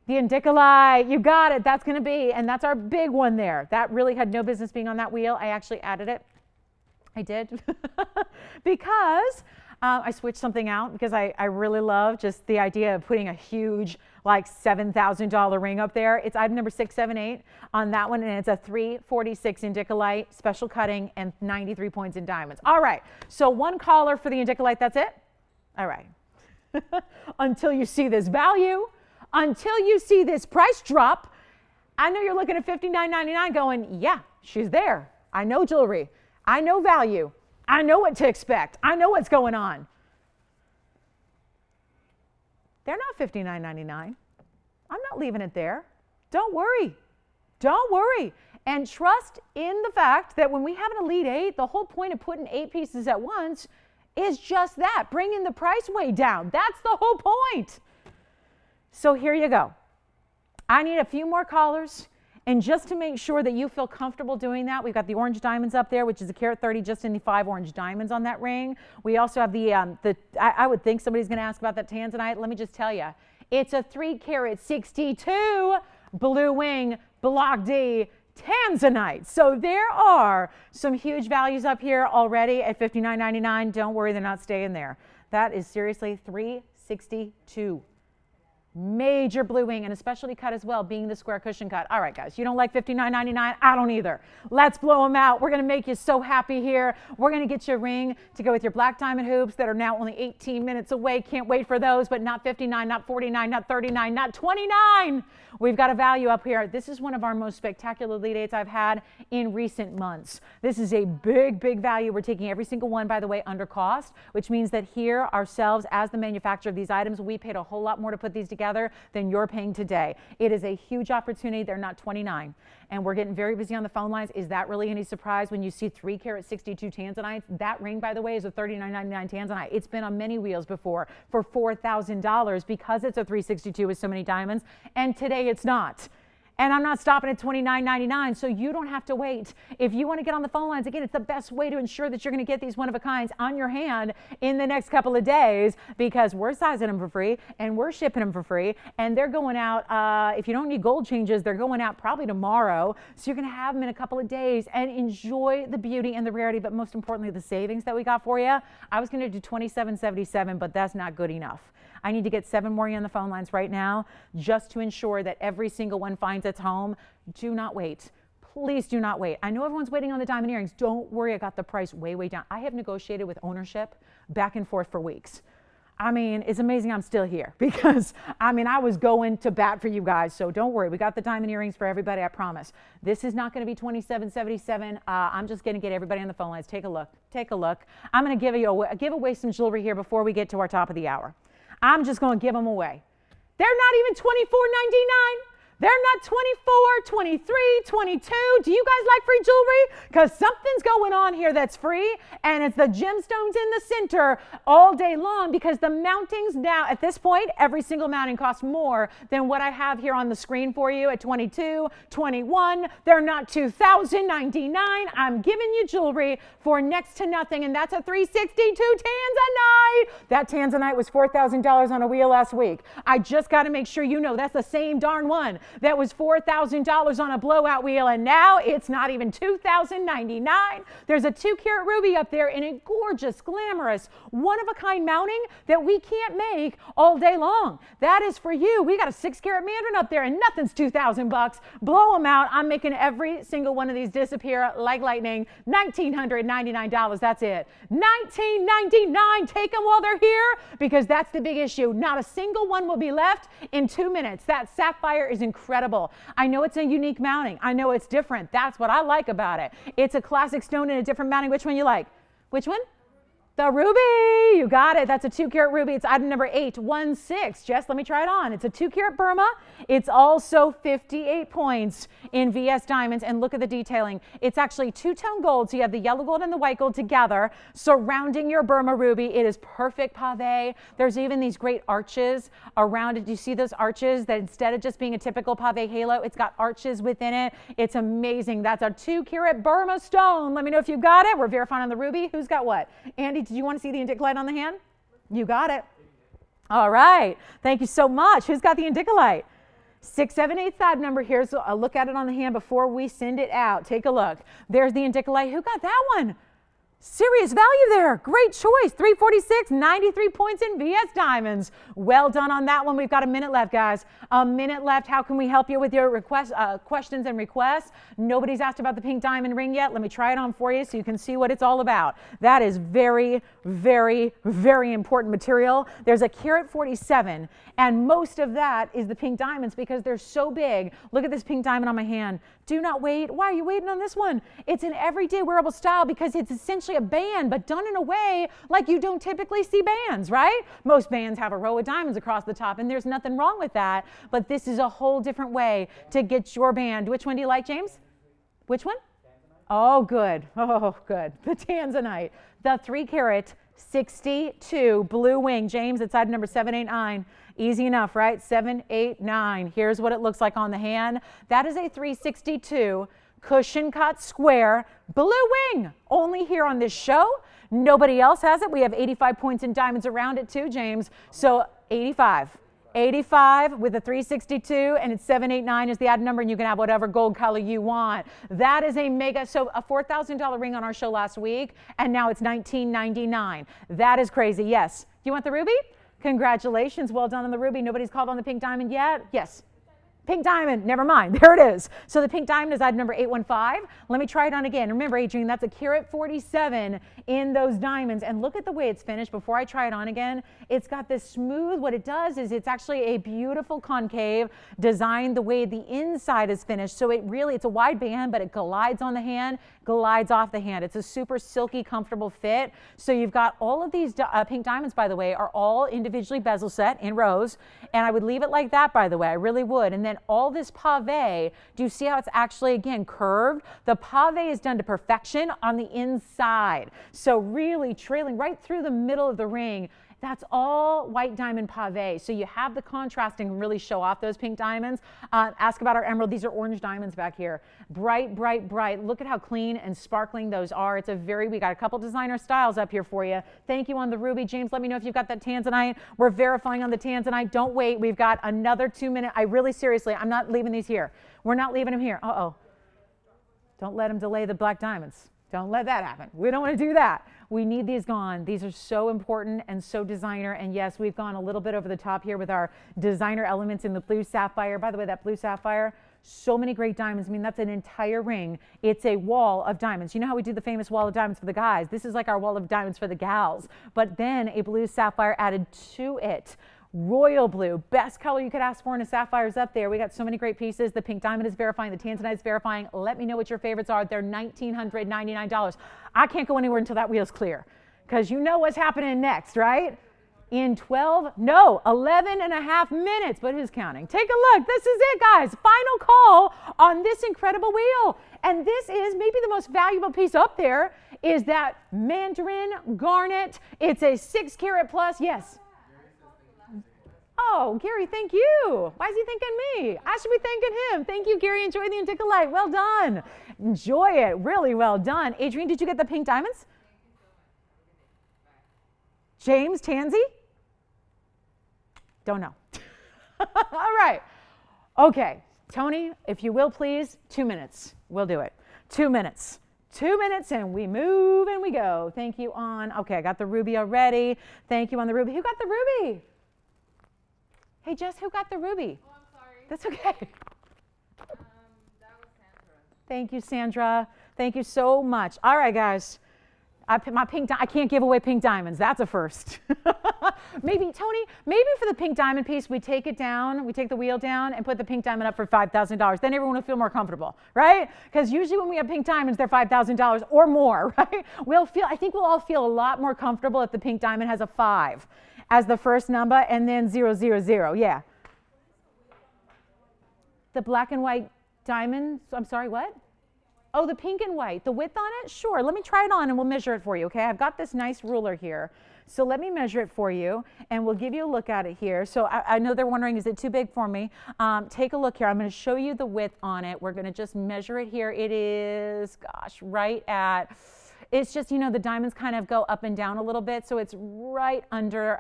The indicolite. You got it. That's going to be, and that's our big one there. That really had no business being on that wheel. I actually added it. I did because I switched something out, because I really love just the idea of putting a huge like $7,000 ring up there. It's item number 678 on that one, and it's a 346 indicolite, special cutting, and 93 points in diamonds. All right, so one caller for the indicolite, that's it? All right. Until you see this value, until you see this price drop, I know you're looking at $59.99 going, yeah, she's there. I know jewelry. I know value. I know what to expect. I know what's going on. They're not $59.99. I'm not leaving it there. Don't worry. Don't worry. And trust in the fact that when we have an Elite 8, the whole point of putting 8 pieces at once is just that, bringing the price way down. That's the whole point. So here you go. I need a few more callers. And just to make sure that you feel comfortable doing that, we've got the orange diamonds up there, which is a carat 30, just in the 5 orange diamonds on that ring. We also have I would think somebody's going to ask about that Tanzanite. Let me just tell you, it's a 3 carat 62 blue wing block D Tanzanite. So there are some huge values up here already at $59.99. Don't worry, they're not staying there. That is seriously $362. Major blue wing, and a specialty cut as well, being the square cushion cut. All right, guys, you don't like $59.99? I don't either. Let's blow them out. We're going to make you so happy here. We're going to get you a ring to go with your black diamond hoops that are now only 18 minutes away. Can't wait for those, but not 59, not 49, not 39, not 29. We've got a value up here. This is one of our most spectacular Elite 8s I've had in recent months. This is a big, big value. We're taking every single one, by the way, under cost, which means that here ourselves, as the manufacturer of these items, we paid a whole lot more to put these together than you're paying today. It is a huge opportunity. They're not 29. And we're getting very busy on the phone lines. Is that really any surprise when you see 3 carat 62 Tanzanites? That ring, by the way, is a $39.99 Tanzanite. It's been on many wheels before for $4,000 because it's a 362 with so many diamonds. And today it's not. And I'm not stopping at $29.99, so you don't have to wait. If you want to get on the phone lines, again, it's the best way to ensure that you're going to get these one-of-a-kinds on your hand in the next couple of days, because we're sizing them for free and we're shipping them for free, and they're going out, if you don't need gold changes, they're going out probably tomorrow, so you're going to have them in a couple of days and enjoy the beauty and the rarity, but most importantly, the savings that we got for you. I was going to do $27.77, but that's not good enough. I need to get 7 more on the phone lines right now just to ensure that every single one finds its home. Do not wait. Please do not wait. I know everyone's waiting on the diamond earrings. Don't worry, I got the price way, way down. I have negotiated with ownership back and forth for weeks. I mean, it's amazing I'm still here because, I mean, I was going to bat for you guys. So don't worry. We got the diamond earrings for everybody, I promise. This is not going to be $27.77. I'm just going to get everybody on the phone lines. Take a look. Take a look. I'm going to give away some jewelry here before we get to our top of the hour. I'm just going to give them away. They're not even $24.99. They're not 24, 23, 22. Do you guys like free jewelry? Because something's going on here that's free, and it's the gemstones in the center all day long, because the mountings now, at this point, every single mounting costs more than what I have here on the screen for you at 22, 21. They're not $2,099. I'm giving you jewelry for next to nothing, and that's a 362 Tanzanite. That Tanzanite was $4,000 on a wheel last week. I just got to make sure you know that's the same darn one that was $4,000 on a blowout wheel, and now it's not even $2,099. There's a 2-carat ruby up there in a gorgeous, glamorous, one-of-a-kind mounting that we can't make all day long. That is for you. We got a 6-carat mandarin up there, and nothing's $2,000. Blow them out. I'm making every single one of these disappear like lightning. $1,999. That's it. $1,999. Take them while they're here, because that's the big issue. Not a single one will be left in 2 minutes. That sapphire is incredible. I know it's a unique mounting. I know it's different. That's what I like about it. It's a classic stone in a different mounting. Which one you like? Which one? The ruby. You got it. That's a 2-carat ruby. It's item number 816. Jess, let me try it on. It's a 2-carat Burma. It's also 58 points in VS diamonds. And look at the detailing. It's actually 2-tone gold. So you have the yellow gold and the white gold together surrounding your Burma ruby. It is perfect pave. There's even these great arches around it. Do you see those arches that instead of just being a typical pave halo, it's got arches within it? It's amazing. That's a 2-carat Burma stone. Let me know if you got it. We're verifying on the ruby. Who's got what? Andy, did you want to see the indicolite on the hand? You got it. All right. Thank you so much. Who's got the indicolite? 678 item number. Here's a look at it on the hand before we send it out. Take a look. There's the indicolite. Who got that one? Serious value there. Great choice. 346, 93 points in VS Diamonds. Well done on that one. We've got a minute left, guys. A minute left. How can we help you with your questions and requests? Nobody's asked about the pink diamond ring yet. Let me try it on for you so you can see what it's all about. That is very, very, very important material. There's a carat 47, and most of that is the pink diamonds because they're so big. Look at this pink diamond on my hand. Do not wait. Why are you waiting on this one? It's an everyday wearable style because it's essentially a band, but done in a way like you don't typically see bands, right? Most bands have a row of diamonds across the top, and there's nothing wrong with that, but this is a whole different way to get your band. Which one do you like, James? Which one? Oh, good. Oh, good. The Tanzanite. The 3-carat 62 blue wing. James, it's item number 789. Easy enough, right? 789. Here's what it looks like on the hand. That is a 362 cushion cut square blue wing. Only here on this show. Nobody else has it. We have 85 points in diamonds around it too, James. So 85. 85 with a 362, and it's 789 is the item number, and you can have whatever gold color you want. That is a mega, so a $4,000 ring on our show last week, and now it's $1,999. That is crazy. Yes. You want the ruby? Congratulations. Well done on the ruby. Nobody's called on the pink diamond yet? Yes. Pink diamond, never mind, there it is. So the pink diamond is item number 815. Let me try it on again. Remember, Adrienne, that's a carat 47 in those diamonds. And look at the way it's finished before I try it on again. It's got this smooth, what it does is it's actually a beautiful concave design the way the inside is finished. So it's a wide band, but it glides on the hand, glides off the hand. It's a super silky, comfortable fit. So you've got all of these pink diamonds, by the way, are all individually bezel set in rows. And I would leave it like that, by the way, I really would. And then all this pave, do you see how it's actually, again, curved? The pave is done to perfection on the inside. So really trailing right through the middle of the ring. That's all white diamond pave. So you have the contrasting and really show off those pink diamonds. Ask about our emerald. These are orange diamonds back here. Bright, bright, bright. Look at how clean and sparkling those are. We got a couple designer styles up here for you. Thank you on the ruby. James, let me know if you've got that Tanzanite. We're verifying on the Tanzanite. Don't wait. We've got another 2 minutes. Seriously, I'm not leaving these here. We're not leaving them here. Uh-oh. Don't let them delay the black diamonds. Don't let that happen. We don't want to do that. We need these gone. These are so important and so designer. And yes, we've gone a little bit over the top here with our designer elements in the blue sapphire. By the way, that blue sapphire, so many great diamonds. I mean, that's an entire ring. It's a wall of diamonds. You know how we do the famous wall of diamonds for the guys? This is like our wall of diamonds for the gals. But then a blue sapphire added to it. Royal blue, best color you could ask for in a sapphire is up there. We got so many great pieces. The pink diamond is verifying, the Tanzanite is verifying. Let me know what your favorites are. They're $1,999. I can't go anywhere until that wheel's clear because you know what's happening next, right? in 11 and a half minutes. But who's counting? Take a look. This is it, guys. Final call on this incredible wheel. And this is maybe the most valuable piece up there is that mandarin garnet. It's a 6 carat plus. Yes. Oh, Gary, thank you. Why is he thanking me? I should be thanking him. Thank you, Gary. Enjoy the Indicolite. Well done. Enjoy it. Really well done. Adrienne, did you get the pink diamonds? James Tansy? Don't know. All right. Okay. Tony, if you will, please, 2 minutes. We'll do it. 2 minutes. 2 minutes and we move and we go. Thank you on. Okay, I got the ruby already. Thank you on the ruby. Who got the ruby? Hey, Jess, who got the ruby? Oh, I'm sorry. That's okay. That was Sandra. Thank you, Sandra. Thank you so much. All right, guys. I can't give away pink diamonds. That's a first. Maybe, Tony, maybe for the pink diamond piece, we take it down, we take the wheel down and put the pink diamond up for $5,000. Then everyone will feel more comfortable, right? Because usually when we have pink diamonds, they're $5,000 or more, right? I think we'll all feel a lot more comfortable if the pink diamond has a 5 as the first number and then 0, 0, 0. Yeah. The black and white diamonds, I'm sorry, what? Oh, the pink and white, the width on it? Sure, let me try it on and we'll measure it for you, okay? I've got this nice ruler here. So let me measure it for you and we'll give you a look at it here. So I know they're wondering, is it too big for me? Take a look here. I'm gonna show you the width on it. We're gonna just measure it here. It is, gosh, right at, it's just, the diamonds kind of go up and down a little bit. So it's right under,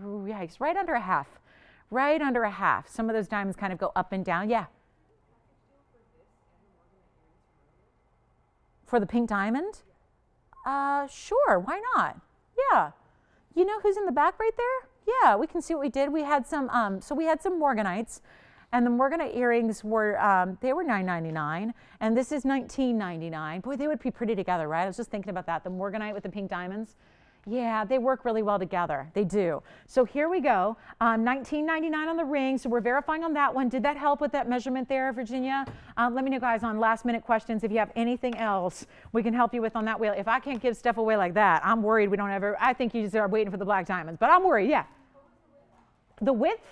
yikes, right under a half. Right under a half. Some of those diamonds kind of go up and down. Yeah. For the pink diamond? Sure, why not? Yeah. You know who's in the back right there? Yeah, we can see what we did. We had some, so we had some Morganites, and the Morganite earrings were, they were $9.99, and this is $19.99. Boy, they would be pretty together, right? I was just thinking about that, the Morganite with the pink diamonds. Yeah, they work really well together. They do. So here we go. $19.99 on the ring. So we're verifying on that one. Did that help with that measurement there, Virginia? Let me know, guys, on last minute questions. If you have anything else we can help you with on that wheel. If I can't give stuff away like that, I'm worried we don't ever. I think you just are waiting for the black diamonds. But I'm worried, yeah. The width?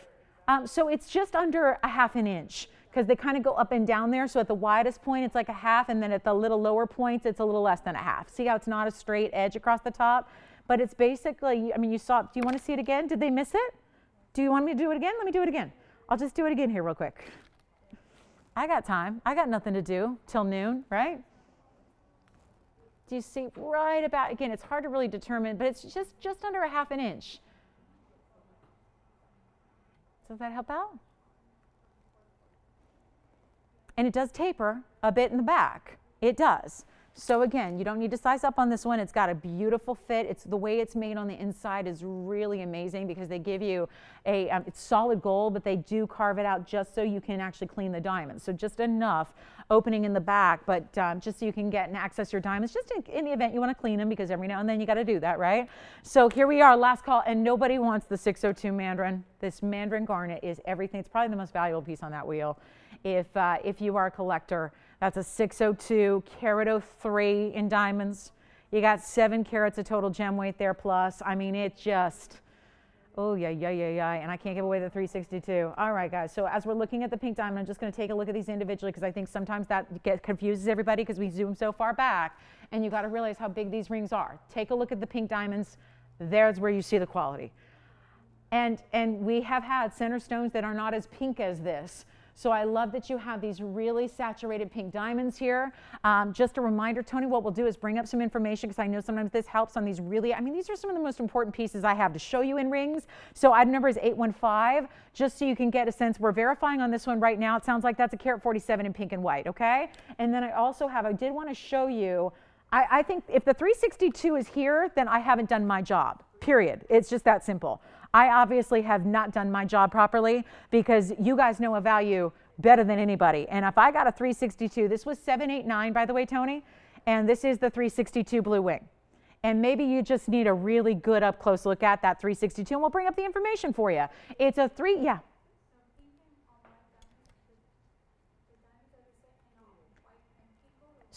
So it's just under a half an inch, because they kind of go up and down there. So at the widest point, it's like a half. And then at the little lower points, it's a little less than a half. See how it's not a straight edge across the top? But it's basically, I mean, you saw, do you want to see it again? Did they miss it? Do you want me to do it again? Let me do it again. I'll just do it again here real quick. I got time. I got nothing to do till noon, right? Do you see right about, again, it's hard to really determine, but it's just under a half an inch. Does that help out? And it does taper a bit in the back. It does. So again, you don't need to size up on this one. It's got a beautiful fit. It's the way it's made on the inside is really amazing, because they give you a, it's solid gold, but they do carve it out just so you can actually clean the diamonds. So just enough opening in the back, but just so you can get and access your diamonds, just in the event you want to clean them, because every now and then you got to do that, right? So here we are, last call, and nobody wants the 602 mandarin. This mandarin garnet is everything. It's probably the most valuable piece on that wheel. If you are a collector, that's a 602 carat 03 in diamonds. You got 7 carats of total gem weight there plus. I mean, it just, oh, yeah. And I can't give away the 362. All right, guys. So as we're looking at the pink diamond, I'm just going to take a look at these individually, because I think sometimes that confuses everybody because we zoom so far back. And you got to realize how big these rings are. Take a look at the pink diamonds. There's where you see the quality. And we have had center stones that are not as pink as this. So I love that you have these really saturated pink diamonds here. Just a reminder, Tony, what we'll do is bring up some information, because I know sometimes this helps on these really, I mean, these are some of the most important pieces I have to show you in rings. So item number is 815, just so you can get a sense. We're verifying on this one right now. It sounds like that's a carat 47 in pink and white, okay? And then I also have, I did want to show you, I think if the 362 is here, then I haven't done my job, period. It's just that simple. I obviously have not done my job properly, because you guys know a value better than anybody. And if I got a 362, this was 789, by the way, Tony, and this is the 362 blue wing. And maybe you just need a really good up close look at that 362, and we'll bring up the information for you. It's a yeah.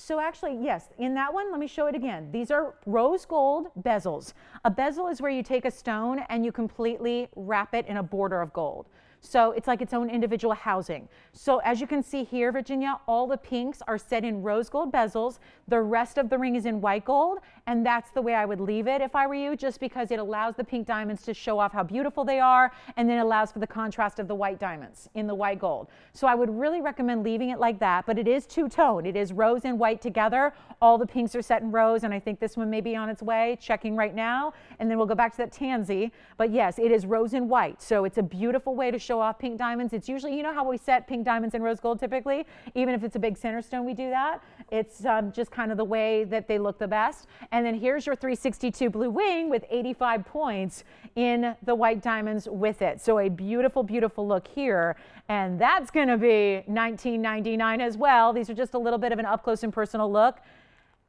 So actually, yes, in that one, let me show it again. These are rose gold bezels. A bezel is where you take a stone and you completely wrap it in a border of gold. So it's like its own individual housing. So as you can see here, Virginia, all the pinks are set in rose gold bezels. The rest of the ring is in white gold, and that's the way I would leave it if I were you, just because it allows the pink diamonds to show off how beautiful they are, and then it allows for the contrast of the white diamonds in the white gold. So I would really recommend leaving it like that, but it is two-tone. It is rose and white together. All the pinks are set in rose, and I think this one may be on its way, checking right now, and then we'll go back to that tansy. But yes, it is rose and white, so it's a beautiful way to show off pink diamonds. It's usually, you know how we set pink diamonds in rose gold typically? Even if it's a big center stone, we do that. It's just kind of the way that they look the best. And then here's your 362 blue wing with 85 points in the white diamonds with it. So a beautiful, beautiful look here. And that's going to be $19.99 as well. These are just a little bit of an up close and personal look.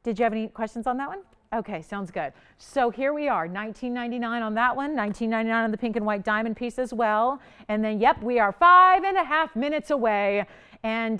Did you have any questions on that one? Okay, sounds good. So here we are, $19.99 on that one, $19.99 on the pink and white diamond piece as well. And then, yep, we are 5.5 minutes away. And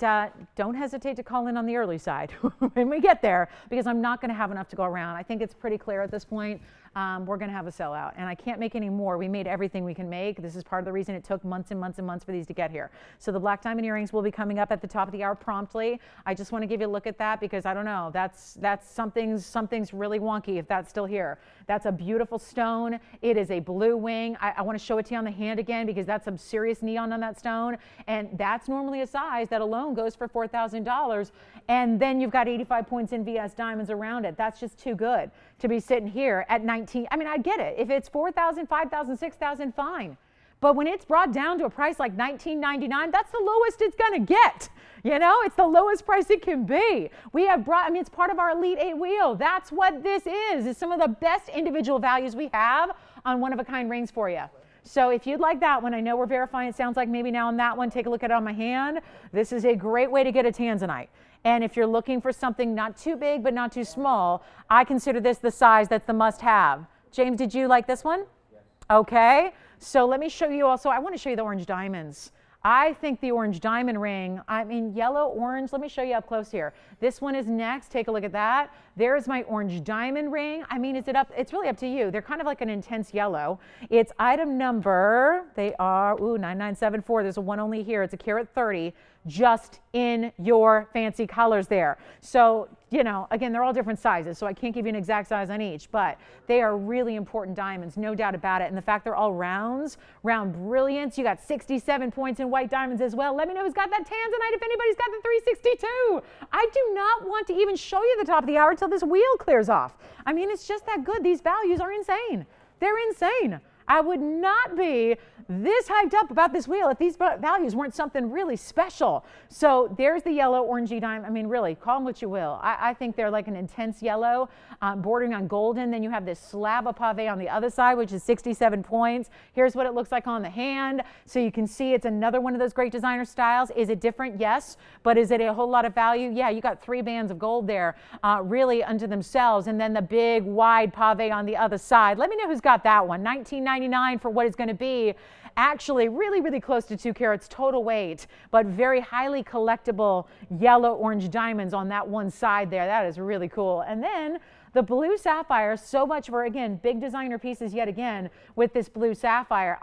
don't hesitate to call in on the early side when we get there, because I'm not going to have enough to go around. I think it's pretty clear at this point. We're going to have a sellout, and I can't make any more. We made everything we can make. This is part of the reason it took months and months and months for these to get here. So the black diamond earrings will be coming up at the top of the hour promptly. I just want to give you a look at that because I don't know. That's something's really wonky if that's still here. That's a beautiful stone. It is a blue wing. I want to show it to you on the hand again because that's some serious neon on that stone, and that's normally a size that alone goes for $4,000. And then you've got 85 points in VS diamonds around it. That's just too good to be sitting here at 19. I mean, I get it. If it's 4,000, 5,000, 6,000, fine. But when it's brought down to a price like $19.99, that's the lowest it's going to get. You know, it's the lowest price it can be. We have brought, I mean, it's part of our Elite 8 wheel. That's what this is. It's some of the best individual values we have on one-of-a-kind rings for you. So if you'd like that one, I know we're verifying. It sounds like maybe now on that one, take a look at it on my hand. This is a great way to get a Tanzanite. And if you're looking for something not too big but not too small, I consider this the size that's the must-have. James, did you like this one? Yes. Okay. So let me show you also, I want to show you the orange diamonds. I think the orange diamond ring, I mean yellow, orange, let me show you up close here. This one is next, take a look at that. There's my orange diamond ring. I mean, is it up? It's really up to you. They're kind of like an intense yellow. It's item number, they are, 9974, there's a one only here. It's a carat 30, just in your fancy colors there. So, you know, again, they're all different sizes, so I can't give you an exact size on each, but they are really important diamonds, no doubt about it. And the fact they're all rounds, round brilliance, you got 67 points in white diamonds as well. Let me know who's got that Tanzanite if anybody's got the 362. I do not want to even show you the top of the hour until this wheel clears off. I mean, it's just that good. These values are insane. They're insane. I would not be this hyped up about this wheel if these values weren't something really special. So there's the yellow, orangey diamond. I mean, really, call them what you will. I think they're like an intense yellow, bordering on golden. Then you have this slab of pave on the other side, which is 67 points. Here's what it looks like on the hand. So you can see it's another one of those great designer styles. Is it different? Yes. But is it a whole lot of value? Yeah, you got 3 bands of gold there, really unto themselves. And then the big, wide pave on the other side. Let me know who's got that one. $19.99 for what is going to be actually really, really close to 2 carats total weight, but very highly collectible yellow orange diamonds on that one side there. That is really cool. And then the blue sapphire, so much for, again, big designer pieces yet again with this blue sapphire.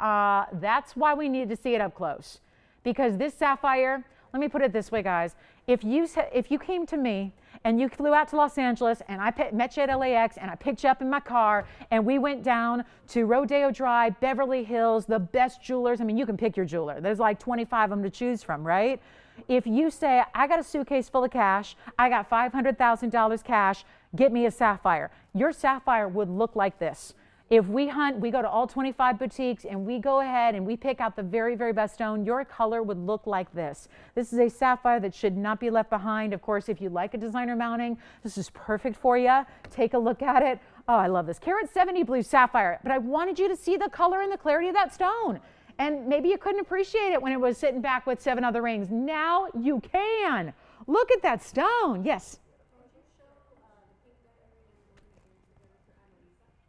That's why we needed to see it up close, because this sapphire, let me put it this way, guys. If you came to me and you flew out to Los Angeles and I met you at LAX and I picked you up in my car and we went down to Rodeo Drive, Beverly Hills, the best jewelers. I mean, you can pick your jeweler. There's like 25 of them to choose from, right? If you say, I got a suitcase full of cash, I got $500,000 cash, get me a sapphire. Your sapphire would look like this. If we hunt, we go to all 25 boutiques and we go ahead and we pick out the very, very best stone, your color would look like this. This is a sapphire that should not be left behind. Of course, if you like a designer mounting, this is perfect for you. Take a look at it. Oh, I love this. Carat 70 blue sapphire. But I wanted you to see the color and the clarity of that stone. And maybe you couldn't appreciate it when it was sitting back with 7 other rings. Now you can. Look at that stone. Yes.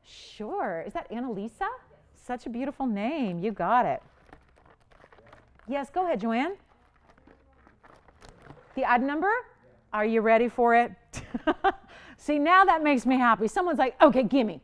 Sure. Is that Annalisa? Such a beautiful name. You got it. Yes, go ahead, Joanne. The item number? Are you ready for it? See, now that makes me happy. Someone's like, okay, gimme.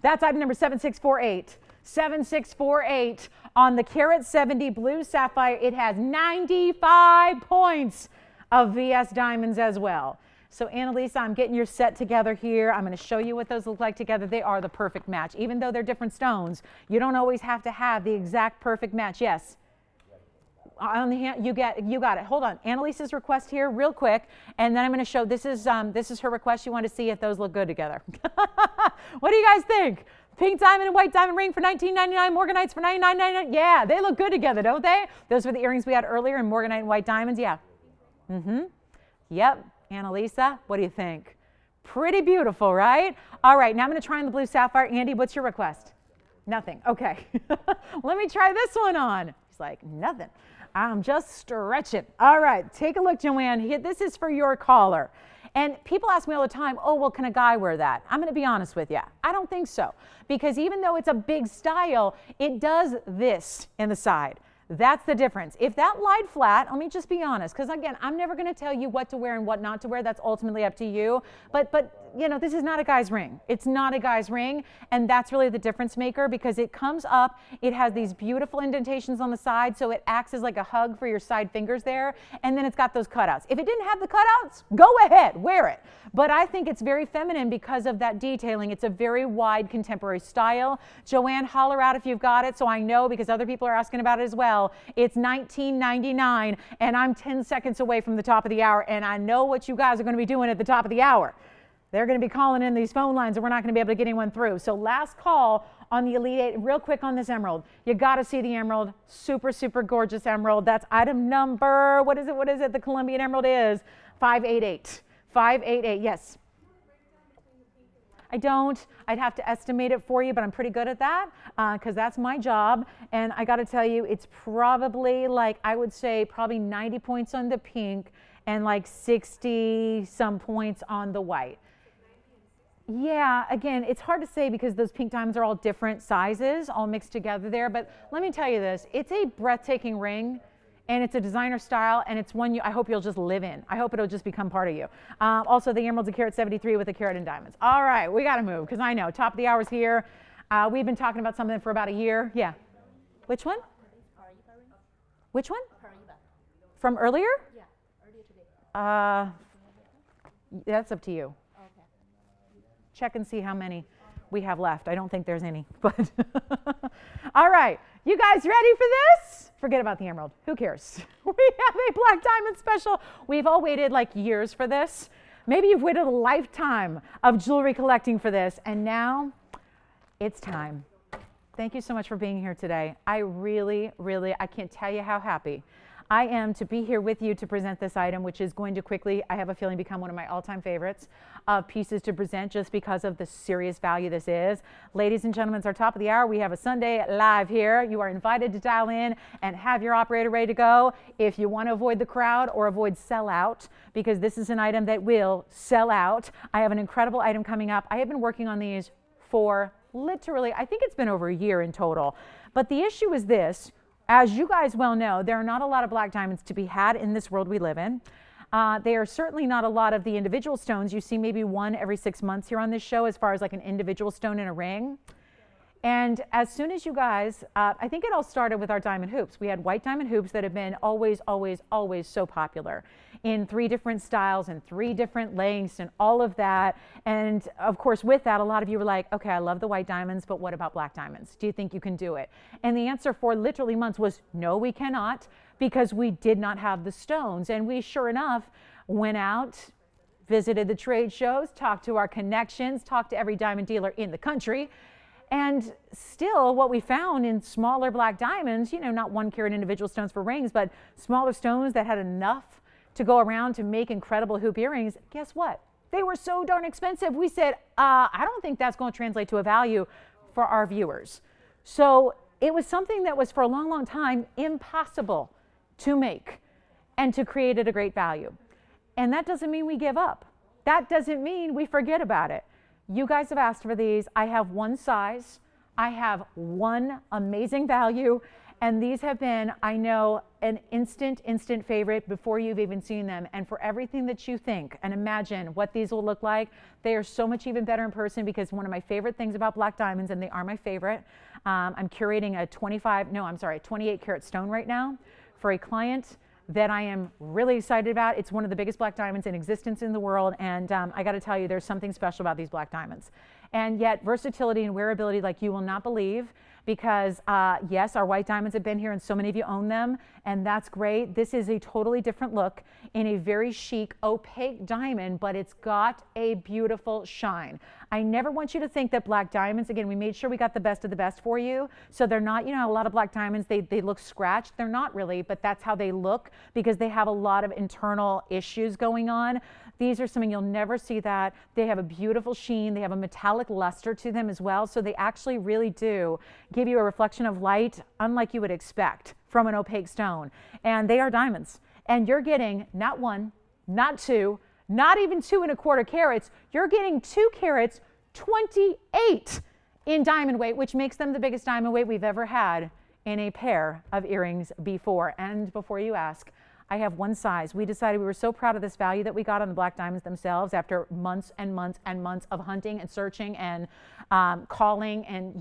That's item number 7648. 7648 on the Carat 70 blue sapphire. It has 95 points of VS diamonds as well. So Annalisa, I'm getting your set together here. I'm going to show you what those look like together. They are the perfect match. Even though they're different stones, you don't always have to have the exact perfect match. Yes? On the hand, you got it. Hold on. Annalisa's request here real quick, and then I'm going to show, this is her request. You want to see if those look good together. What do you guys think? Pink diamond and white diamond ring for $19.99, Morganites for $99.99. Yeah, they look good together, don't they? Those were the earrings we had earlier in Morganite and white diamonds. Yeah. Yep. Annalisa, what do you think? Pretty beautiful, right? All right, now I'm going to try on the blue sapphire. Andy, what's your request? Nothing. Okay. Let me try this one on. He's like, nothing. I'm just stretching. All right, take a look, Joanne. This is for your collar. And people ask me all the time, oh, well, can a guy wear that? I'm going to be honest with you. I don't think so. Because even though it's a big style, it does this in the side. That's the difference. If that lied flat, let me just be honest, because again, I'm never going to tell you what to wear and what not to wear. That's ultimately up to you. But you know, this is not a guy's ring. It's not a guy's ring, and that's really the difference maker, because it comes up, it has these beautiful indentations on the side, so it acts as like a hug for your side fingers there, and then it's got those cutouts. If it didn't have the cutouts, go ahead, wear it. But I think it's very feminine because of that detailing. It's a very wide contemporary style. Joanne, holler out if you've got it, so I know, because other people are asking about it as well. It's $19.99, and I'm 10 seconds away from the top of the hour, and I know what you guys are going to be doing at the top of the hour. They're going to be calling in these phone lines, and we're not going to be able to get anyone through. So last call on the Elite 8, real quick on this emerald. You got to see the emerald. Super, super gorgeous emerald. That's item number, what is it? The Colombian emerald is 588. 588, yes. I don't. I'd have to estimate it for you, but I'm pretty good at that because that's my job. And I got to tell you, it's probably like, I would say probably 90 points on the pink and like 60 some points on the white. Yeah, again, it's hard to say because those pink diamonds are all different sizes, all mixed together there. But let me tell you this, it's a breathtaking ring, and it's a designer style, and it's one I hope you'll just live in. I hope it'll just become part of you. Also, the emerald's a carat 73 with a carat in diamonds. All right, we got to move because I know top of the hour's here. We've been talking about something for about a year. Yeah. Which one? Which one? From earlier? Yeah, earlier today. That's up to you. Check and see how many we have left. I don't think there's any, but all right. You guys ready for this? Forget about the emerald. Who cares? We have a black diamond special. We've all waited like years for this. Maybe you've waited a lifetime of jewelry collecting for this, and now it's time. Thank you so much for being here today. I really, I can't tell you how happy I am to be here with you to present this item, which is going to quickly, I have a feeling, become one of my all-time favorites of pieces to present just because of the serious value this is. Ladies and gentlemen, it's our top of the hour. We have a Sunday live here. You are invited to dial in and have your operator ready to go if you want to avoid the crowd or avoid sellout, because this is an item that will sell out. I have an incredible item coming up. I have been working on these for literally, I think it's been over a year in total. But the issue is this. As you guys well know, there are not a lot of black diamonds to be had in this world we live in. There are certainly not a lot of the individual stones. You see maybe one every 6 months here on this show as far as like an individual stone in a ring. And as soon as you guys, I think it all started with our diamond hoops. We had white diamond hoops that have been always so popular in 3 different styles and 3 different lengths and all of that. And of course, with that, a lot of you were like, okay, I love the white diamonds, but what about black diamonds? Do you think you can do it? And the answer for literally months was, no, we cannot, because we did not have the stones. And we, sure enough, went out, visited the trade shows, talked to our connections, talked to every diamond dealer in the country. And still what we found in smaller black diamonds, you know, not 1 carat individual stones for rings, but smaller stones that had enough to go around to make incredible hoop earrings, guess what? They were so darn expensive. We said, I don't think that's going to translate to a value for our viewers. So it was something that was for a long time impossible to make and to create at a great value. And that doesn't mean we give up. That doesn't mean we forget about it. You guys have asked for these. I have one size. I have one amazing value. And these have been, I know, an instant favorite before you've even seen them. And for everything that you think and imagine what these will look like, they are so much even better in person, because one of my favorite things about black diamonds, and they are my favorite, I'm curating a 28 karat stone right now for a client that I am really excited about. It's one of the biggest black diamonds in existence in the world, and I got to tell you, there's something special about these black diamonds. And yet versatility and wearability like you will not believe, because yes, our white diamonds have been here and so many of you own them, and that's great. This is a totally different look in a very chic opaque diamond, but it's got a beautiful shine. I never want you to think that black diamonds, again, we made sure we got the best of the best for you, so they're not, you know, a lot of black diamonds, they look scratched. They're not really, but that's how they look because they have a lot of internal issues going on. These are something you'll never see that. They have a beautiful sheen. They have a metallic luster to them as well. So they actually really do give you a reflection of light unlike you would expect from an opaque stone. And they are diamonds. And you're getting not 1, not 2, not even 2 1/4 carats. You're getting 2 carats, 28 in diamond weight, which makes them the biggest diamond weight we've ever had in a pair of earrings before. And before you ask, I have one size. We decided we were so proud of this value that we got on the black diamonds themselves after months and months and months of hunting and searching and calling and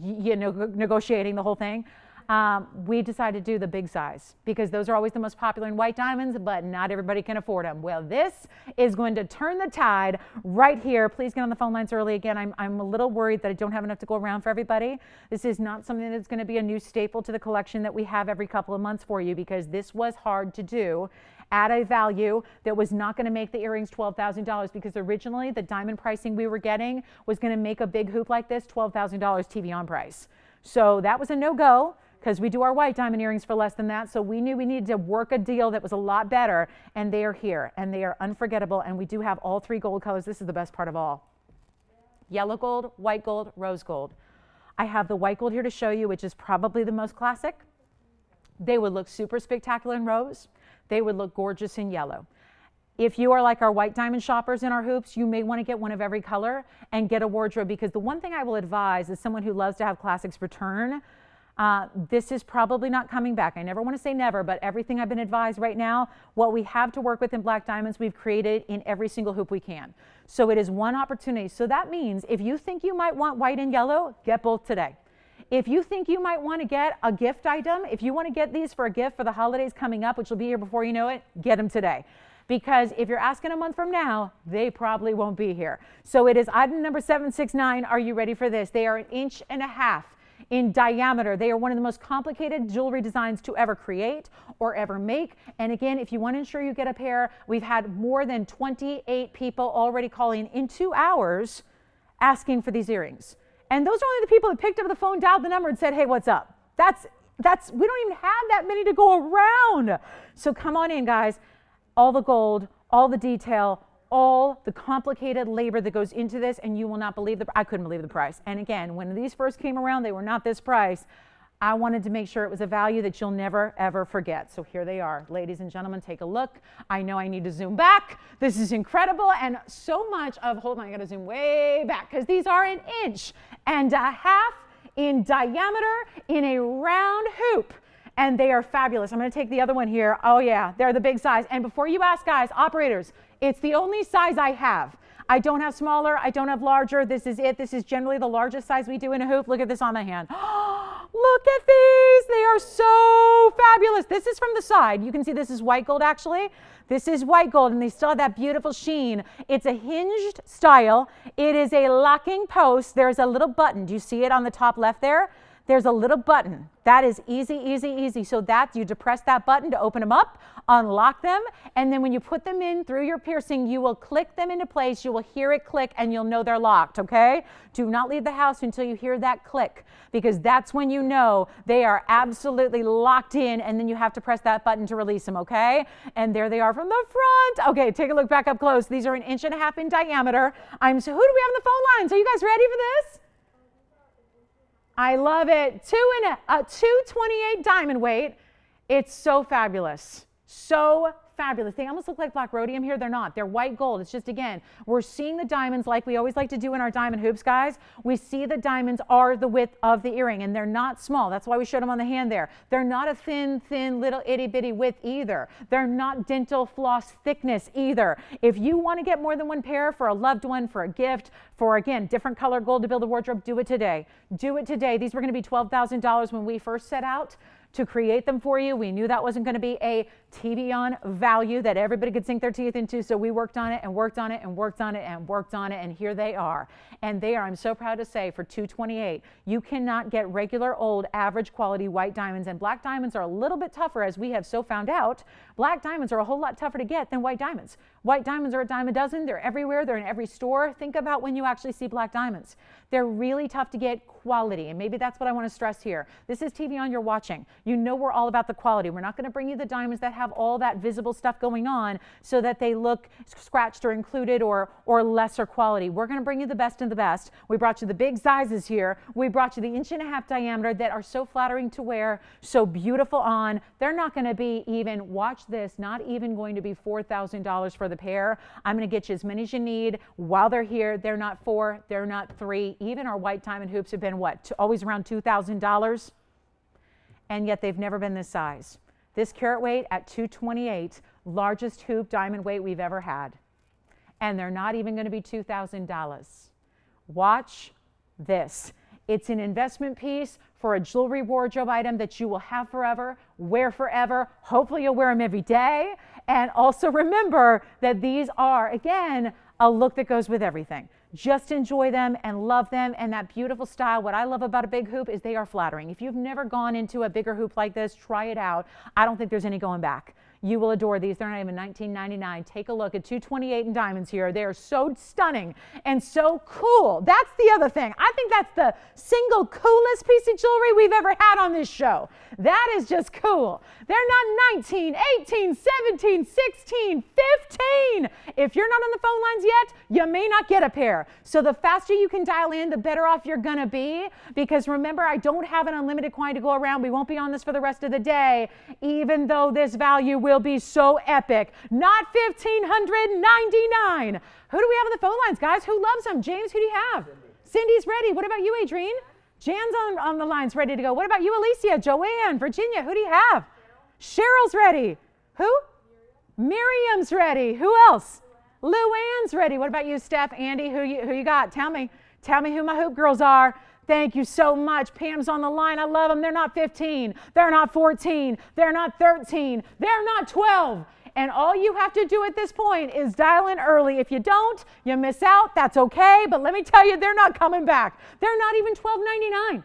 negotiating the whole thing. We decided to do the big size because those are always the most popular in white diamonds, but not everybody can afford them. Well, this is going to turn the tide right here. Please get on the phone lines early. Again, I'm a little worried that I don't have enough to go around for everybody. This is not something that's going to be a new staple to the collection that we have every couple of months for you, because this was hard to do at a value that was not going to make the earrings $12,000, because originally the diamond pricing we were getting was going to make a big hoop like this $12,000 TVON price. So that was a no-go, because we do our white diamond earrings for less than that. So we knew we needed to work a deal that was a lot better, and they are here, and they are unforgettable. And we do have all 3 gold colors. This is the best part of all. Yellow gold, white gold, rose gold. I have the white gold here to show you, which is probably the most classic. They would look super spectacular in rose. They would look gorgeous in yellow. If you are like our white diamond shoppers in our hoops, you may want to get one of every color and get a wardrobe, because the one thing I will advise is someone who loves to have classics return, this is probably not coming back. I never want to say never, but everything I've been advised right now, what we have to work with in black diamonds, we've created in every single hoop we can. So it is one opportunity. So that means if you think you might want white and yellow, get both today. If you think you might want to get a gift item, if you want to get these for a gift for the holidays coming up, which will be here before you know it, get them today. Because if you're asking a month from now, they probably won't be here. So it is item number 769. Are you ready for this? They are 1.5 inches in diameter. They are one of the most complicated jewelry designs to ever create or ever make. And again, if you want to ensure you get a pair, we've had more than 28 people already calling in 2 hours asking for these earrings. And those are only the people that picked up the phone, dialed the number, and said, hey, what's up? That's we don't even have that many to go around. So come on in, guys. All the gold, all the detail, all the complicated labor that goes into this, and you will not believe I couldn't believe the price. And again, when these first came around, they were not this price. I wanted to make sure it was a value that you'll never, ever forget. So here they are. Ladies and gentlemen, take a look. I know I need to zoom back. This is incredible. And so much of, hold on, I got to zoom way back, because these are 1.5 inches in diameter in a round hoop. And they are fabulous. I'm going to take the other one here. Oh yeah, they're the big size. And before you ask, guys, operators, it's the only size I have. I don't have smaller. I don't have larger. This is it. This is generally the largest size we do in a hoop. Look at this on my hand. Look at these. They are so fabulous. This is from the side. You can see this is white gold, actually. This is white gold, and they still have that beautiful sheen. It's a hinged style. It is a locking post. There's a little button. Do you see it on the top left there? There's a little button. That is easy, easy, easy. So that you depress that button to open them up, unlock them, and then when you put them in through your piercing, you will click them into place. You will hear it click, and you'll know they're locked, okay? Do not leave the house until you hear that click, because that's when you know they are absolutely locked in, and then you have to press that button to release them, okay? And there they are from the front. Okay, take a look back up close. These are 1.5 inches in diameter. So who do we have on the phone lines? Are you guys ready for this? I love it. 228 diamond weight. It's so fabulous. So fabulous. They almost look like black rhodium here. They're not. They're white gold. It's just, again, we're seeing the diamonds like we always like to do in our diamond hoops, guys. We see the diamonds are the width of the earring, and they're not small. That's why we showed them on the hand there. They're not a thin, little itty bitty width either. They're not dental floss thickness either. If you want to get more than one pair for a loved one, for a gift, for, again, different color gold to build a wardrobe, do it today. Do it today. These were going to be $12,000 when we first set out to create them for you. We knew that wasn't going to be a TVON value that everybody could sink their teeth into, so we worked on it and worked on it and worked on it and worked on it, and here they are. And they are, I'm so proud to say, for $228, you cannot get regular old average quality white diamonds, and black diamonds are a little bit tougher, as we have so found out. Black diamonds are a whole lot tougher to get than white diamonds. White diamonds are a dime a dozen. They're everywhere. They're in every store. Think about when you actually see black diamonds. They're really tough to get quality, and maybe that's what I want to stress here. This is TVON you're watching. You know we're all about the quality. We're not going to bring you the diamonds that have all that visible stuff going on so that they look scratched or included or lesser quality. We're going to bring you the best of the best. We brought you the big sizes here. We brought you the 1.5 inch diameter that are so flattering to wear, so beautiful on. They're not going to be even, watch this, not even going to be $4,000 for the pair. I'm going to get you as many as you need while they're here. They're not 4, they're not 3. Even our white diamond hoops have been what, always around $2,000, and yet they've never been this size. This carat weight at 228, largest hoop diamond weight we've ever had, and they're not even going to be $2,000. Watch this. It's an investment piece for a jewelry wardrobe item that you will have forever, wear forever. Hopefully you'll wear them every day. And also remember that these are, again, a look that goes with everything. Just enjoy them and love them, and that beautiful style. What I love about a big hoop is they are flattering. If you've never gone into a bigger hoop like this, try it out. I don't think there's any going back. You will adore these. They're not even $19.99. Take a look at 228 in diamonds here. They are so stunning and so cool. That's the other thing. I think that's the single coolest piece of jewelry we've ever had on this show. That is just cool. They're not 19, 18, 17, 16, 15. If you're not on the phone lines yet, you may not get a pair. So the faster you can dial in, the better off you're going to be. Because remember, I don't have an unlimited quantity to go around. We won't be on this for the rest of the day, even though this value will be so epic. Not $1,599. Who do we have on the phone lines, guys? Who loves them? James, who do you have? Cindy's ready. What about you, Adrienne? Jan's on the lines, ready to go. What about you, Alicia? Joanne, Virginia, who do you have? Cheryl's ready. Who? Miriam's ready. Who else? Luann's ready. What about you, Steph, Andy? Who you got? Tell me who my hoop girls are. Thank you so much. Pam's on the line. I love them. They're not 15. They're not 14. They're not 13. They're not 12. And all you have to do at this point is dial in early. If you don't, you miss out. That's okay. But let me tell you, they're not coming back. They're not even $12.99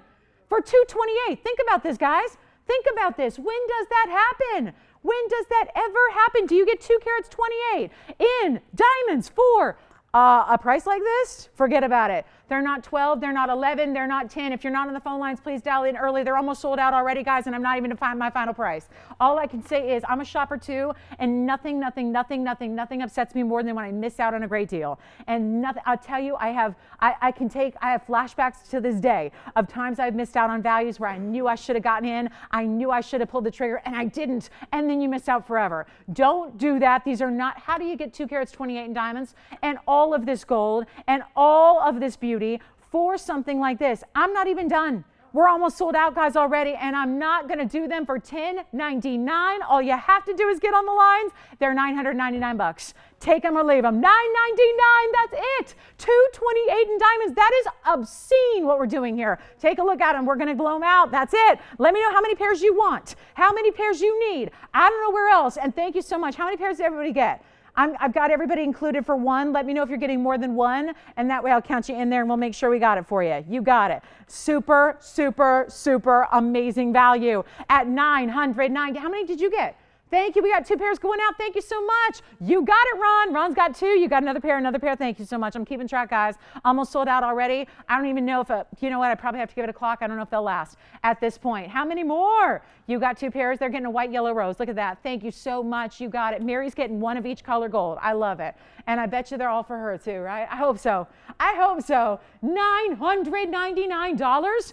for $228. Think about this, guys. Think about this. When does that happen? When does that ever happen? Do you get 2 carats 28 in diamonds for a price like this? Forget about it. They're not 12, they're not 11, they're not 10. If you're not on the phone lines, please dial in early. They're almost sold out already, guys, and I'm not even to find my final price. All I can say is I'm a shopper too, and nothing upsets me more than when I miss out on a great deal. And nothing, I'll tell you, I have flashbacks to this day of times I've missed out on values where I knew I should have gotten in, I knew I should have pulled the trigger, and I didn't, and then you miss out forever. Don't do that. These are not, how do you get 2 carats 28 in diamonds and all of this gold and all of this beauty for something like this? I'm not even done. We're almost sold out, guys, already, and I'm not going to do them for $10.99. All you have to do is get on the lines. They're $999. Take them or leave them. $9.99. That's it. $228 in diamonds. That is obscene what we're doing here. Take a look at them. We're going to blow them out. That's it. Let me know how many pairs you want, how many pairs you need. I don't know where else. And thank you so much. How many pairs did everybody get? I've got everybody included for 1. Let me know if you're getting more than 1, and that way I'll count you in there and we'll make sure we got it for you. You got it. Super, super, super amazing value at $990. How many did you get? Thank you. We got 2 pairs going out. Thank you so much. You got it, Ron. Ron's got 2. You got another pair, another pair. Thank you so much. I'm keeping track, guys. Almost sold out already. I don't even know if, you know what, I probably have to give it a clock. I don't know if they'll last at this point. How many more? You got 2 pairs. They're getting a white, yellow, rose. Look at that. Thank you so much. You got it. Mary's getting 1 of each color gold. I love it. And I bet you they're all for her too, right? I hope so. I hope so. $999.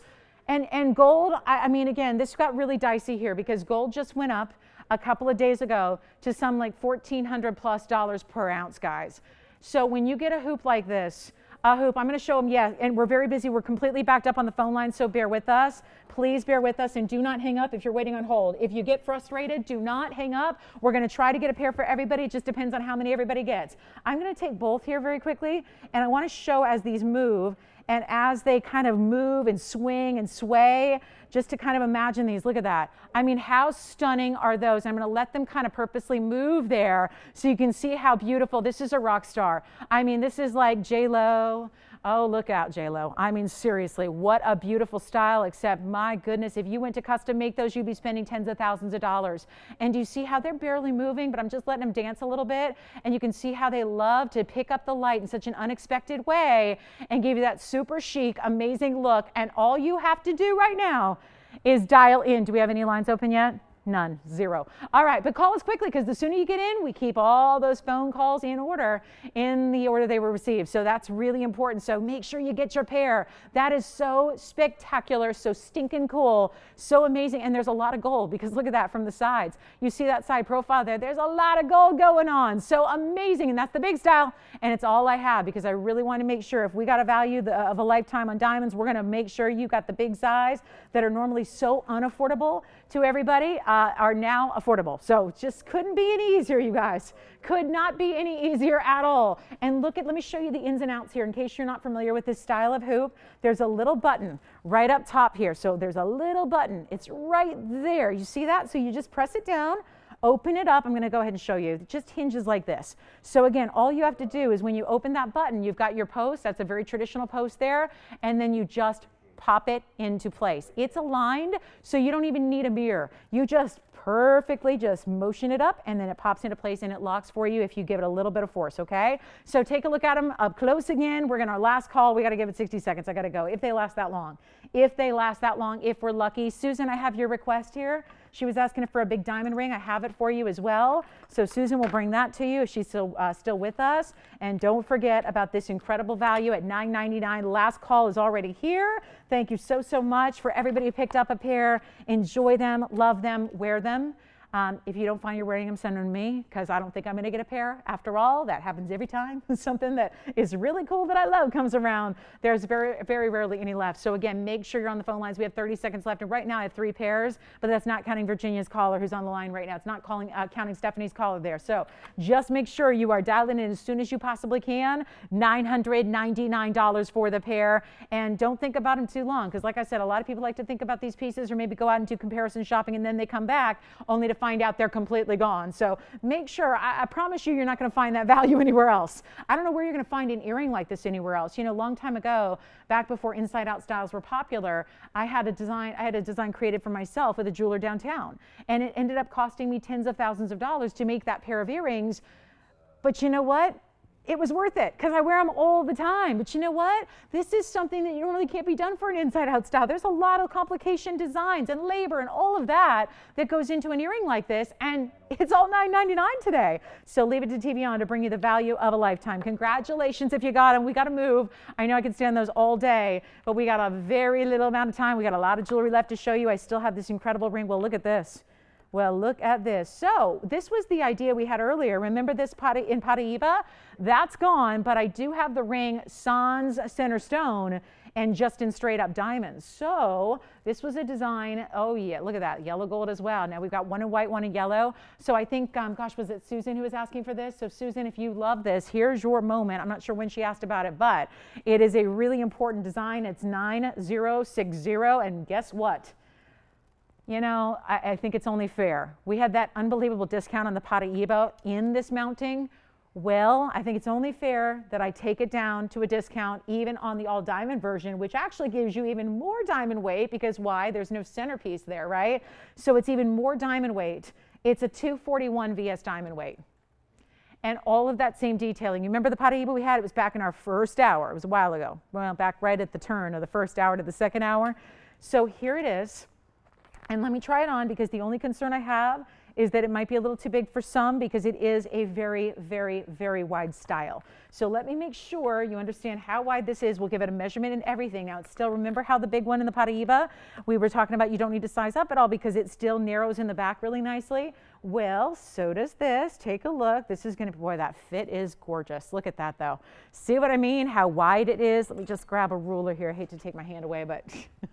And gold, I mean, again, this got really dicey here because gold just went up a couple of days ago to some like $1,400+ per ounce, guys. So when you get a hoop like this, a hoop, I'm going to show them, yeah, and we're very busy. We're completely backed up on the phone line, so bear with us. Please bear with us and do not hang up if you're waiting on hold. If you get frustrated, do not hang up. We're going to try to get a pair for everybody. It just depends on how many everybody gets. I'm going to take both here very quickly, and I want to show as these move and as they kind of move and swing and sway, just to kind of imagine these. Look at that. I mean, how stunning are those? I'm going to let them kind of purposely move there so you can see how beautiful. This is a rock star. I mean, this is like J-Lo. Oh, look out, J-Lo. I mean, seriously, what a beautiful style, except my goodness, if you went to custom make those, you'd be spending tens of thousands of dollars. And do you see how they're barely moving, but I'm just letting them dance a little bit, and you can see how they love to pick up the light in such an unexpected way and give you that super chic, amazing look. And all you have to do right now is dial in. Do we have any lines open yet? None, zero. All right, but call us quickly because the sooner you get in, we keep all those phone calls in the order they were received. So that's really important. So make sure you get your pair. That is so spectacular, so stinking cool, so amazing. And there's a lot of gold because look at that from the sides. You see that side profile there? There's a lot of gold going on. So amazing. And that's the big style. And it's all I have because I really want to make sure if we got a value of a lifetime on diamonds, we're going to make sure you got the big size that are normally so unaffordable to everybody. Are now affordable. So just couldn't be any easier, you guys. Could not be any easier at all. And look at, let me show you the ins and outs here in case you're not familiar with this style of hoop. There's a little button right up top here. So there's a little button. It's right there. You see that? So you just press it down, open it up. I'm going to go ahead and show you. It just hinges like this. So again, all you have to do is when you open that button, you've got your post. That's a very traditional post there. And then you just pop it into place. It's aligned, so you don't even need a mirror. You just perfectly just motion it up and then it pops into place and it locks for you if you give it a little bit of force, okay? So take a look at them up close again. We're going to our last call. We got to give it 60 seconds. I got to go. If they last that long. If they last that long, if we're lucky. Susan, I have your request here. She was asking for a big diamond ring. I have it for you as well. So Susan will bring that to you if she's still with us. And don't forget about this incredible value at $9.99. Last call is already here. Thank you so, so much for everybody who picked up a pair. Enjoy them, love them, wear them. If you don't find you're wearing them, send them to me because I don't think I'm going to get a pair. After all, that happens every time. Something that is really cool that I love comes around. There's very, very rarely any left. So again, make sure you're on the phone lines. We have 30 seconds left. And right now I have 3 pairs, but that's not counting Virginia's caller who's on the line right now. It's not counting Stephanie's caller there. So just make sure you are dialing in as soon as you possibly can. $999 for the pair. And don't think about them too long because like I said, a lot of people like to think about these pieces or maybe go out and do comparison shopping and then they come back only to find out they're completely gone. So make sure, I promise you, you're not going to find that value anywhere else. I don't know where you're going to find an earring like this anywhere else. You know, a long time ago, back before inside out styles were popular, I had a design created for myself with a jeweler downtown. And it ended up costing me tens of thousands of dollars to make that pair of earrings. But you know what? It was worth it because I wear them all the time. But you know what? This is something that normally can't be done for an inside-out style. There's a lot of complication designs and labor and all of that that goes into an earring like this, and it's all $9.99 today. So leave it to TVON to bring you the value of a lifetime. Congratulations if you got them. We got to move. I know I could stand those all day, but we got a very little amount of time. We got a lot of jewelry left to show you. I still have this incredible ring. Well, look at this. Well, look at this. So this was the idea we had earlier. Remember this in Paraíba? That's gone, but I do have the ring sans center stone and just in straight up diamonds. So this was a design. Oh yeah, look at that. Yellow gold as well. Now we've got one in white, one in yellow. So I think, gosh, was it Susan who was asking for this? So Susan, if you love this, here's your moment. I'm not sure when she asked about it, but it is a really important design. It's 9060, and guess what? You know, I think it's only fair. We had that unbelievable discount on the Paraíba in this mounting. Well, I think it's only fair that I take it down to a discount even on the all diamond version, which actually gives you even more diamond weight because why? There's no centerpiece there, right? So it's even more diamond weight. It's a 241 VS diamond weight. And all of that same detailing. You remember the Paraíba we had? It was back in our first hour. It was a while ago. Well, back right at the turn of the first hour to the second hour. So here it is. And let me try it on because the only concern I have is that it might be a little too big for some because it is a very, very, very wide style. So let me make sure you understand how wide this is. We'll give it a measurement and everything. Now it's still, remember how the big one in the Paraíba, we were talking about you don't need to size up at all because it still narrows in the back really nicely. Well, so does this. Take a look. This is going to, boy, that fit is gorgeous. Look at that though. See what I mean? How wide it is. Let me just grab a ruler here. I hate to take my hand away, but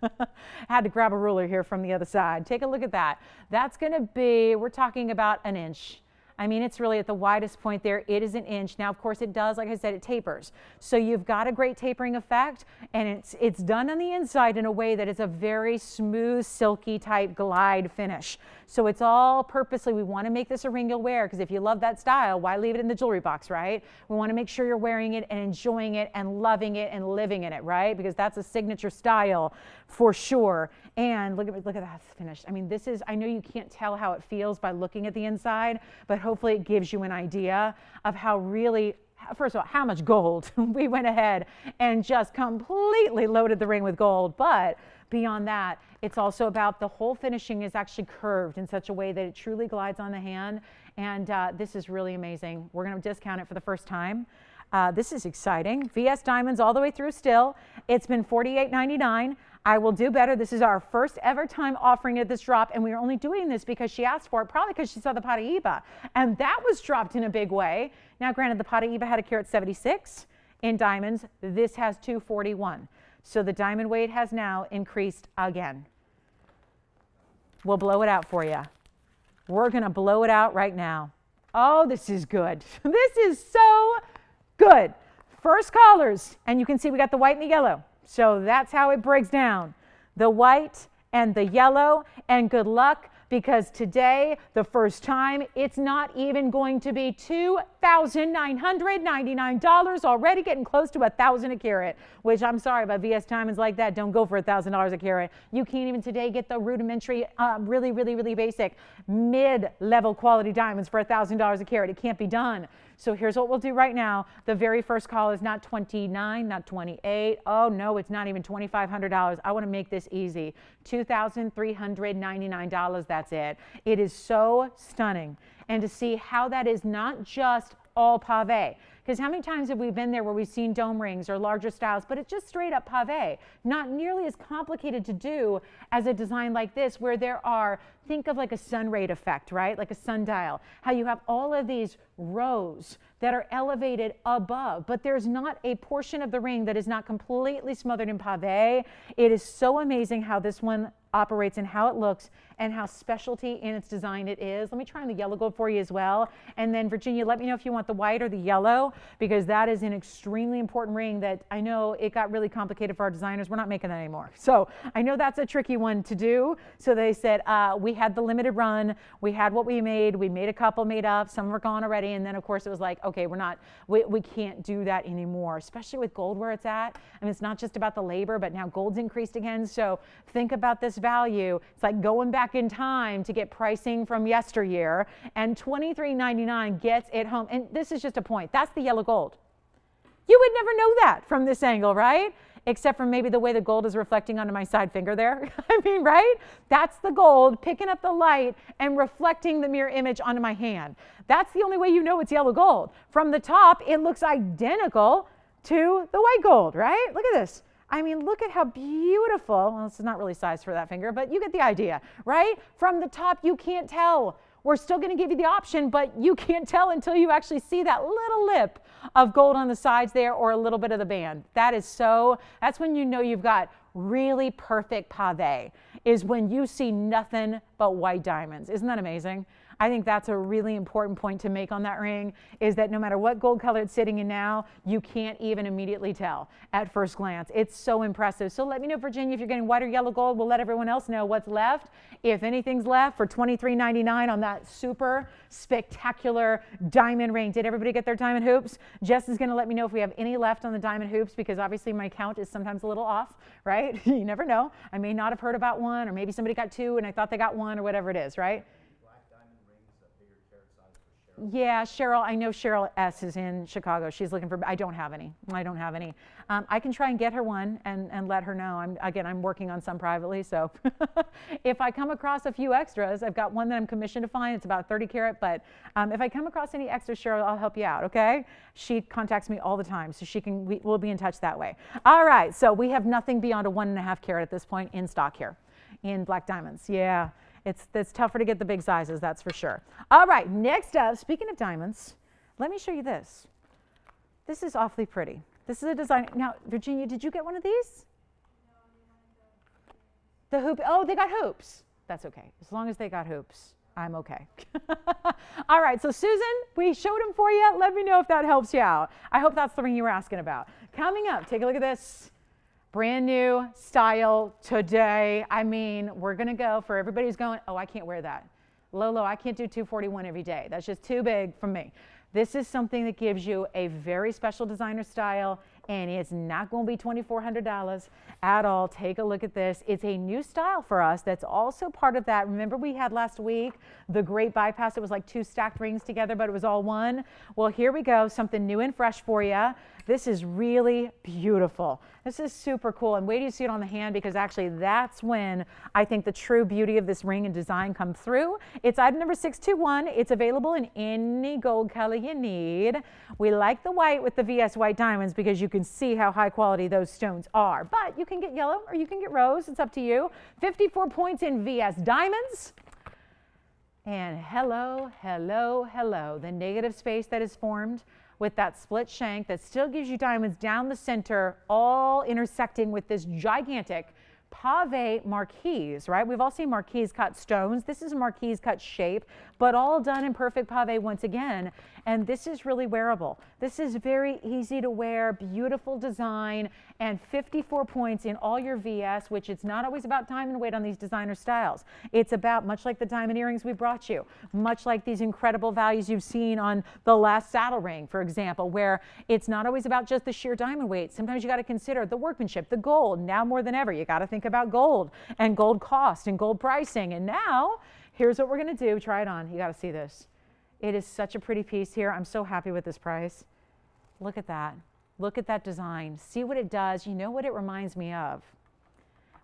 I had to grab a ruler here from the other side. Take a look at that. That's going to be, we're talking about an inch. I mean, it's really at the widest point there. It is an inch. Now, of course, it does, like I said, it tapers. So you've got a great tapering effect, and it's done on the inside in a way that it's a very smooth, silky type glide finish. So it's all purposely, we want to make this a ring you'll wear, because if you love that style, why leave it in the jewelry box, right? We want to make sure you're wearing it and enjoying it and loving it and living in it, right? Because that's a signature style for sure. And look at that finish. I mean, this is, I know you can't tell how it feels by looking at the inside, but hopefully it gives you an idea of how really, first of all, how much gold. We went ahead and just completely loaded the ring with gold. But beyond that, it's also about the whole finishing is actually curved in such a way that it truly glides on the hand. And this is really amazing. We're going to discount it for the first time. This is exciting. VS Diamonds all the way through still. It's been $48.99. I will do better. This is our first ever time offering it at this drop, and we are only doing this because she asked for it, probably because she saw the Paraíba, and that was dropped in a big way. Now, granted, the Paraíba had a carat 76 in diamonds. This has 241. So the diamond weight has now increased again. We'll blow it out for you. We're going to blow it out right now. Oh, this is good. This is so good. First colors, and you can see we got the white and the yellow. So that's how it breaks down. The white and the yellow, and good luck, because today, the first time, it's not even going to be $2,999, already getting close to $1,000 a carat, which I'm sorry, but VS Diamonds like that don't go for $1,000 a carat. You can't even today get the rudimentary, really basic, mid-level quality diamonds for $1,000 a carat. It can't be done. So here's what we'll do right now. The very first call is not $29, not $28. Oh no, it's not even $2,500. I want to make this easy. $2,399, that's it. It is so stunning. And to see how that is not just all pave. Because how many times have we been there where we've seen dome rings or larger styles, but it's just straight up pave. Not nearly as complicated to do as a design like this, where there are, think of like a sun rate effect, right? Like a sundial. How you have all of these rows that are elevated above, but there's not a portion of the ring that is not completely smothered in pave. It is so amazing how this one operates and how it looks and how specialty in its design it is. Let me try on the yellow gold for you as well. And then Virginia, let me know if you want the white or the yellow, because that is an extremely important ring that I know it got really complicated for our designers. We're not making that anymore. So I know that's a tricky one to do. So they said, we had the limited run. We had what we made. We made a couple made up. Some were gone already. And then of course it was like, okay, we can't do that anymore, especially with gold where it's at. I mean, it's not just about the labor, but now gold's increased again. So think about this value. It's like going back in time to get pricing from yesteryear, and $23.99 gets it home. And this is just a point. That's the yellow gold. You would never know that from this angle, right? Except for maybe the way the gold is reflecting onto my side finger there. I mean, right? That's the gold picking up the light and reflecting the mirror image onto my hand. That's the only way you know it's yellow gold. From the top, it looks identical to the white gold, right? Look at this. I mean, look at how beautiful. Well, this is not really sized for that finger, but you get the idea, right? From the top, you can't tell. We're still going to give you the option, but you can't tell until you actually see that little lip of gold on the sides there, or a little bit of the band. That's when you know you've got really perfect pave, is when you see nothing but white diamonds. Isn't that amazing? I think that's a really important point to make on that ring, is that no matter what gold color it's sitting in now, you can't even immediately tell at first glance. It's so impressive. So let me know, Virginia, if you're getting white or yellow gold. We'll let everyone else know what's left, if anything's left, for $23.99 on that super spectacular diamond ring. Did everybody get their diamond hoops? Jess is going to let me know if we have any left on the diamond hoops, because obviously my count is sometimes a little off, right? You never know. I may not have heard about one, or maybe somebody got two and I thought they got one, or whatever it is, right? Yeah, Cheryl, I know Cheryl S. is in Chicago. She's looking for, I don't have any. I don't have any. I can try and get her one and let her know. I'm working on some privately, so if I come across a few extras, I've got one that I'm commissioned to find. It's about 30 carat, but if I come across any extras, Cheryl, I'll help you out, okay? She contacts me all the time, so we'll be in touch that way. All right, so we have nothing beyond a 1.5 carat at this point in stock here in black diamonds. Yeah. It's tougher to get the big sizes, that's for sure. All right, next up, speaking of diamonds, let me show you this. This is awfully pretty. This is a design. Now, Virginia, did you get one of these? No, the hoop. Oh, they got hoops. That's okay. As long as they got hoops, I'm okay. All right, so Susan, we showed them for you. Let me know if that helps you out. I hope that's the ring you were asking about. Coming up, take a look at this. Brand new style today. I mean, we're going to go for everybody who's going, oh, I can't wear that. Lolo, I can't do 241 every day. That's just too big for me. This is something that gives you a very special designer style, and it's not going to be $2,400 at all. Take a look at this. It's a new style for us that's also part of that. Remember we had last week the great bypass. It was like two stacked rings together, but it was all one. Well, here we go. Something new and fresh for you. This is really beautiful. This is super cool. And wait till you see it on the hand, because actually that's when I think the true beauty of this ring and design come through. It's item number 621. It's available in any gold color you need. We like the white with the VS white diamonds because you can see how high quality those stones are. But you can get yellow or you can get rose. It's up to you. 54 points in VS diamonds. And hello, hello, hello. The negative space that is formed with that split shank that still gives you diamonds down the center, all intersecting with this gigantic pave marquise, right? We've all seen marquise cut stones. This is a marquise cut shape, but all done in perfect pave once again. And this is really wearable. This is very easy to wear, beautiful design, and 54 points in all your VS, which it's not always about diamond weight on these designer styles. It's about, much like the diamond earrings we brought you, much like these incredible values you've seen on the last saddle ring, for example, where it's not always about just the sheer diamond weight. Sometimes you got to consider the workmanship, the gold. Now more than ever, you got to think about gold and gold cost and gold pricing. And now, here's what we're going to do. Try it on. You got to see this. It is such a pretty piece here. I'm so happy with this price. Look at that. Look at that design. See what it does. You know what it reminds me of?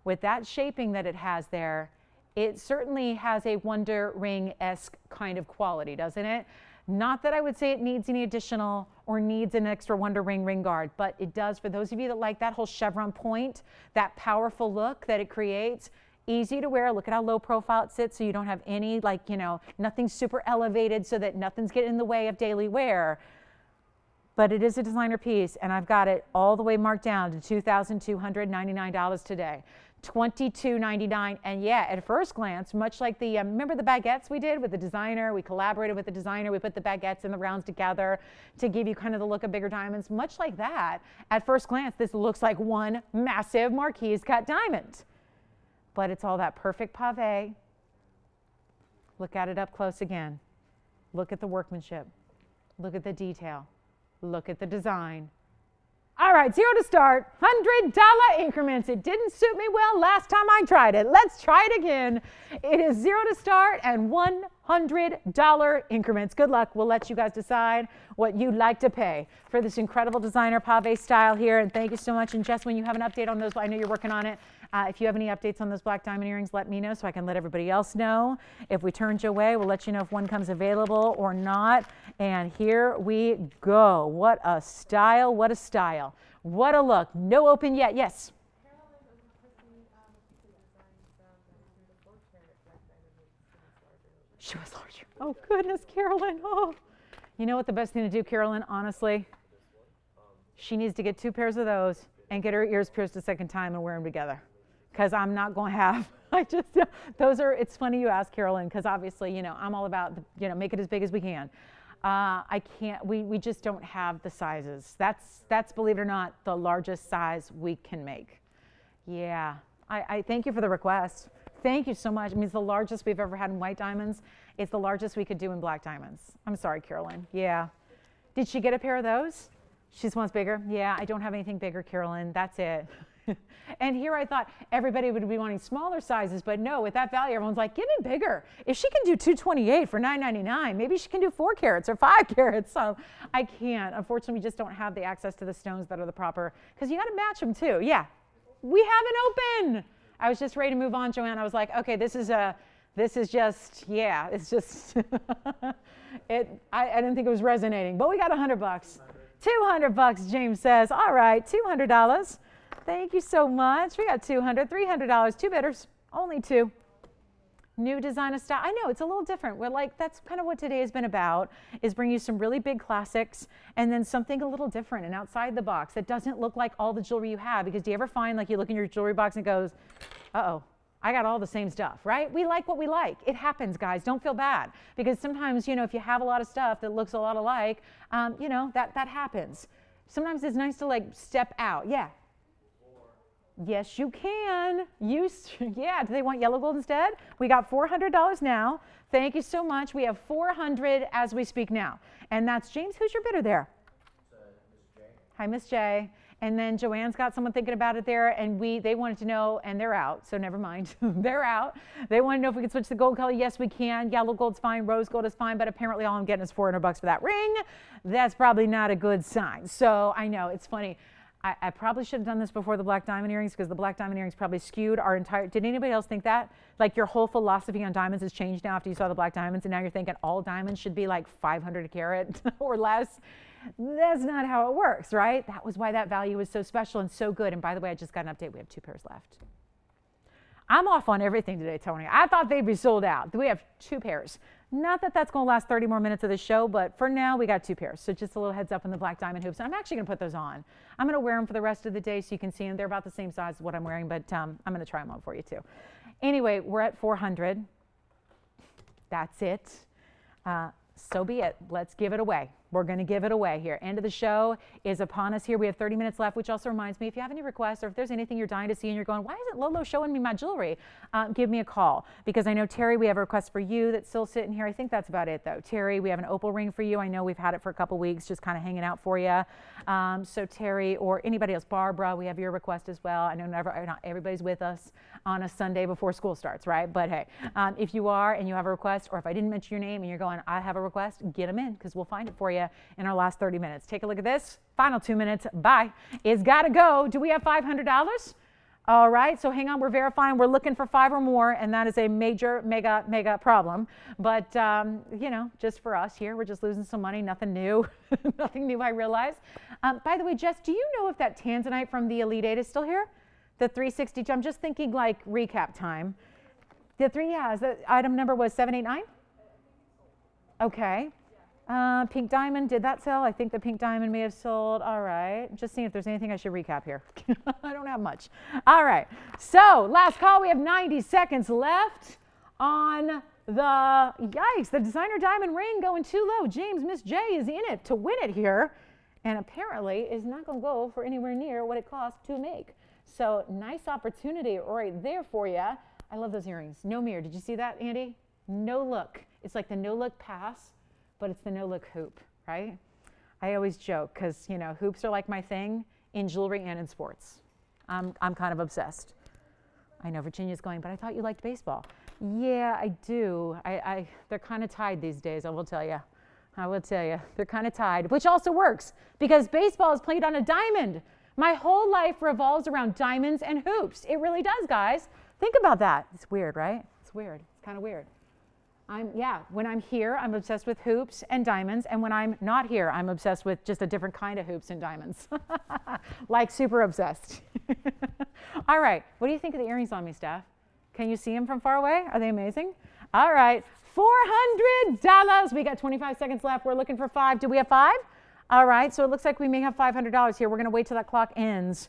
With that shaping that it has there, it certainly has a Wonder Ring-esque kind of quality, doesn't it? Not that I would say it needs any additional or needs an extra Wonder Ring ring guard, but it does. For those of you that like that whole chevron point, that powerful look that it creates, easy to wear. Look at how low profile it sits, so you don't have any, like, you know, nothing super elevated so that nothing's getting in the way of daily wear. But it is a designer piece, and I've got it all the way marked down to $2,299 today. $22.99. And yeah, at first glance, much like the, remember the baguettes we did with the designer? We collaborated with the designer. We put the baguettes and the rounds together to give you kind of the look of bigger diamonds. Much like that, at first glance, this looks like one massive marquise cut diamond. But it's all that perfect pave. Look at it up close again. Look at the workmanship. Look at the detail. Look at the design. All right, 0 to start, $100 increments. It didn't suit me well last time I tried it. Let's try it again. It is 0 to start and $100 increments. Good luck. We'll let you guys decide what you'd like to pay for this incredible designer pave style here. And thank you so much. And Jess, when you have an update on those, I know you're working on it. If you have any updates on those black diamond earrings, let me know so I can let everybody else know. If we turned you away, we'll let you know if one comes available or not. And here we go. What a style, what a style. What a look. No open yet. Yes? She was larger. Oh, goodness, Carolyn. Oh. You know what the best thing to do, Carolyn, honestly? She needs to get 2 pairs of those and get her ears pierced a second time and wear them together. Because I'm not going to have, those are, it's funny you ask, Carolyn, because obviously, you know, I'm all about, make it as big as we can. I can't, we just don't have the sizes. That's, believe it or not, the largest size we can make. Yeah, I thank you for the request. Thank you so much. I mean, it's the largest we've ever had in white diamonds. It's the largest we could do in black diamonds. I'm sorry, Carolyn. Yeah. Did she get a pair of those? She just wants bigger? Yeah, I don't have anything bigger, Carolyn. That's it. And here I thought everybody would be wanting smaller sizes, but no, with that value, everyone's like, give me bigger. If she can do 228 for $9.99, maybe she can do 4 carats or 5 carats. So I can't. Unfortunately, we just don't have the access to the stones that are the proper, because you got to match them too. Yeah, we have an open. I was just ready to move on, Joanne. I was like, okay, this is just, yeah, it's just, I didn't think it was resonating, but we got $100. $200, James says. All right, $200. Thank you so much. We got $200, $300, 2 bidders, only 2. New design of style. I know it's a little different. We're like, that's kind of what today has been about, is bring you some really big classics and then something a little different and outside the box that doesn't look like all the jewelry you have. Because do you ever find like you look in your jewelry box and it goes, uh-oh, I got all the same stuff, right? We like what we like. It happens, guys. Don't feel bad. Because sometimes, you know, if you have a lot of stuff that looks a lot alike, you know, that happens. Sometimes it's nice to like step out. Yeah. Yes, you can. Yeah, do they want yellow gold instead? We got $400 now. Thank you so much. We have $400 as we speak now. And that's James. Who's your bidder there? Miss J. Hi, Miss J. And then Joanne's got someone thinking about it there, and they wanted to know, and they're out, so never mind. They're out. They want to know if we can switch the gold color. Yes, we can. Yellow gold's fine. Rose gold is fine, but apparently all I'm getting is $400 for that ring. That's probably not a good sign. So I know, it's funny. I probably should have done this before the black diamond earrings, because the black diamond earrings probably skewed our entire, did anybody else think that? Like your whole philosophy on diamonds has changed now after you saw the black diamonds, and now you're thinking all diamonds should be like 500 a carat or less. That's not how it works, right? That was why that value was so special and so good. And by the way, I just got an update. We have 2 pairs left. I'm off on everything today, Tony. I thought they'd be sold out. We have 2 pairs. Not that that's going to last 30 more minutes of the show, but for now we got 2 pairs. So just a little heads up on the black diamond hoops. I'm actually going to put those on. I'm going to wear them for the rest of the day so you can see them. They're about the same size as what I'm wearing, but I'm going to try them on for you too. Anyway, we're at 400. That's it. So be it. Let's give it away. We're going to give it away here. End of the show is upon us here. We have 30 minutes left, which also reminds me, if you have any requests or if there's anything you're dying to see and you're going, why isn't Lolo showing me my jewelry? Give me a call, because I know, Terry, we have a request for you that's still sitting here. I think that's about it, though. Terry, we have an opal ring for you. I know we've had it for a couple weeks, just kind of hanging out for you. So Terry or anybody else, Barbara, we have your request as well. I know not everybody's with us on a Sunday before school starts, right? But hey, if you are and you have a request, or if I didn't mention your name and you're going, I have a request, get them in, because we'll find it for you in our last 30 minutes. Take a look at this. Final 2 minutes. Bye. It's got to go. Do we have $500? All right. So hang on. We're verifying. We're looking for 5 or more, and that is a major, mega problem. But, you know, just for us here, we're just losing some money. Nothing new. Nothing new, I realize. By the way, Jess, do you know if that Tanzanite from the Elite 8 is still here? The 360. I'm just thinking like recap time. The item number was 789? Okay. Pink diamond, did that sell? I think the pink diamond may have sold. All right. Just seeing if there's anything I should recap here. I don't have much. All right. So last call. We have 90 seconds left on the, yikes, the designer diamond ring going too low. James, Miss J is in it to win it here, and apparently is not going to go for anywhere near what it costs to make. So nice opportunity right there for you. I love those earrings. No mirror. Did you see that, Andy? No look. It's like the no look pass, but it's the no look hoop, right? I always joke because, you know, hoops are like my thing in jewelry and in sports. I'm kind of obsessed. I know Virginia's going, but I thought you liked baseball. Yeah, I do. They're kind of tied these days, I will tell you. I will tell you. They're kind of tied, which also works because baseball is played on a diamond. My whole life revolves around diamonds and hoops. It really does, guys. Think about that. It's weird, right? It's weird. It's kind of weird. When I'm here, I'm obsessed with hoops and diamonds. And when I'm not here, I'm obsessed with just a different kind of hoops and diamonds. Like super obsessed. All right. What do you think of the earrings on me, Steph? Can you see them from far away? Are they amazing? All right. $400. We got 25 seconds left. We're looking for 5. Do we have 5? All right. So it looks like we may have $500 here. We're going to wait till that clock ends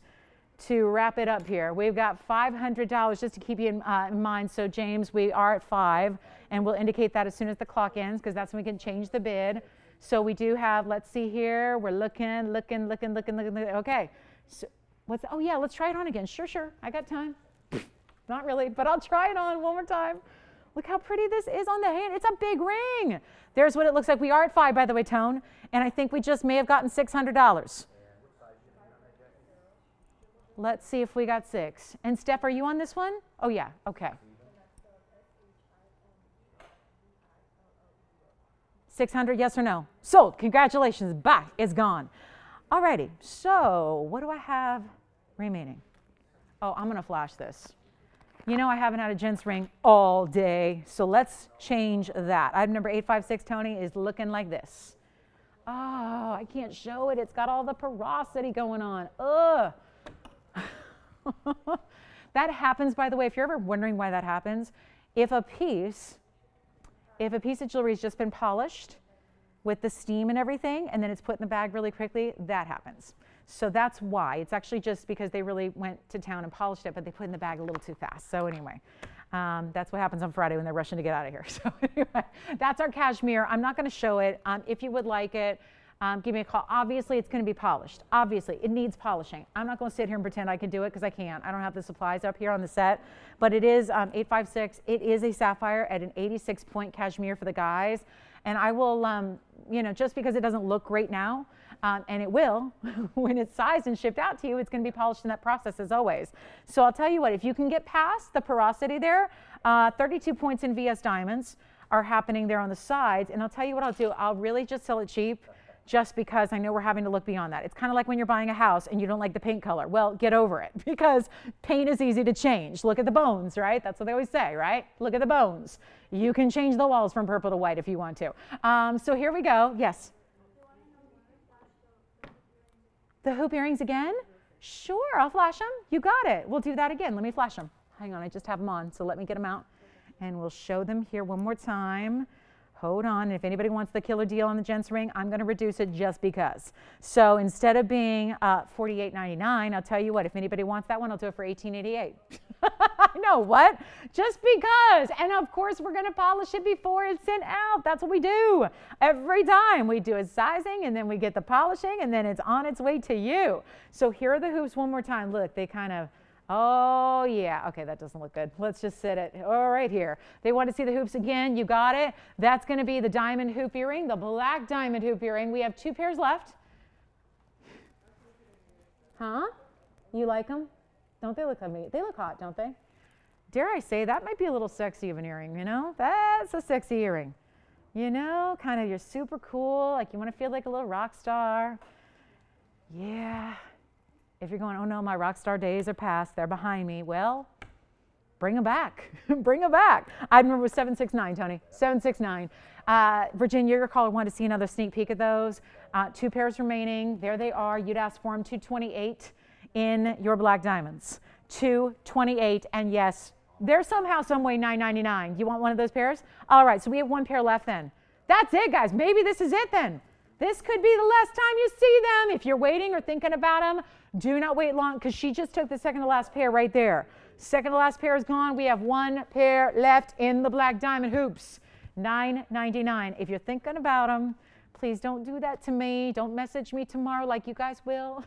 to wrap it up here. We've got $500 just to keep you in mind. So James, we are at 5, and we'll indicate that as soon as the clock ends, because that's when we can change the bid. So we do have, let's see here, we're looking. Okay. So oh yeah, let's try it on again. Sure. I got time. Not really, but I'll try it on one more time. Look how pretty this is on the hand. It's a big ring. There's what it looks like. We are at 5, by the way, Tone, and I think we just may have gotten $600. Let's see if we got 6. And Steph, are you on this one? Oh yeah, okay. 600, yes or no? Sold. Congratulations. Bye. It's gone. Alrighty. So what do I have remaining? Oh, I'm going to flash this. You know I haven't had a gents ring all day, so let's change that. Item number 856, Tony, is looking like this. Oh, I can't show it. It's got all the porosity going on. Ugh. That happens, by the way, if you're ever wondering why that happens, if a piece of jewelry has just been polished with the steam and everything, and then it's put in the bag really quickly, that happens. So that's why. It's actually just because they really went to town and polished it, but they put it in the bag a little too fast. So anyway, that's what happens on Friday when they're rushing to get out of here. So anyway, that's our cashmere. I'm not going to show it. If you would like it, give me a call. Obviously, it's going to be polished. Obviously, it needs polishing. I'm not going to sit here and pretend I can do it because I can't. I don't have the supplies up here on the set. But it is 856. It is a sapphire at an 86-point cashmere for the guys. And I will, just because it doesn't look great now, and it will, when it's sized and shipped out to you, it's going to be polished in that process as always. So I'll tell you what, if you can get past the porosity there, 32 points in VS diamonds are happening there on the sides. And I'll tell you what I'll do. I'll really just sell it cheap just because I know we're having to look beyond that. It's kind of like when you're buying a house and you don't like the paint color. Well, get over it because paint is easy to change. Look at the bones, right? That's what they always say, right? Look at the bones. You can change the walls from purple to white if you want to. So here we go. Yes? The hoop earrings again? Sure, I'll flash them. You got it. We'll do that again. Let me flash them. Hang on, I just have them on, so let me get them out. And we'll show them here one more time. Hold on. If anybody wants the killer deal on the gents ring, I'm going to reduce it just because. So instead of being $48.99, I'll tell you what, if anybody wants that one, I'll do it for $18.88. I know, what? Just because. And of course, we're going to polish it before it's sent out. That's what we do. Every time we do a sizing and then we get the polishing and then it's on its way to you. So here are the hoops one more time. Look, they kind of, oh yeah, okay, that doesn't look good. Let's just sit it all right here. They want to see the hoops again. You got it. That's going to be the diamond hoop earring, the black diamond hoop earring. We have 2 pairs left. Huh? You like them? Don't they look at me? They look hot, don't they? Dare I say, that might be a little sexy of an earring, you know? That's a sexy earring. You know, kind of you're super cool, like you want to feel like a little rock star. Yeah. If you're going, oh no, my rock star days are past, they're behind me, well, bring them back. Bring them back. I remember 769, Tony, 769. Virginia, your caller wanted to see another sneak peek of those. 2 pairs remaining. There they are. You'd ask for them, 228 in your black diamonds. 228, and yes, they're somehow, some way $9.99. You want one of those pairs? All right, so we have 1 pair left then. That's it, guys. Maybe this is it then. This could be the last time you see them. If you're waiting or thinking about them, do not wait long because she just took the second to last pair right there. Second to last pair is gone. We have 1 pair left in the black diamond hoops. $9.99. If you're thinking about them, please don't do that to me. Don't message me tomorrow like you guys will.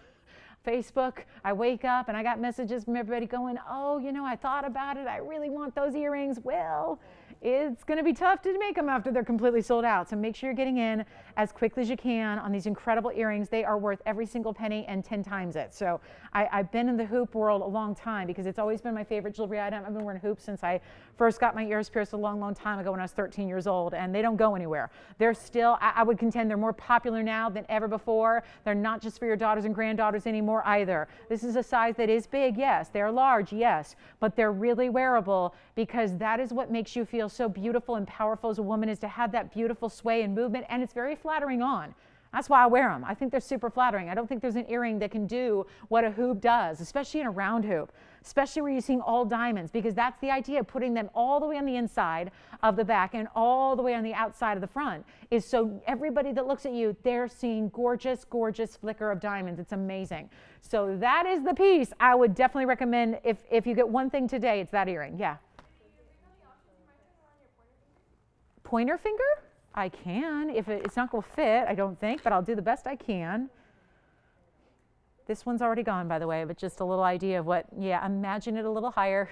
Facebook, I wake up and I got messages from everybody going, oh, you know, I thought about it. I really want those earrings. Well, it's going to be tough to make them after they're completely sold out. So make sure you're getting in as quickly as you can on these incredible earrings. They are worth every single penny and 10 times it. So I've been in the hoop world a long time because it's always been my favorite jewelry item. I've been wearing hoops since I first got my ears pierced a long, long time ago when I was 13 years old, and they don't go anywhere. They're still, I would contend they're more popular now than ever before. They're not just for your daughters and granddaughters anymore either. This is a size that is big, yes. They're large, yes, but they're really wearable because that is what makes you feel so beautiful and powerful as a woman, is to have that beautiful sway and movement, and it's very flattering on. That's why I wear them. I think they're super flattering. I don't think there's an earring that can do what a hoop does, especially in a round hoop, especially where you're seeing all diamonds, because that's the idea of putting them all the way on the inside of the back and all the way on the outside of the front, is so everybody that looks at you, they're seeing gorgeous, gorgeous flicker of diamonds. It's amazing. So that is the piece I would definitely recommend. If you get one thing today, it's that earring. Yeah. Pointer finger? I can. If it's not going to fit, I don't think, but I'll do the best I can. This one's already gone, by the way, but just a little idea of what, yeah, imagine it a little higher.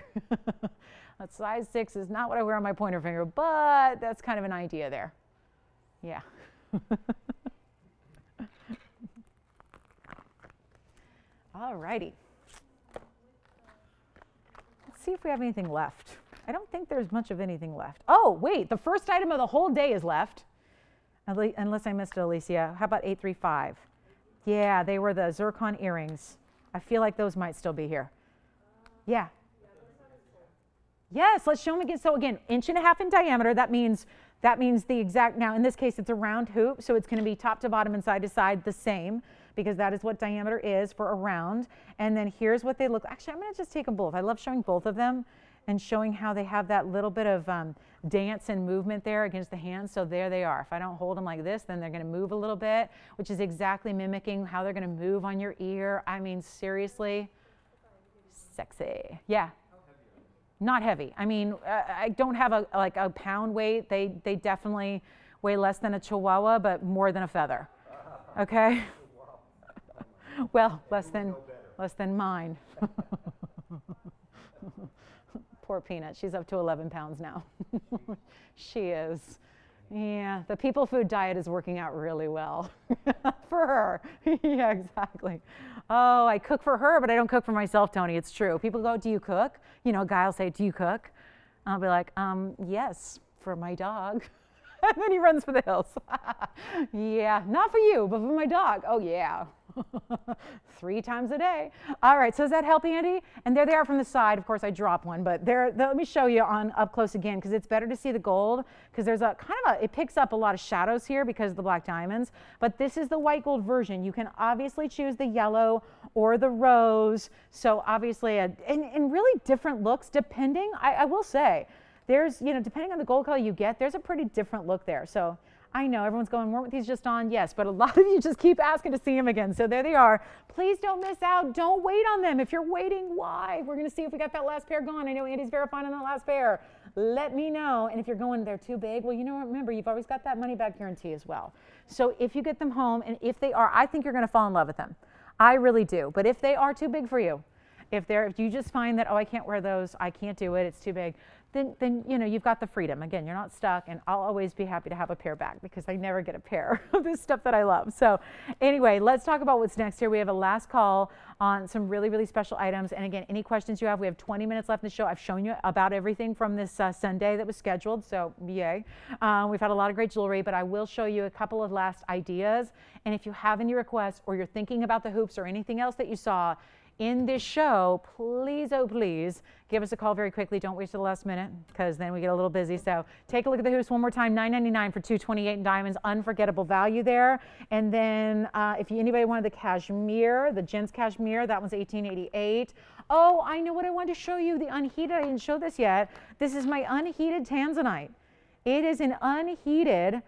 A size 6 is not what I wear on my pointer finger, but that's kind of an idea there. Yeah. All righty. see if we have anything left. I don't think there's much of anything left. Oh, wait, the first item of the whole day is left. Unless I missed it, Alicia. How about 835? Yeah, they were the Zircon earrings. I feel like those might still be here. Yeah. Yes, let's show them again. So again, 1.5 inches in diameter. That means the exact, now in this case, it's a round hoop. So it's going to be top to bottom and side to side the same, because that is what diameter is for a round. And then here's what they look. Actually, I'm going to just take them both. I love showing both of them and showing how they have that little bit of dance and movement there against the hands. So there they are. If I don't hold them like this, then they're going to move a little bit, which is exactly mimicking how they're going to move on your ear. I mean, seriously, sexy. Yeah. Not heavy. I mean, I don't have a pound weight. They definitely weigh less than a chihuahua, but more than a feather. Okay. Well, less than mine. Poor Peanut. She's up to 11 pounds now. She is. Yeah, the people food diet is working out really well for her. Yeah, exactly. Oh, I cook for her, but I don't cook for myself, Tony. It's true. People go, do you cook? You know, a guy will say, do you cook? I'll be like, yes, for my dog. And then he runs for the hills. Yeah, not for you, but for my dog. Oh, yeah. 3 times a day. All right, so does that help, Andy? And there they are from the side. Of course, I dropped one, but let me show you on up close again, because it's better to see the gold, because there's a kind of it picks up a lot of shadows here because of the black diamonds. But this is the white gold version. You can obviously choose the yellow or the rose. So obviously, and really different looks depending. I will say, there's, depending on the gold color you get, there's a pretty different look there. So I know everyone's going, weren't these just on? Yes, but a lot of you just keep asking to see them again. So there they are. Please don't miss out. Don't wait on them. If you're waiting, why? We're going to see if we got that last pair gone. I know Andy's verifying on that last pair. Let me know. And if you're going, they're too big, well, remember, you've always got that money back guarantee as well. So if you get them home, and if they are, I think you're going to fall in love with them. I really do. But if they are too big for you, if you just find that, oh, I can't wear those, I can't do it, it's too big, then you've got the freedom. Again, you're not stuck, and I'll always be happy to have a pair back, because I never get a pair of this stuff that I love. So anyway, let's talk about what's next here. We have a last call on some really, really special items. And again, any questions you have, we have 20 minutes left in the show. I've shown you about everything from this Sunday that was scheduled, so yay. We've had a lot of great jewelry, but I will show you a couple of last ideas. And if you have any requests, or you're thinking about the hoops or anything else that you saw in this show, please, oh please, give us a call very quickly. Don't wait till the last minute, because then we get a little busy. So take a look at the hoops one more time. $9.99 for 228 in diamonds. Unforgettable value there. And then if anybody wanted the cashmere, the gents cashmere, that one's $18.88. Oh, I know what I wanted to show you. The unheated. I didn't show this yet. This is my unheated Tanzanite. It is an unheated.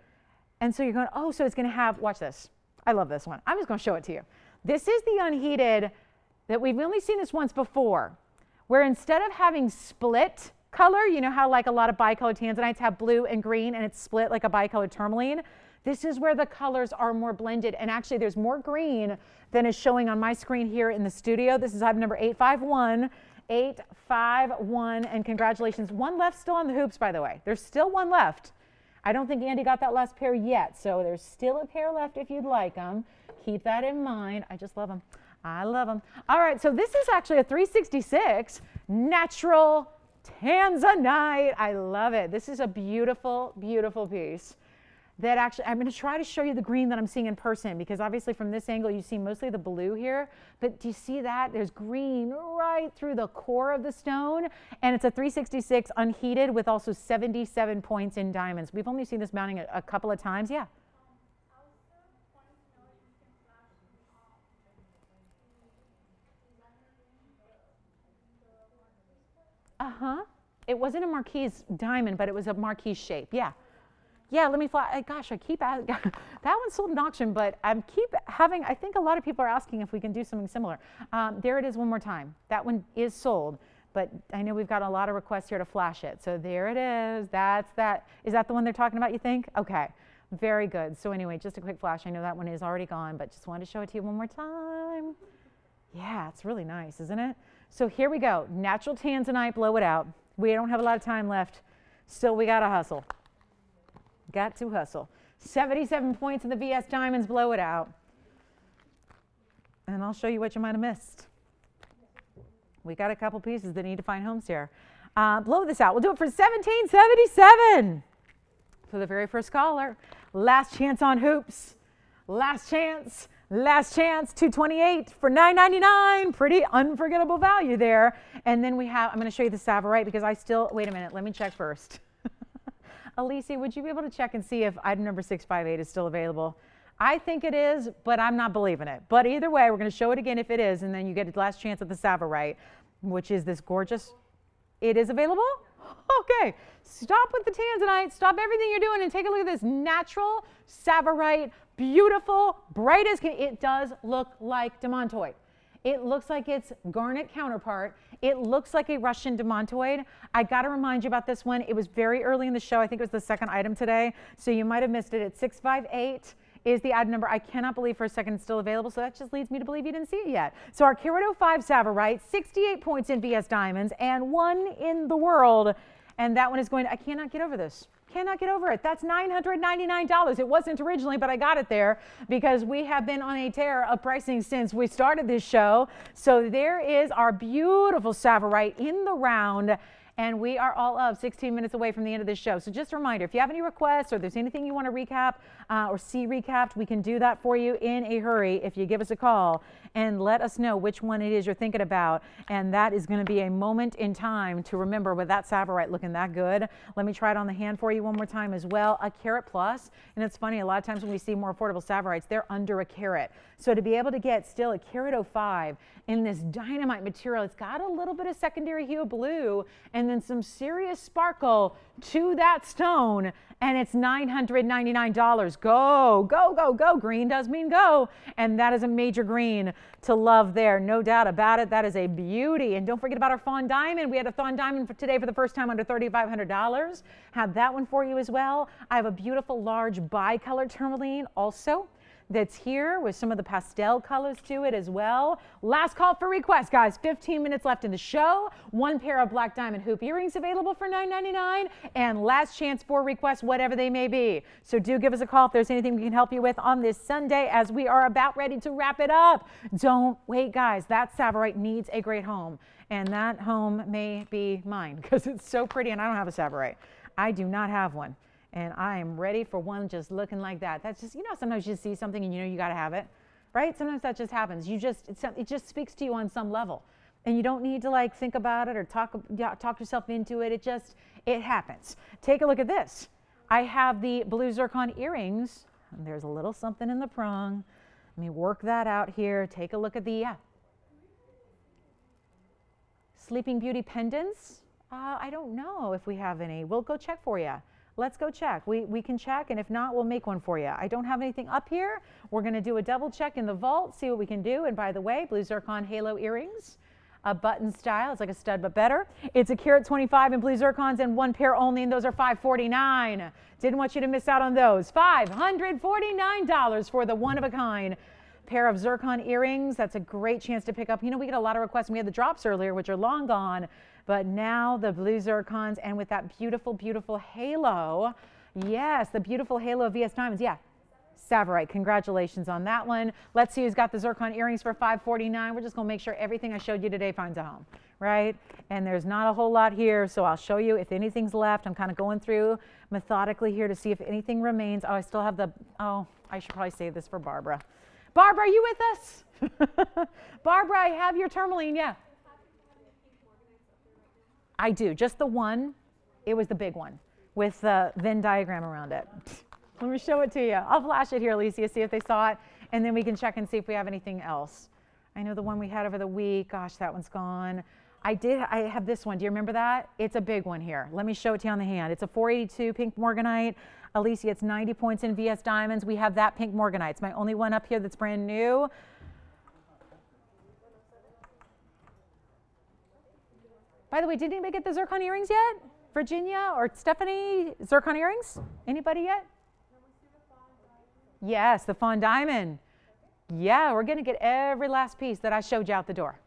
And so you're going, oh, so it's going to have, watch this. I love this one. I'm just going to show it to you. This is the unheated that we've only seen this once before, where instead of having split color, you know how like a lot of bicolor tanzanites have blue and green and it's split like a bicolor tourmaline? This is where the colors are more blended, and actually there's more green than is showing on my screen here in the studio. This is item number 851. 851, and congratulations. One left still on the hoops, by the way. There's still one left. I don't think Andy got that last pair yet, so there's still a pair left if you'd like them. Keep that in mind. I just love them. I love them. All right, so this is actually a 366 natural Tanzanite. I love it. This is a beautiful, beautiful piece that actually, I'm going to try to show you the green that I'm seeing in person, because obviously from this angle you see mostly the blue here, but do you see that? There's green right through the core of the stone, and it's a 366 unheated with also 77 points in diamonds. We've only seen this mounting a couple of times. Yeah. Uh-huh. It wasn't a marquise diamond, but it was a marquise shape. Yeah. Yeah, let me fly. Gosh, I keep asking. That one's sold in auction, but I keep having, I think a lot of people are asking if we can do something similar. There it is one more time. That one is sold, but I know we've got a lot of requests here to flash it. So there it is. That's that. Is that the one they're talking about, you think? Okay. Very good. So anyway, just a quick flash. I know that one is already gone, but just wanted to show it to you one more time. Yeah, it's really nice, isn't it? So here we go. Natural Tanzanite, blow it out. We don't have a lot of time left. Still, we got to hustle. Got to hustle. 77 points in the VS Diamonds, blow it out. And I'll show you what you might have missed. We got a couple pieces that need to find homes here. Blow this out. We'll do it for $17.77 for the very first caller. Last chance on hoops. Last chance. Last chance. 228 for $9.99. Pretty unforgettable value there. And then we have, I'm going to show you the Tsavorite because I still, wait a minute, let me check first. Alicia, would you be able to check and see if item number 658 is still available? I think it is, but I'm not believing it. But either way, we're going to show it again if it is, and then you get the last chance at the Tsavorite, which is this gorgeous. It is available? Okay. Stop with the Tanzanite. Stop everything you're doing and take a look at this natural Tsavorite, beautiful, bright as can. It does look like demontoid. It looks like its garnet counterpart. It looks like a Russian demontoid. I got to remind you about this one. It was very early in the show. I think it was the second item today, so you might have missed it. It's 658. Is the item number. I cannot believe for a second it's still available, so that just leads me to believe you didn't see it yet. So our Carat 05 Tsavorite, 68 points in VS Diamonds and 1 in the world. And that one is going to, I cannot get over this. Cannot get over it. That's $999. It wasn't originally, but I got it there because we have been on a tear of pricing since we started this show. So there is our beautiful Tsavorite in the round. And we are all of 16 minutes away from the end of this show. So just a reminder, if you have any requests or there's anything you want to recap or see recapped, we can do that for you in a hurry if you give us a call and let us know which one it is you're thinking about. And that is going to be a moment in time to remember with that Tsavorite looking that good. Let me try it on the hand for you one more time as well. A carat plus. And it's funny, a lot of times when we see more affordable Tsavorites, they're under a carat. So to be able to get still a Carat 05 in this dynamite material, it's got a little bit of secondary hue of blue and then some serious sparkle to that stone, and it's $999. Go, go, go, go. Green does mean go, and that is a major green to love there, no doubt about it. That is a beauty. And don't forget about our Fawn Diamond. We had a Fawn Diamond for today for the first time under $3,500. Have that one for you as well. I have a beautiful large bicolor tourmaline also that's here with some of the pastel colors to it as well. Last call for requests, guys. 15 minutes left in the show. 1 pair of black diamond hoop earrings available for $9.99, and last chance for requests, whatever they may be. So do give us a call if there's anything we can help you with on this Sunday as we are about ready to wrap it up. Don't wait, guys. That Tsavorite needs a great home, and that home may be mine because it's so pretty, and I don't have a Tsavorite. I do not have one. And I am ready for one just looking like that. That's just, you know, sometimes you see something and you know you got to have it, right? Sometimes that just happens. It just speaks to you on some level. And you don't need to like think about it or talk yourself into it. It happens. Take a look at this. I have the blue Zircon earrings. And there's a little something in the prong. Let me work that out here. Take a look at the Sleeping Beauty pendants. I don't know if we have any. We'll go check for you. Let's go check. We can check, and if not, we'll make one for you. I don't have anything up here. We're going to do a double check in the vault, see what we can do. And by the way, blue Zircon halo earrings, a button style. It's like a stud, but better. It's a Carat 25 in blue Zircons and 1 pair only, and those are $549. Didn't want you to miss out on those. $549 for the one-of-a-kind pair of Zircon earrings. That's a great chance to pick up. You know, we get a lot of requests. We had the drops earlier, which are long gone. But now the blue Zircons, and with that beautiful, beautiful halo. Yes, the beautiful halo of VS Diamonds. Yeah, Tsavorite. Congratulations on that one. Let's see who's got the Zircon earrings for $549. We're just going to make sure everything I showed you today finds a home, right? And there's not a whole lot here, so I'll show you if anything's left. I'm kind of going through methodically here to see if anything remains. Oh, I still have the, I should probably save this for Barbara. Barbara, are you with us? Barbara, I have your tourmaline, yeah. I do, just the one. It was the big one with the Venn diagram around it. Let me show it to you. I'll flash it here, Alicia, see if they saw it, and then we can check and see if we have anything else. I know the one we had over the week, gosh, that one's gone. I have this one, do you remember that? It's a big one here. Let me show it to you on the hand. It's a 482 pink Morganite. Alicia, it's 90 points in VS Diamonds. We have that pink Morganite. It's my only one up here that's brand new. By the way, did anybody get the Zircon earrings yet? Virginia or Stephanie, Zircon earrings? Anybody yet? Yes, the Fawn Diamond. Yeah, we're going to get every last piece that I showed you out the door.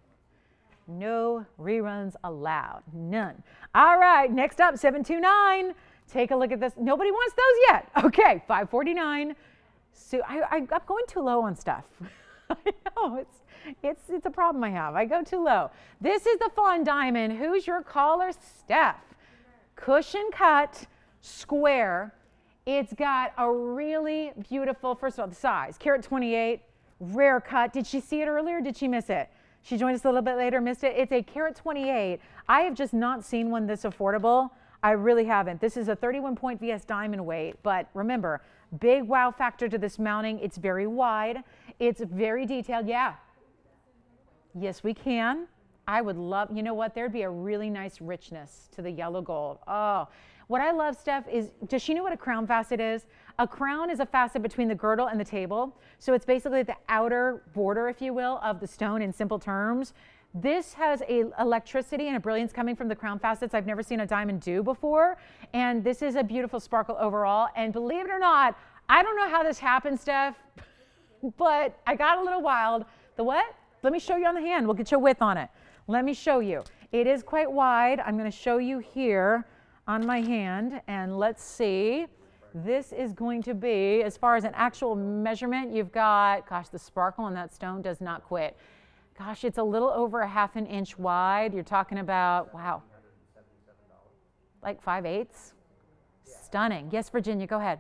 No reruns allowed. None. All right, next up, 729. Take a look at this. Nobody wants those yet. Okay, $549. So I'm going too low on stuff. I know, It's a problem I have. I go too low. This is the Fawn diamond. Who's your caller? Steph. Cushion cut, square. It's got a really beautiful, first of all, the size, carat 28, rare cut. Did she see it earlier? Did she miss it? She joined us a little bit later, missed it. It's a carat 28. I have just not seen one this affordable. I really haven't. This is a 31 point VS diamond weight, but remember, big wow factor to this mounting. It's very wide. It's very detailed. Yeah. Yes, we can. I would love, you know what? There'd be a really nice richness to the yellow gold. Oh, what I love, Steph, is, does she know what a crown facet is? A crown is a facet between the girdle and the table. So it's basically the outer border, if you will, of the stone in simple terms. This has a electricity and a brilliance coming from the crown facets I've never seen a diamond do before. And this is a beautiful sparkle overall. And believe it or not, I don't know how this happened, Steph, but I got a little wild. The what? Let me show you on the hand. We'll get your width on it. Let me show you. It is quite wide. I'm going to show you here on my hand, and let's see. This is going to be, as far as an actual measurement, you've got, gosh, the sparkle on that stone does not quit. Gosh, it's a little over a ½ an inch wide. You're talking about, wow, like 5/8. Stunning. Yes, Virginia, go ahead.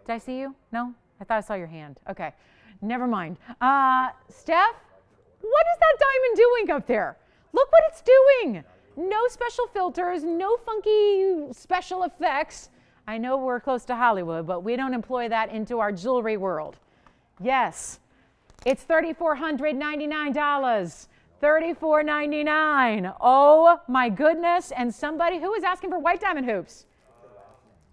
Did I see you? No? I thought I saw your hand. Okay, never mind. Steph, what is that diamond doing up there? Look what it's doing. No special filters, no funky special effects. I know we're close to Hollywood, but we don't employ that into our jewelry world. Yes, it's $3,499. $3,499. Oh my goodness. And somebody who is asking for white diamond hoops.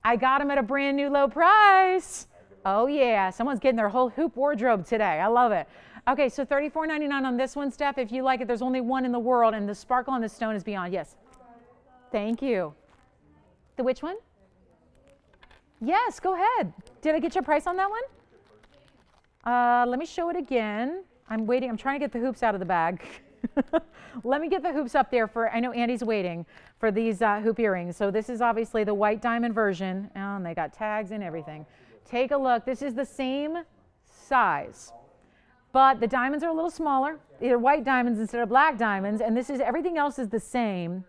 I got them at a brand new low price. Oh yeah, someone's getting their whole hoop wardrobe today. I love it. Okay, so $34.99 on this one, Steph. If you like it, there's only one in the world, and the sparkle on the stone is beyond. Yes. Thank you. The which one? Yes, go ahead. Did I get your price on that one? Let me show it again. I'm waiting. I'm trying to get the hoops out of the bag. Let me get the hoops up there for, I know Andy's waiting for these hoop earrings. So this is obviously the white diamond version, and they got tags and everything. Take a look. This is the same size, but the diamonds are a little smaller. They're white diamonds instead of black diamonds, and this is, everything else is the same.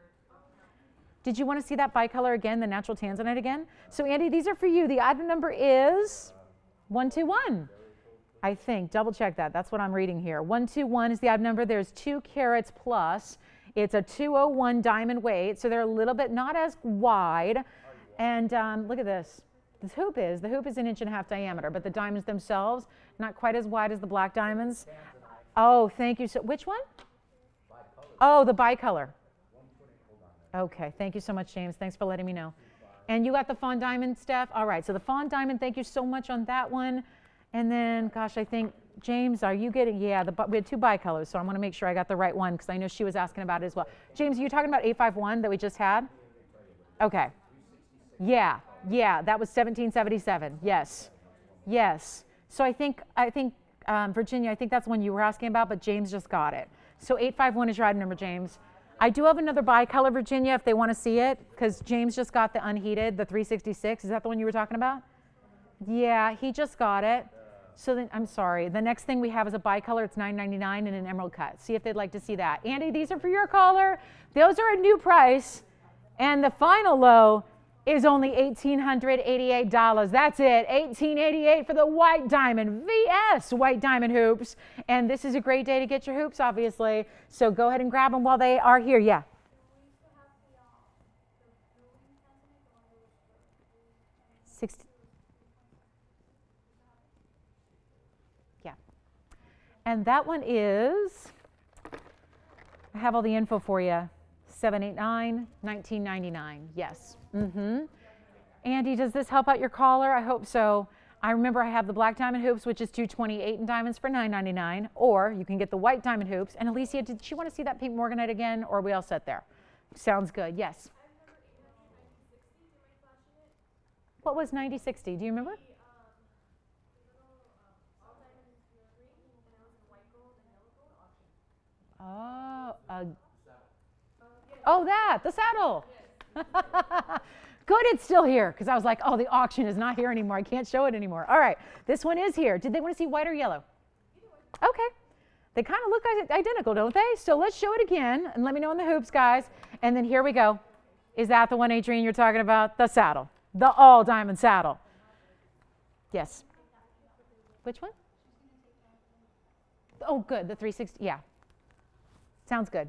Did you want to see that bicolor again, the natural tanzanite again? So Andy, these are for you. The item number is 121. I think, double check that. That's what I'm reading here. 121 is the item number. There's 2 carats plus. It's a 201 diamond weight, so they're a little bit not as wide. And look at this. The hoop is 1.5 inches diameter, but the diamonds themselves, not quite as wide as the black diamonds. Oh, thank you. So, which one? Oh, the bicolor. Okay, thank you so much, James. Thanks for letting me know. And you got the Fawn diamond, Steph? All right, so the Fawn diamond, thank you so much on that one. And then, gosh, I think, James, are you getting, yeah, we had 2 bicolors, so I want to make sure I got the right one because I know she was asking about it as well. James, are you talking about 851 that we just had? Okay. Yeah, that was 1777. Yes. So I think Virginia, I think that's one you were asking about, but James just got it. So 851 is your item number, James. I do have another bicolor, Virginia, if they want to see it, because James just got the unheated, the 366. Is that the one you were talking about? Yeah, he just got it. So then, I'm sorry. The next thing we have is a bicolor. It's $9.99 and an emerald cut. See if they'd like to see that. Andy, these are for your caller. Those are a new price. And the final low is only $1,888. That's it, $1,888 for the white diamond, VS white diamond hoops. And this is a great day to get your hoops, obviously. So go ahead and grab them while they are here. Yeah. Yeah. And that one is, I have all the info for you. 789, 1999. Yes. Andy, does this help out your caller? I hope so. I remember I have the black diamond hoops, which is $228 in diamonds for $9.99, or you can get the white diamond hoops. And Alicia, did she want to see that pink Morganite again, or are we all set there? Sounds good. Yes. What was 9060? Do you remember? Oh, the saddle. Good, it's still here, because I was like, oh, the auction is not here anymore. I can't show it anymore. All right, this one is here. Did they want to see white or yellow? Okay. They kind of look identical, don't they? So let's show it again and let me know in the hoops, guys. And then here we go. Is that the one, Adrienne, you're talking about? The saddle, the all diamond saddle. Yes. Which one? Oh, good. The 360. Yeah. Sounds good.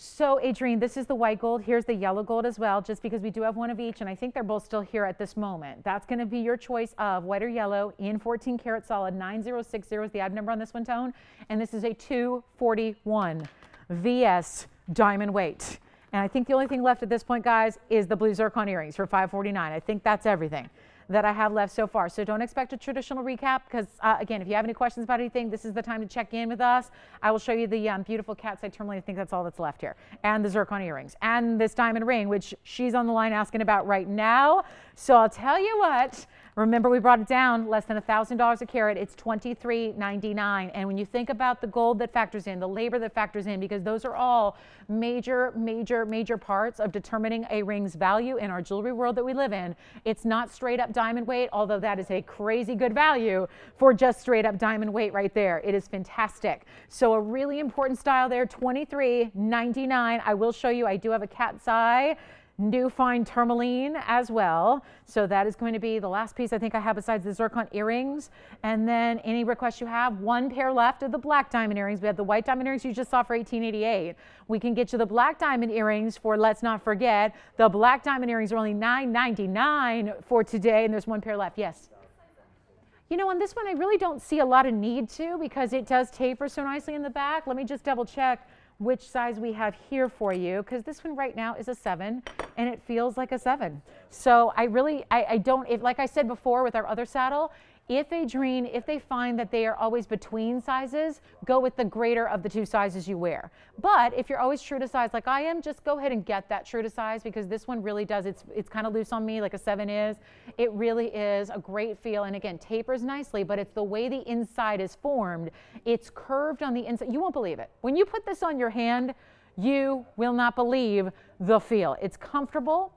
So, Adrienne, this is the white gold. Here's the yellow gold as well, just because we do have one of each, and I think they're both still here at this moment. That's going to be your choice of white or yellow in 14 karat solid. 9060 is the item number on this one, Tone. And this is a 241 VS diamond weight. And I think the only thing left at this point, guys, is the blue zircon earrings for $549. I think that's everything that I have left so far. So don't expect a traditional recap because, again, if you have any questions about anything, this is the time to check in with us. I will show you the beautiful cat's eye tourmaline. I think that's all that's left here. And the zircon earrings. And this diamond ring, which she's on the line asking about right now. So I'll tell you what. Remember, we brought it down less than $1,000 a carat. It's $23.99. And when you think about the gold that factors in, the labor that factors in, because those are all major, major, major parts of determining a ring's value in our jewelry world that we live in. It's not straight up diamond weight, although that is a crazy good value for just straight up diamond weight right there. It is fantastic. So a really important style there, $23.99. I will show you, I do have a cat's eye new fine tourmaline as well. So that is going to be the last piece I think I have besides the zircon earrings. And then any requests you have, one pair left of the black diamond earrings. We have the white diamond earrings you just saw for $18.88. We can get you the black diamond earrings for, let's not forget, the black diamond earrings are only $9.99 for today, and there's one pair left. Yes? You know, on this one, I really don't see a lot of need to because it does taper so nicely in the back. Let me just double check which size we have here for you, because this one right now is a 7 and it feels like a 7. So I really, I don't, if, like I said before with our other saddle, if they find that they are always between sizes, go with the greater of the two sizes you wear. But if you're always true to size like I am, just go ahead and get that true to size, because this one really does, it's kind of loose on me like a 7 is. It really is a great feel, and again, tapers nicely, but it's the way the inside is formed. It's curved on the inside. You won't believe it. When you put this on your hand, you will not believe the feel. It's comfortable.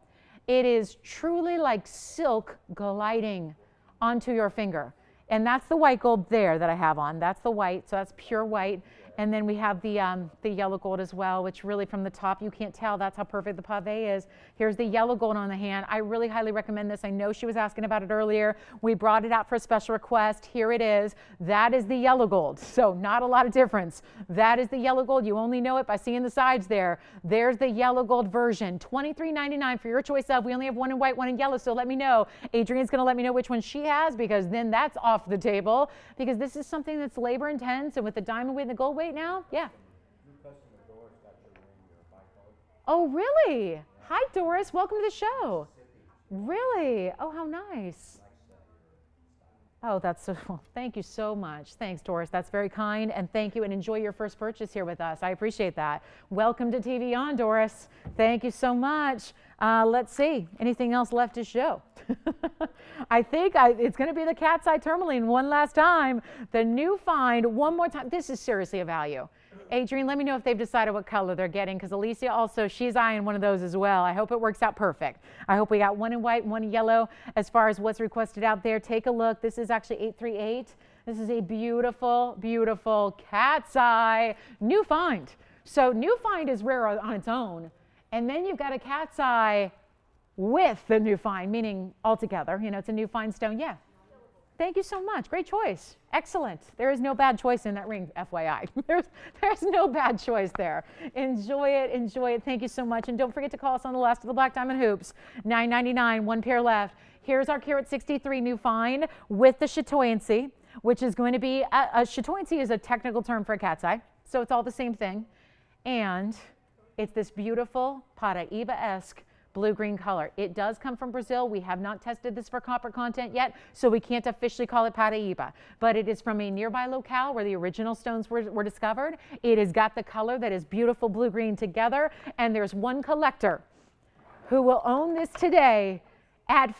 It is truly like silk gliding onto your finger. And that's the white gold there that I have on. That's the white, so that's pure white. And then we have the yellow gold as well, which really from the top, you can't tell. That's how perfect the pave is. Here's the yellow gold on the hand. I really highly recommend this. I know she was asking about it earlier. We brought it out for a special request. Here it is. That is the yellow gold. So not a lot of difference. That is the yellow gold. You only know it by seeing the sides there. There's the yellow gold version. $23.99 for your choice of. We only have one in white, one in yellow, so let me know. Adrienne's going to let me know which one she has, because then that's off the table, because this is something that's labor intense, and with the diamond weight and the gold weight now, yeah. Oh, really? Hi, Doris. Welcome to the show. Really? Oh, how nice. Oh, that's so, well, thank you so much. Thanks, Doris. That's very kind, and thank you, and enjoy your first purchase here with us. I appreciate that. Welcome to TVON, Doris. Thank you so much. Let's see. Anything else left to show? I think it's going to be the cat's eye tourmaline one last time. The new find one more time. This is seriously a value. Adrienne, let me know if they've decided what color they're getting, because Alicia also, she's eyeing one of those as well. I hope it works out perfect. I hope we got one in white, one in yellow. As far as what's requested out there, take a look. This is actually 838. This is a beautiful, beautiful cat's eye new find. So new find is rare on its own. And then you've got a cat's eye with the new find, meaning altogether. You know, it's a new find stone. Yeah. Thank you so much. Great choice. Excellent. There is no bad choice in that ring, FYI. There's no bad choice there. Enjoy it. Enjoy it. Thank you so much. And don't forget to call us on the last of the black diamond hoops. $9.99, one pair left. Here's our carat 63 new find with the chatoyancy, which is going to be, a chatoyancy is a technical term for a cat's eye. So it's all the same thing. And it's this beautiful Paraíba-esque blue-green color. It does come from Brazil. We have not tested this for copper content yet, so we can't officially call it Paraíba, but it is from a nearby locale where the original stones were discovered. It has got the color that is beautiful blue-green together, and there's one collector who will own this today at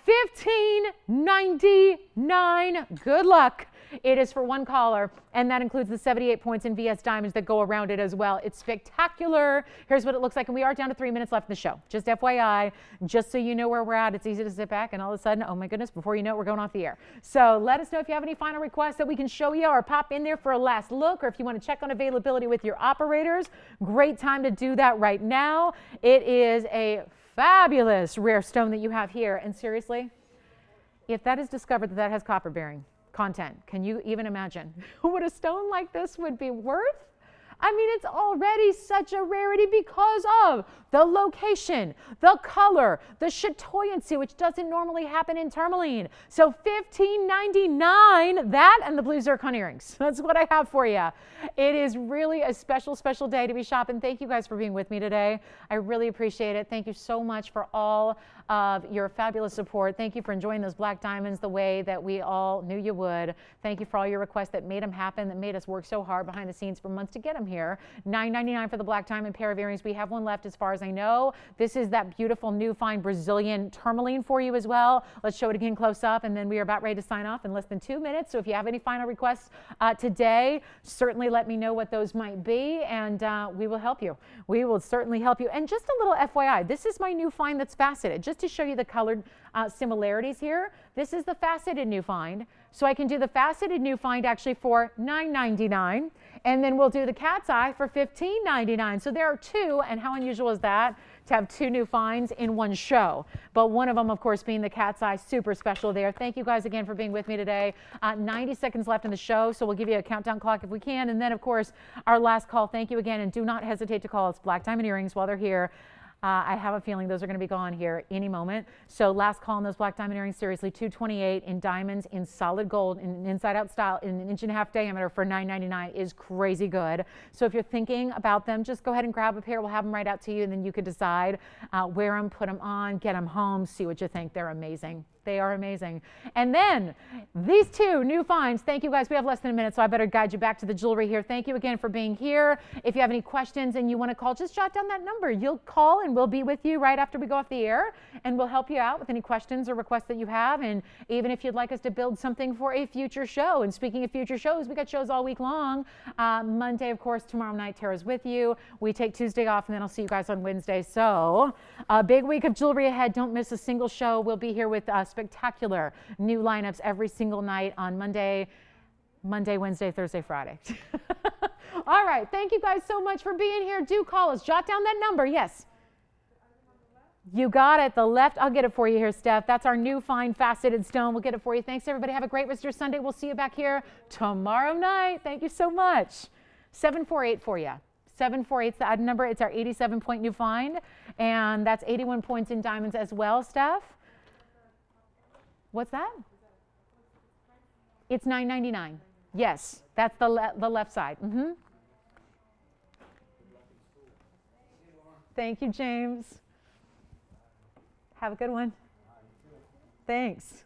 $15.99. Good luck. It is for one caller, and that includes the 78 points in VS Diamonds that go around it as well. It's spectacular. Here's what it looks like, and we are down to 3 minutes left in the show. Just FYI, just so you know where we're at. It's easy to sit back, and all of a sudden, oh my goodness, before you know it, we're going off the air. So let us know if you have any final requests that we can show you, or pop in there for a last look, or if you want to check on availability with your operators. Great time to do that right now. It is a fabulous rare stone that you have here, and seriously, if that is discovered that has copper bearing content, can you even imagine what a stone like this would be worth? I mean, it's already such a rarity because of the location, the color, the chatoyancy, which doesn't normally happen in tourmaline. So $15.99, that and the blue zircon earrings. That's what I have for you. It is really a special, special day to be shopping. Thank you guys for being with me today. I really appreciate it. Thank you so much for all of your fabulous support. Thank you for enjoying those black diamonds the way that we all knew you would. Thank you for all your requests that made them happen, that made us work so hard behind the scenes for months to get them here. $9.99 for the black diamond pair of earrings. We have one left as far as I know. This is that beautiful new fine Brazilian tourmaline for you as well. Let's show it again close up, and then we are about ready to sign off in less than 2 minutes. So if you have any final requests today, certainly let me know what those might be, and we will help you. We will certainly help you. And just a little FYI, this is my new find that's faceted, just to show you the colored similarities here. This is the faceted new find. So I can do the faceted new find actually for $9.99, and then we'll do the cat's eye for $15.99. So there are two, and how unusual is that to have two new finds in one show? But one of them, of course, being the cat's eye, super special there. Thank you guys again for being with me today. 90 seconds left in the show, so we'll give you a countdown clock if we can. And then, of course, our last call. Thank you again, and do not hesitate to call us black diamond earrings while they're here. I have a feeling those are going to be gone here any moment. So last call on those black diamond earrings, seriously, $228 in diamonds, in solid gold, in an inside-out style, in an 1.5-inch diameter for $9.99 is crazy good. So if you're thinking about them, just go ahead and grab a pair. We'll have them right out to you, and then you can decide, wear them, put them on, get them home, see what you think. They're amazing. They are amazing. And then these two new finds. Thank you guys. We have less than a minute, so I better guide you back to the jewelry here. Thank you again for being here. If you have any questions and you want to call, just jot down that number. You'll call and we'll be with you right after we go off the air, and we'll help you out with any questions or requests that you have. And even if you'd like us to build something for a future show. And speaking of future shows, we got shows all week long. Monday, of course, tomorrow night, Tara's with you. We take Tuesday off, and then I'll see you guys on Wednesday. So a big week of jewelry ahead. Don't miss a single show. We'll be here with spectacular new lineups every single night on Monday, Wednesday, Thursday, Friday. All right. Thank you guys so much for being here. Do call us. Jot down that number. Yes. You got it. The left. I'll get it for you here, Steph. That's our new fine faceted stone. We'll get it for you. Thanks, everybody. Have a great rest of your Sunday. We'll see you back here tomorrow night. Thank you so much. 748 for you. 748 is the item number. It's our 87-point new find, and that's 81 points in diamonds as well, Steph. What's that? It's $9.99. Yes, that's the left side. Thank you, James. Have a good one. Thanks.